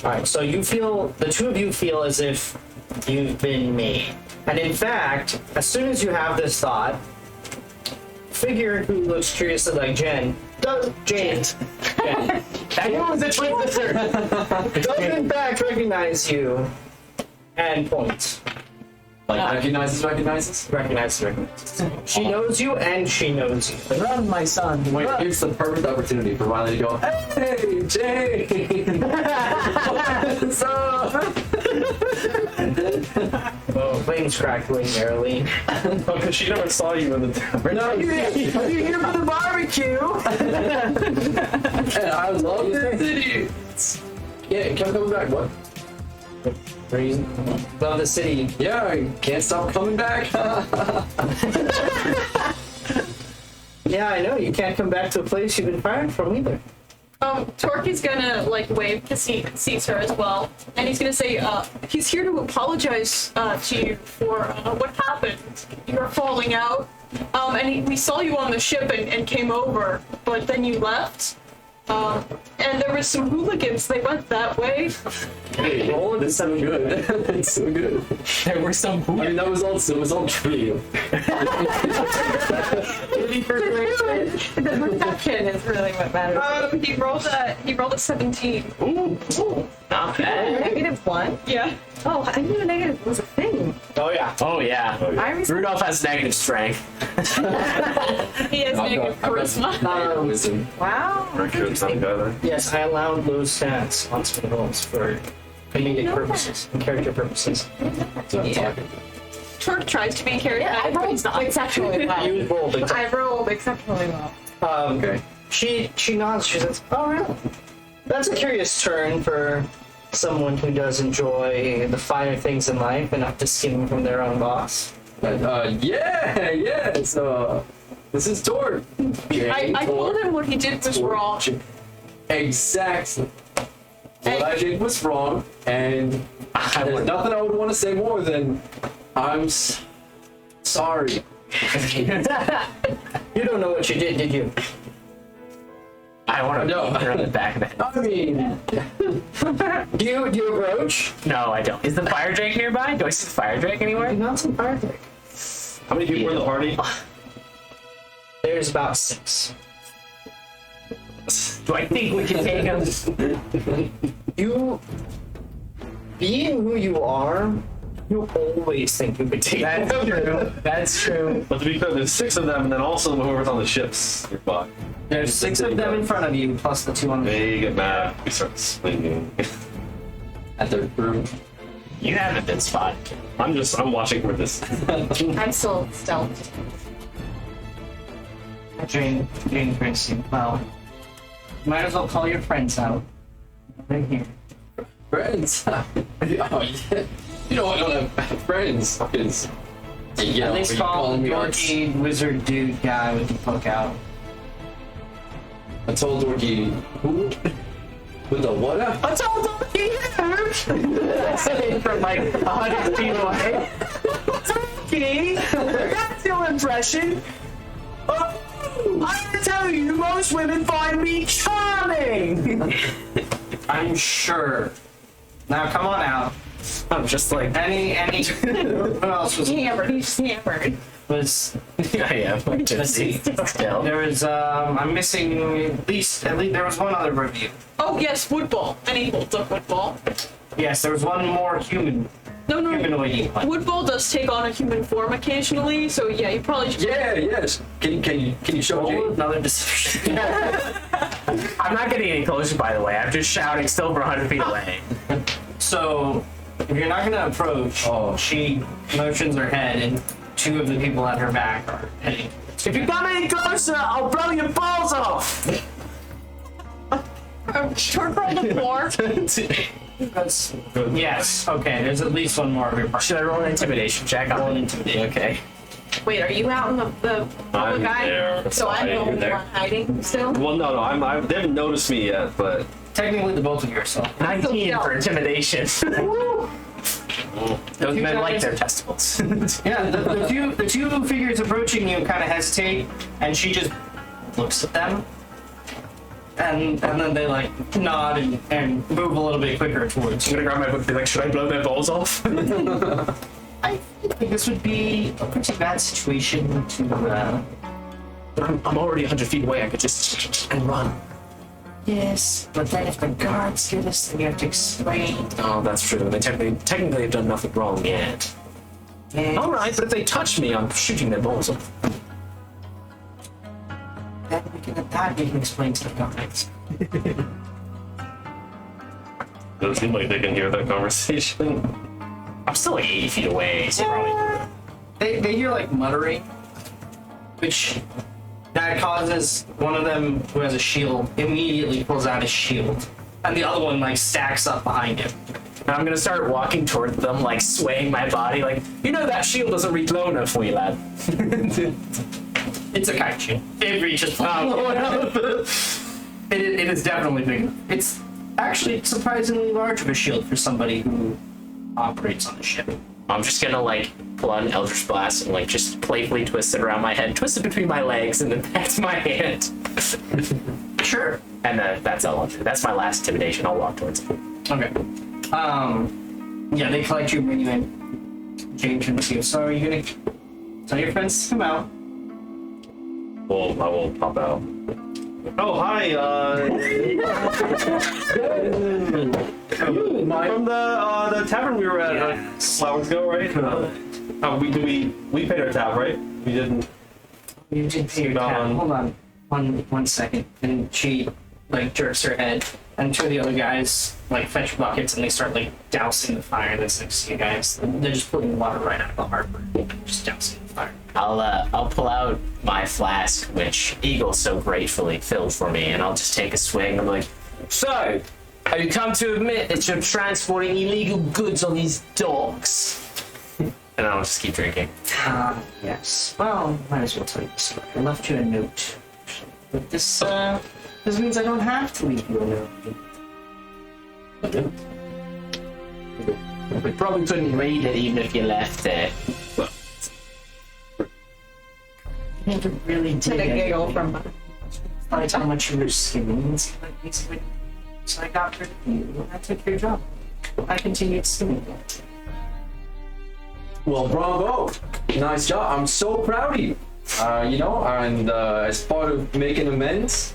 All right, so you feel, the two of you feel as if you've been made. And in fact, as soon as you have this thought, figure who looks curiously like Jen, Jen. That was a twister. Does in fact recognize you and points. Like recognizes. Recognizes. She knows you and she knows you. Run, my son. Wait, here's the perfect opportunity for Riley to go, hey, Jane! What's up? Oh, flames crackling merrily. Because she never saw you in the tavern. No, are you here for the barbecue? And I love this city. Yeah, kept coming back. What? Love the city. Yeah, I can't stop coming back. Yeah, I know. You can't come back to a place you've been fired from either. Torque is gonna like wave because he sees her as well, and he's gonna say, he's here to apologize to you for what happened. You're falling out, and we saw you on the ship and came over, but then you left. And there was some hooligans. They went that way. Hey, it's so good. It's so good. There were some I mean, it was all true. The perception is really what matters. He rolled a 17. Not bad. -1? Yeah. Oh, I knew negative was a thing. Oh yeah. Oh yeah. I was Rudolph has negative strength. He has negative charisma. Wisdom. wow. Very good, not together. Yes, I allowed low stats on spin rolls for comedic purposes and character purposes. So I'm Yeah. talking. Torque tries to be charismatic, I but rolled he's not. exceptionally well. You rolled it. I rolled exceptionally well. Okay. She nods. She says, "Oh, really? That's a curious turn for someone who does enjoy the finer things in life and not to skim from their own boss." Yeah. So this is Tord. I told him what he did was wrong. Exactly. What I did was wrong, and there's nothing I would want to say more than I'm sorry. You don't know what you did you? I want to No. beat her on the back of the head. I mean, Do you approach? No, I don't. Is the fire drake nearby? Do I see the fire drake anywhere? Not some fire thing. How many people were in the party? There's about 6. Do I think we can take him? You, being who you are, you always think you could take That's them. true. That's true. But to be fair, there's 6 of them, and then also whoever's on the ships nearby. There's 6 of them in front of you, plus the 2 on the. They get mad. We start swinging. at the room. You haven't been spotted. I'm watching for this. I'm still stealth. Jane Gracie. Well, might as well call your friends out. Right here. Friends. Oh, yeah. You know I don't have friends. Because At least call dorky wizard dude guy with the book out. I told Dorky who? With the what? I told dorky From like 100 feet away. Dorky! That's your impression! Oh, I can tell you, most women find me charming! I'm sure. Now come on out. I'm just like, Any, who else was, Hammered. He's just hammered. I am. Still. there was, I'm missing at least, there was one other review. Oh yes, Woodball. And he holds up Woodball. Yes, there was one more No. humanoid one. Woodball does take on a human form occasionally, so yeah, you probably should. Yeah, yes. Can you show Roll Jane? another deception. I'm not getting any closer, by the way. I'm just shouting still for 100 feet away. So, if you're not gonna approach, she motions her head, and 2 of the people at her back are heading. If you come any closer, I'll blow your balls off! Torque rolled a 4. That's, yes, okay, there's at least one more of your party. Should I roll an intimidation check? Roll an intimidation. Okay. Wait, are you out in the I'm guy? there. So I'm the You're only there. one hiding still? Well, no, they haven't noticed me yet, but Technically, the both of you are so. 19 for intimidation. Those men like their testicles. Yeah, the two figures approaching you kind of hesitate, and she just looks at them. and then they like nod and move a little bit quicker towards I'm you. gonna grab my book and be like, should I blow their balls off? I think this would be a pretty bad situation to. I'm already 100 feet away. I could just and run. Yes, but then if the guards get us, then you have to explain. Oh, that's true. They technically have done nothing wrong yet. And All right, but if they touch me, I'm shooting their balls off. then we can explain to the guards. Doesn't seem like they can hear that conversation. I'm still like 80 feet away, so probably. They hear like muttering, which that causes one of them who has a shield immediately pulls out his shield, and the other one like stacks up behind him. And I'm gonna start walking toward them, like swaying my body, like, you know that shield doesn't reach low enough for you, lad. It's a kite shield. It reaches. It is definitely big enough. It's actually surprisingly large of a shield for somebody who operates on the ship. I'm just gonna like pull out an Eldritch Blast and like just playfully twist it around my head, twist it between my legs, and then that's my hand. Sure. And that's all. That's my last intimidation. I'll walk towards it. Okay. Yeah, they collect you, bring you in. Jane turns to you. So are you gonna tell your friends to come out? Well, I will pop out. Oh, hi. From the tavern we were at Yes. hours ago, right? We paid our tab, right? We didn't. You did pay your tab. Hold on. One second. And she like jerks her head, and two of the other guys like fetch buckets and they start like dousing the fire that's next to you guys. They're just putting water right out of the harbor. Just dousing the fire. I'll pull out my flask, which Eagle so gratefully filled for me, and I'll just take a swig. I'm like, so, have you come to admit that you're transporting illegal goods on these docks? And I'll just keep drinking. Yes. Well, might as well tell you the story. I left you a note. But this means I don't have to leave you a note. We probably couldn't read it even if you left it. I never really did. And a giggle from By how much you were skimming, so I got rid of you and I took your job. I continued skimming. Well, bravo! Nice job. I'm so proud of you. And as part of making amends,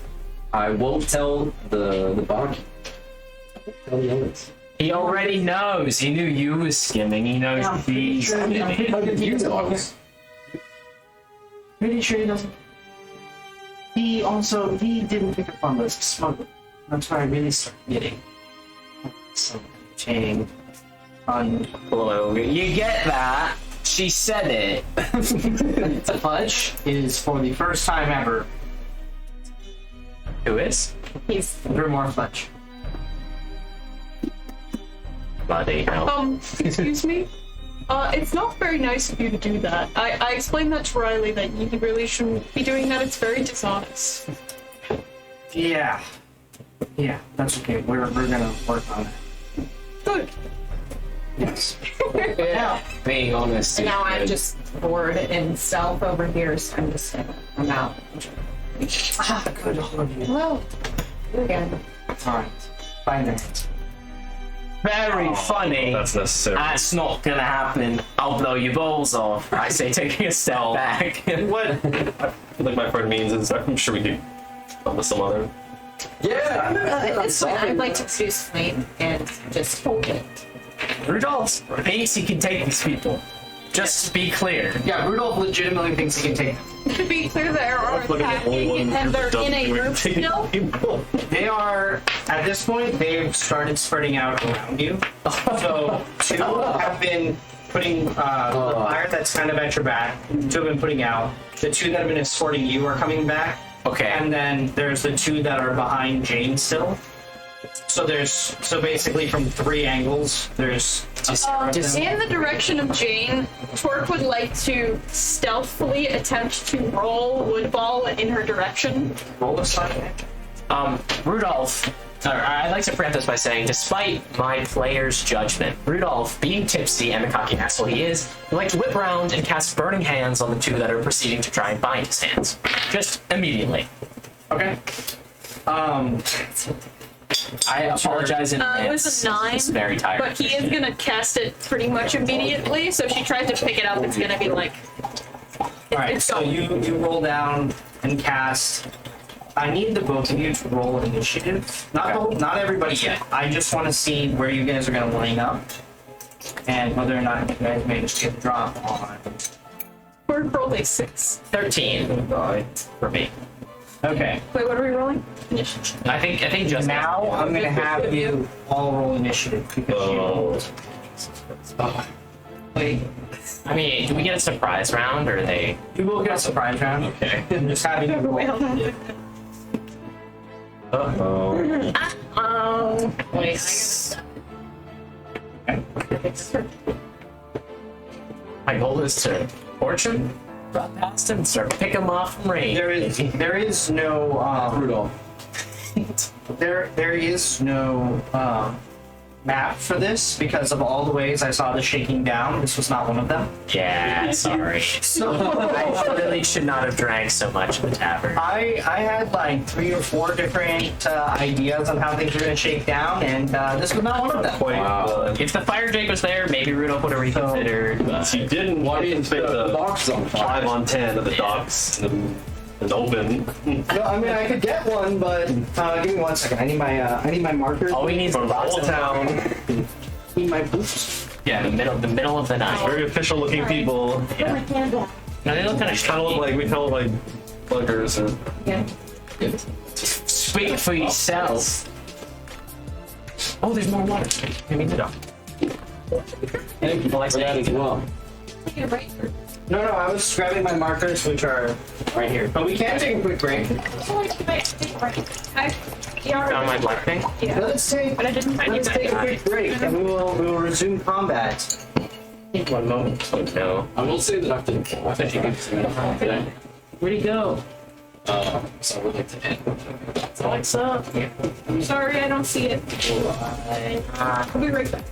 I won't tell the barkeep. I won't tell the others. He already knows. He knew you was skimming. He knows he's skimming. How did you know I was? Pretty sure he doesn't. He didn't pick up on those smuggling. That's why I really started getting some chain on. Hello. You get that? She said it. Fudge is for the first time ever Who is? he's Grimoire Fudge. Bloody hell. Excuse me? It's not very nice of you to do that. I explained that to Riley that you really shouldn't be doing that. It's very dishonest. Yeah, that's okay. We're gonna work on it. Good. Yes. Being honest. And now I'm just bored in stealth over here, so I'm just I'm out. Good. All of you. Hello. You again. All right. Bye then. Very funny. That's necessary. That's not gonna happen. I'll blow your balls off. I say, taking a step back. What I feel like my friend means is I'm sure we could come with some other. Yeah! At this point, I'd like to choose flame and just hold it. Rudolph thinks he can take these people. Just to be clear. Yeah, Rudolph legitimately thinks he can take them. To be clear, they are Look at the only one attacking and they're doesn't in a do group anything. still. They are, at this point, they've started spreading out around you. So, two have been putting the fire that's kind of at your back. Two have been putting out. The two that have been escorting you are coming back. Okay. And then there's the two that are behind Jane still. So basically from three angles, there's In the direction of Jane, Torque would like to stealthily attempt to roll Woodball in her direction. roll a side. Rudolph, I'd like to preempt this by saying, despite my player's judgment, Rudolph, being tipsy and the cocky asshole he is, would like to whip around and cast Burning Hands on the two that are proceeding to try and bind his hands. Just immediately. Okay. I apologize in It advance. was a 9, It's very tired. but he is gonna cast it pretty much immediately. So if she tries to pick it up, it's gonna be like. All right, It's so gone. you roll down and cast. I need the both of you to roll initiative. Not everybody yet. I just want to see where you guys are gonna line up, and whether or not you guys manage to get a drop on. We're rolled a 6. 13 for me. Okay. Wait, what are we rolling? Initiative. I think just Now I'm gonna have you all roll initiative because Wait. I mean, do we get a surprise round or are they? you will get a surprise round. Okay. I'm just having you roll. Uh-oh. Oh, wait. My goal is to torch him, run past him, start pick him off from range. There is no Rudolph. there is no map for this because of all the ways I saw the shaking down. This was not one of them. Yeah, sorry. So I really should not have drank so much in the tavern. I had like 3 or 4 different ideas on how things were gonna shake down, and this was not one of them. Quite If the fire Drake was there, maybe Rudolph would have reconsidered. But He didn't want to take The the box is on fire. 5 on 10 of the docks and open. No, I mean I could get one, but give me 1 second. I need my markers. all we need is From the Old box. Town. I need my boots. Yeah, the middle of the night. Very official looking people. Yeah. No, they look kind of Kind of look like, we kind of look like buggers or. Speak for yourself. Oh, there's more water. Give me the dog. Thank you for that as well. No, I was grabbing my markers, which are right here. But we can take a quick break. Found my black thing. Let's take But I didn't find let's you take a back. quick break, and we will resume combat. 1 moment. Oh no. I will say that after today, Where'd he go? so I would like to end. What's up? Sorry, I don't see it. I'll be right back.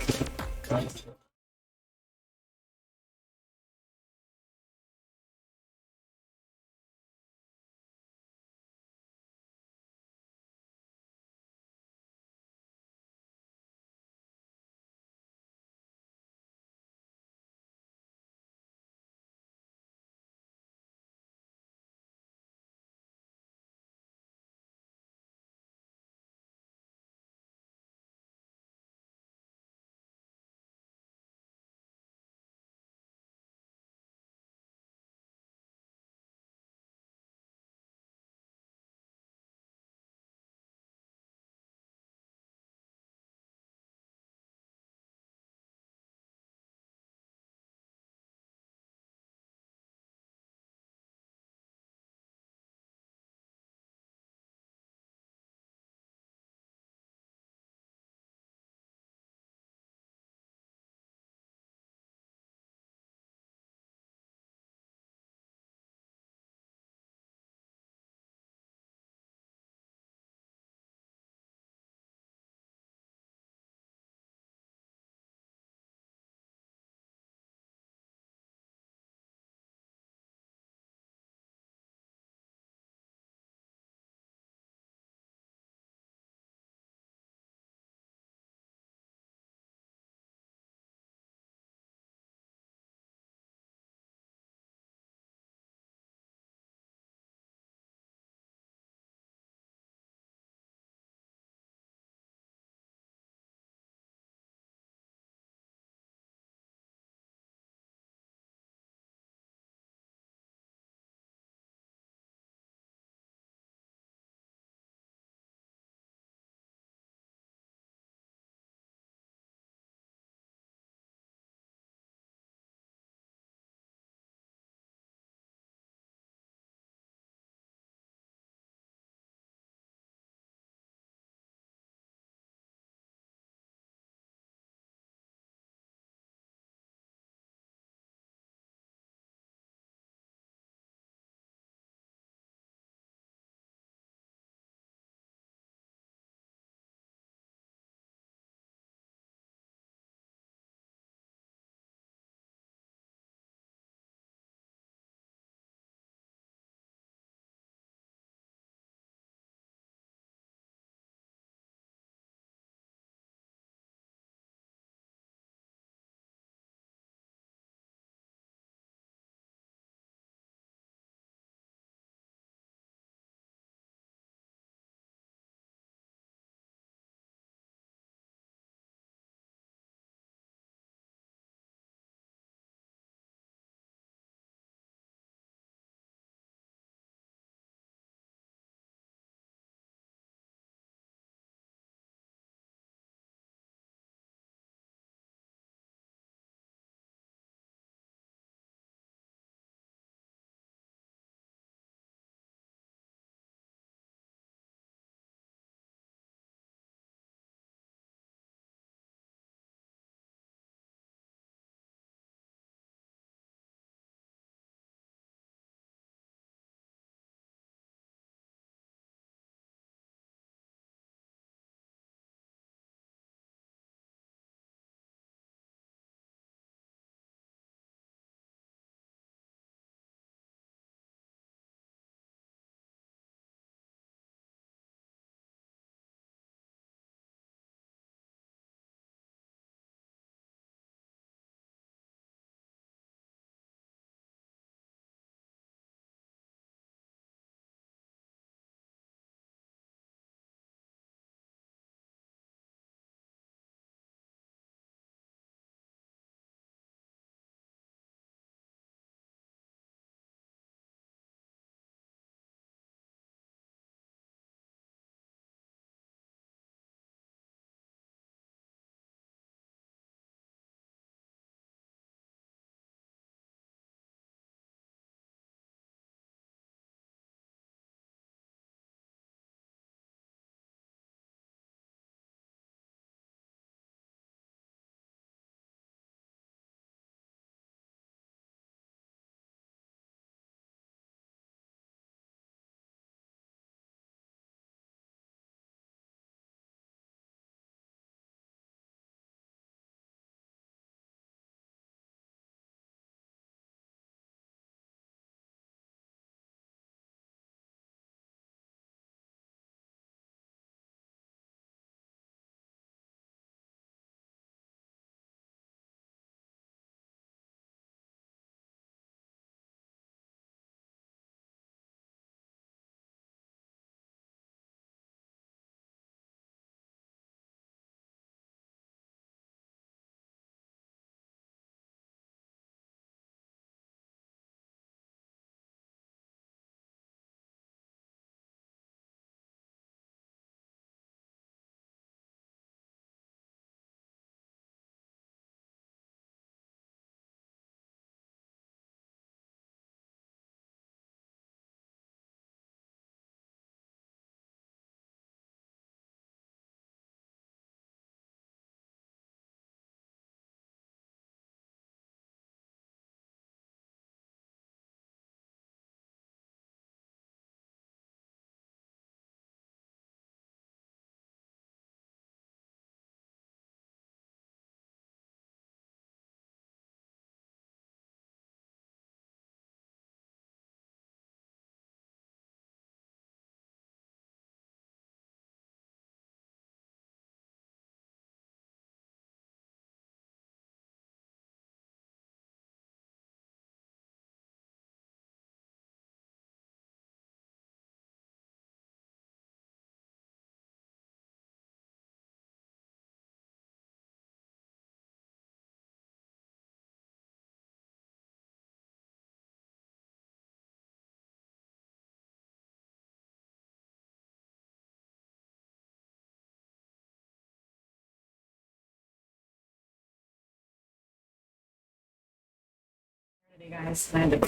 Hey guys, landed.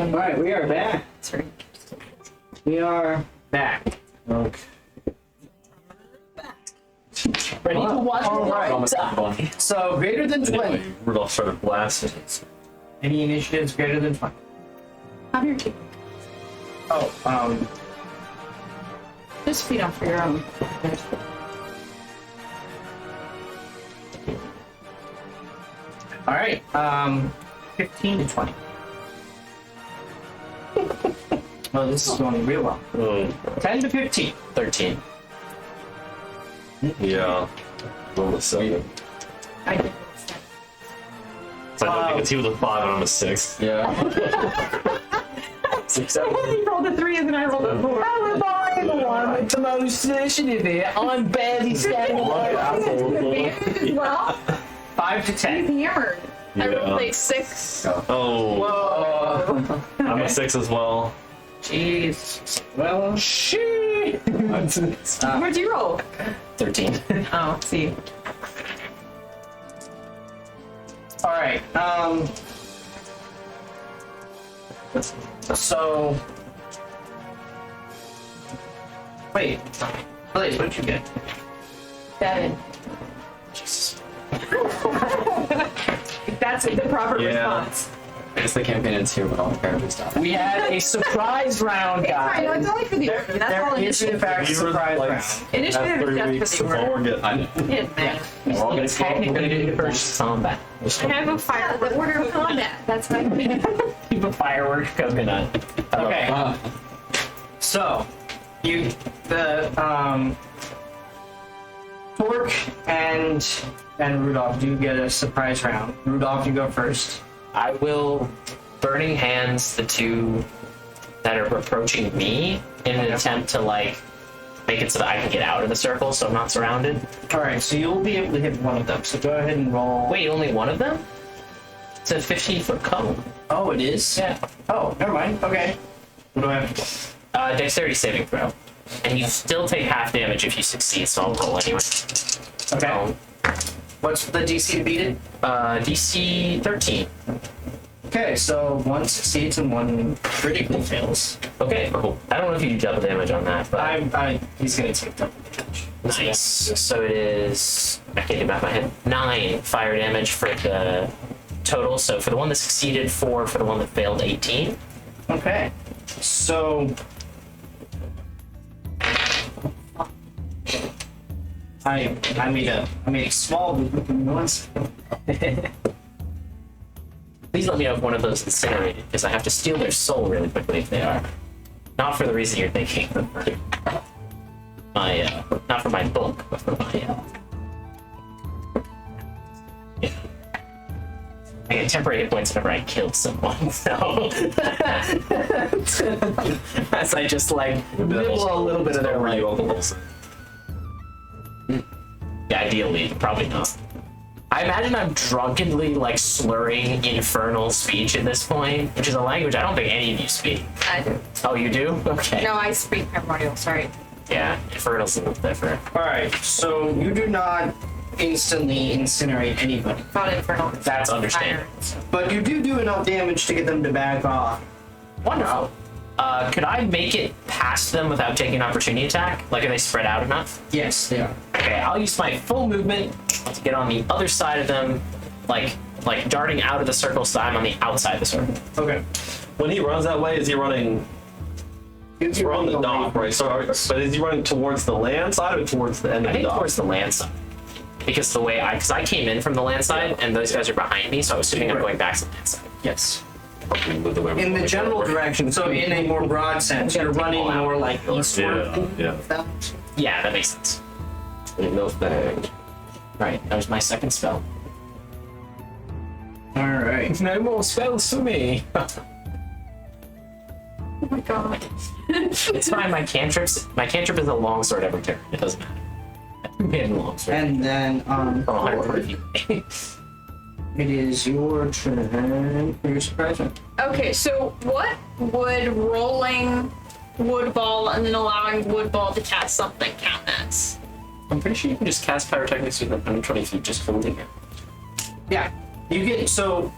All right, we are back. Sorry. We are back. Okay. Ready to watch All the right. Almost fun. So greater than 20. Anyway, Rudolph started blasting. Any initiatives greater than 20? Have your tea. Oh, Just feed off for your own. all right. 15 to 20. Oh, this is going real well. 10 to 15. 13. Yeah. Roll a 7. I did. So I don't think it's he with a 5 and I'm a 6. Yeah. 6, 7. He rolled a 3 and then I rolled a 4. I'm the one with the most initiative here. I'm barely standing alone. Well, 5 to 10. hammered. I rolled Yeah. a 6. Oh, Whoa. I'm a 6 as well. Jeez. Well, Shit. Where'd you roll? 13. Oh, see. all right. So. Wait. Blaze, what'd you get? 7. Jesus. That's the proper Yeah. response. I guess the campaign ends here with all the characters stuff. We had a surprise round, I know, guys. it's only for the There, order. That's all there is in initiative. fact a surprise round. Initiative That's is 3 just weeks. for the That's all order. we're getting. I know. Yeah, man. We're all gonna Technically, do the first combat. I have a fire. The order of combat. That's my thing. Keep a firework coconut. Okay. So, Torque and Rudolph do get a surprise round. Rudolph, you go first. I will Burning Hands the two that are approaching me in an attempt to like make it so that I can get out of the circle so I'm not surrounded. All right, so you'll be able to hit one of them. So go ahead and roll. Wait, only one of them? It's a 15-foot cone. Oh, it is. Yeah. Oh, never mind. Okay. What do I have to roll? Dexterity saving throw. And you still take half damage if you succeed, so I'll roll anyway. Okay. What's the DC to beat it? DC 13. Okay, so one succeeds and one critically fails. Okay, cool. I don't know if you do double damage on that, but He's gonna take double damage. nice. So it is, I can't get back my head, 9 fire damage for the total. So for the one that succeeded, 4 for the one that failed, 18. Okay. So I made a small noise. Please let me know if one of those incinerated, because I have to steal their soul really quickly if they are. Not for the reason you're thinking, but for my, not for my book, but for my, yeah. I get temporary hit points whenever I killed someone, so. As I just like nibble a little bit of their life. Yeah, ideally, probably not. I imagine I'm drunkenly like slurring infernal speech at this point, which is a language I don't think any of you speak. I do. Oh, you do? Okay. No, I speak primordial, sorry. Yeah, infernal's a little different. All right, so you do not instantly incinerate anybody, Not infernal. That's understandable. but you do enough damage to get them to back off. Wonderful. Could I make it past them without taking an opportunity attack? Like, are they spread out enough? Yes, they are. Okay, I'll use my full movement to get on the other side of them, like darting out of the circle so I'm on the outside of the circle. Okay. When he runs that way, is he running? We're on the dock, right? So, but is he running towards the land side or towards the end I of the think dock? towards the land side. Because because I came in from the land side and those guys are behind me, so I was assuming I'm going back to the land side. Yes. In the way In the general direction, so in a more broad sense, you're running more like eastward. Yeah, yeah. Yeah, that makes sense. Ain't no thing. Right, that was my second spell. All right. No more spells for me. Oh my god. It's fine, my cantrip is a longsword every turn. It doesn't matter. I'm hitting longsword. And then From 120 feet. it is your turn for your surprise round. Okay, so what would rolling wood ball and then allowing wood ball to cast something count as? I'm pretty sure you can just cast pyrotechnics within 120 feet just holding it. Yeah, you get so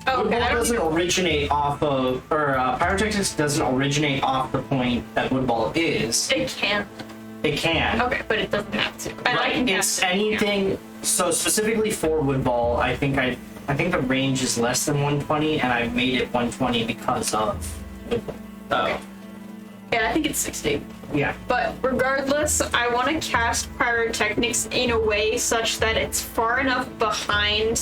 Oh, okay. Woodball doesn't originate off of, or pyrotechnics doesn't originate off the point that Woodball is. It can. It can. Okay, but it doesn't have to. And I Right. can It's cast- anything. So specifically for Woodball, I think the range is less than 120, and I made it 120 because of Woodball. Okay. Yeah, I think it's 60. Yeah. But regardless, I want to cast pyrotechnics in a way such that it's far enough behind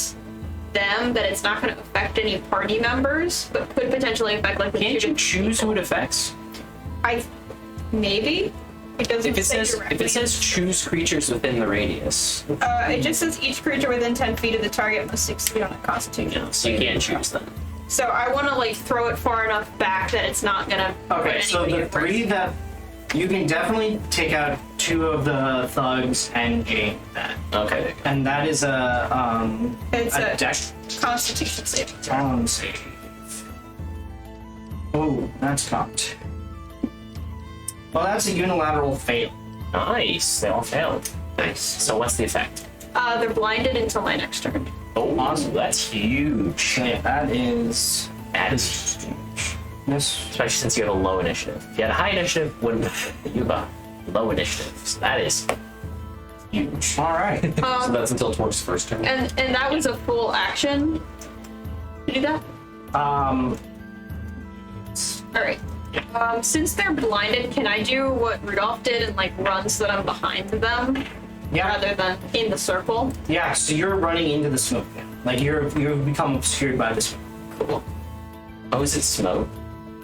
them that it's not going to affect any party members, but could potentially affect like the Can't you student- choose who it affects? I maybe it doesn't. If it say says directly. choose creatures within the radius, It just says each creature within 10 feet of the target must succeed on a Constitution. so you can't choose them. So I want to like throw it far enough back that it's not gonna. Okay, put so anybody the at three risk. that you can definitely take out 2 of the thugs and Jane with that, Okay. and that is It's a a deck Constitution saving throw. talent save. Oh, that's cocked. Well, that's a unilateral fail. Nice. They all failed. Nice. So what's the effect? They're blinded until my next turn. Oh, awesome. That's huge. So yeah, that is That is huge. this. Especially since you have a low initiative. If you had a high initiative, wouldn't you have a low initiative? So that is huge. All right. So that's until Torque's first turn. And that was a full action. To do that. Um, All right. Since they're blinded, can I do what Rudolph did and like run so that I'm behind them yeah, rather than in the circle? yeah. So you're running into the smoke now. Like you've become obscured by the smoke. Cool. Oh, is it smoke?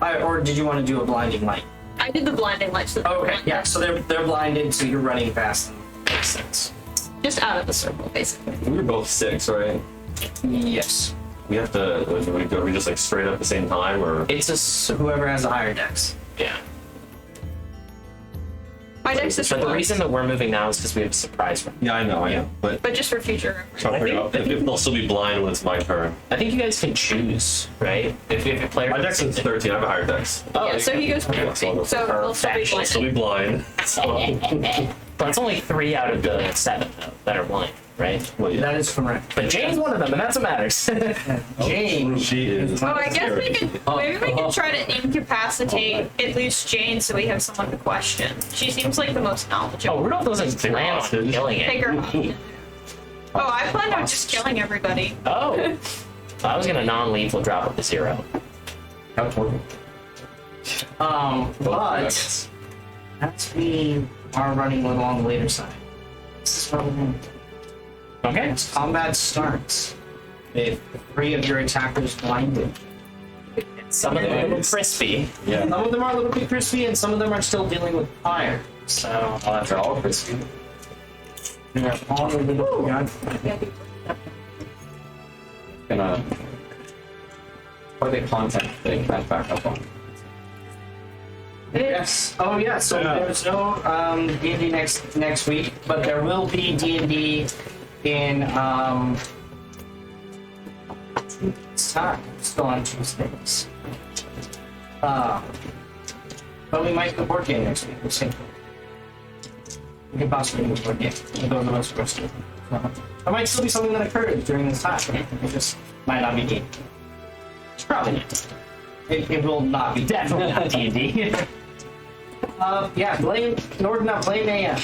Or did you want to do a blinding light? I did the blinding light. So Okay, yeah. So they're blinded, so you're running past them. Makes sense. just out of the circle, basically. We were both 6, right? Yes. We have to. Are we just like straight up at the same time, or? It's just whoever has the higher dex. Yeah. My next is But the four, reason that we're moving now is because we have a surprise round. Yeah, I know. But but just for future reference. trying to figure out if they'll still be blind when it's my turn. I think you guys can choose, right? If a player. My dex is 13. I have a higher dex. Yeah, so he goes Okay, first. so I'll go So he'll still be I'll still be blinded. blind. But it's only 3 out of the 7 though, that are blind, right? Well, yeah. That is correct. But Jane's one of them, and that's what matters. James. She is. Oh, I guess we could maybe we Oh. could try to incapacitate at least Jane so we have someone to question. She seems like the most Oh, knowledgeable. Rudolph doesn't plan on hostage. killing Take it. her hostage. Oh, I planned on just killing everybody. Oh. I was gonna non-lethal drop it to 0. How Torque? But as we are running along the later side, this is where we're going. Okay. Combat starts with 3 of your attackers blinded. Some of them are a little crispy. Yeah. Some of them are a little bit crispy, and some of them are still dealing with fire. So They're all crispy. they're all a little Gonna. Or they contact they can back up on. Yes. Oh yeah. So Yeah. there's no D&D next week, but there will be D&D in it's time. Still on Tuesdays. But we might do a board game next week. We'll see. We can possibly do a board game. We'll go to those first. There might still be something that occurs during this time. It just might not be D&D. It's probably not. It will not be. Definitely not D&D. Yeah, blame Nordna, blame AM.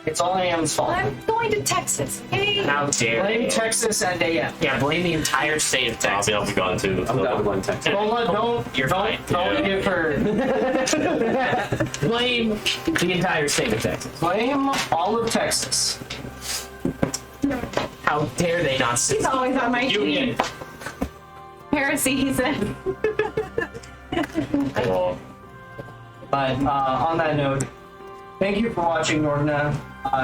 It's all AM's fault. I'm going to Texas. Yay! How dare Blame you. Texas and AM. Yeah, blame the entire state of Texas. I'll be gone too. I'm down one text. You're fine. Don't give her. Blame the entire state of Texas. Blame all of Texas. How dare they not He's always on my Union. team. Heresy, he said. Well, But on that note, thank you for watching, Nordna.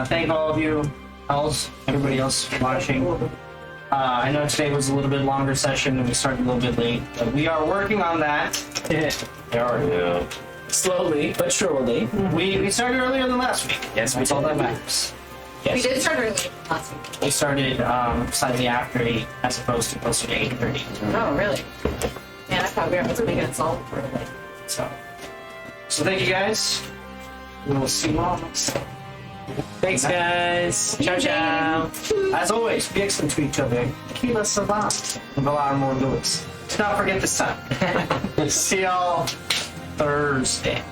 Thank all of you else, everybody else for watching. I know today was a little bit longer session and we started a little bit late, but we are working on that. yeah. Slowly but surely. We started earlier than last week. Yes, we That's all did. that matters. We Yes. did start early last week. We started slightly after 8 as opposed to closer to 8:30. Oh, really? Man, I thought we were making it solid for like. So thank you guys. We will see you all next time. Thanks, guys. Ciao, ciao. As always, be excellent to each other. Keep us alive. And Valar more Lewis. Do not forget this time. See y'all Thursday.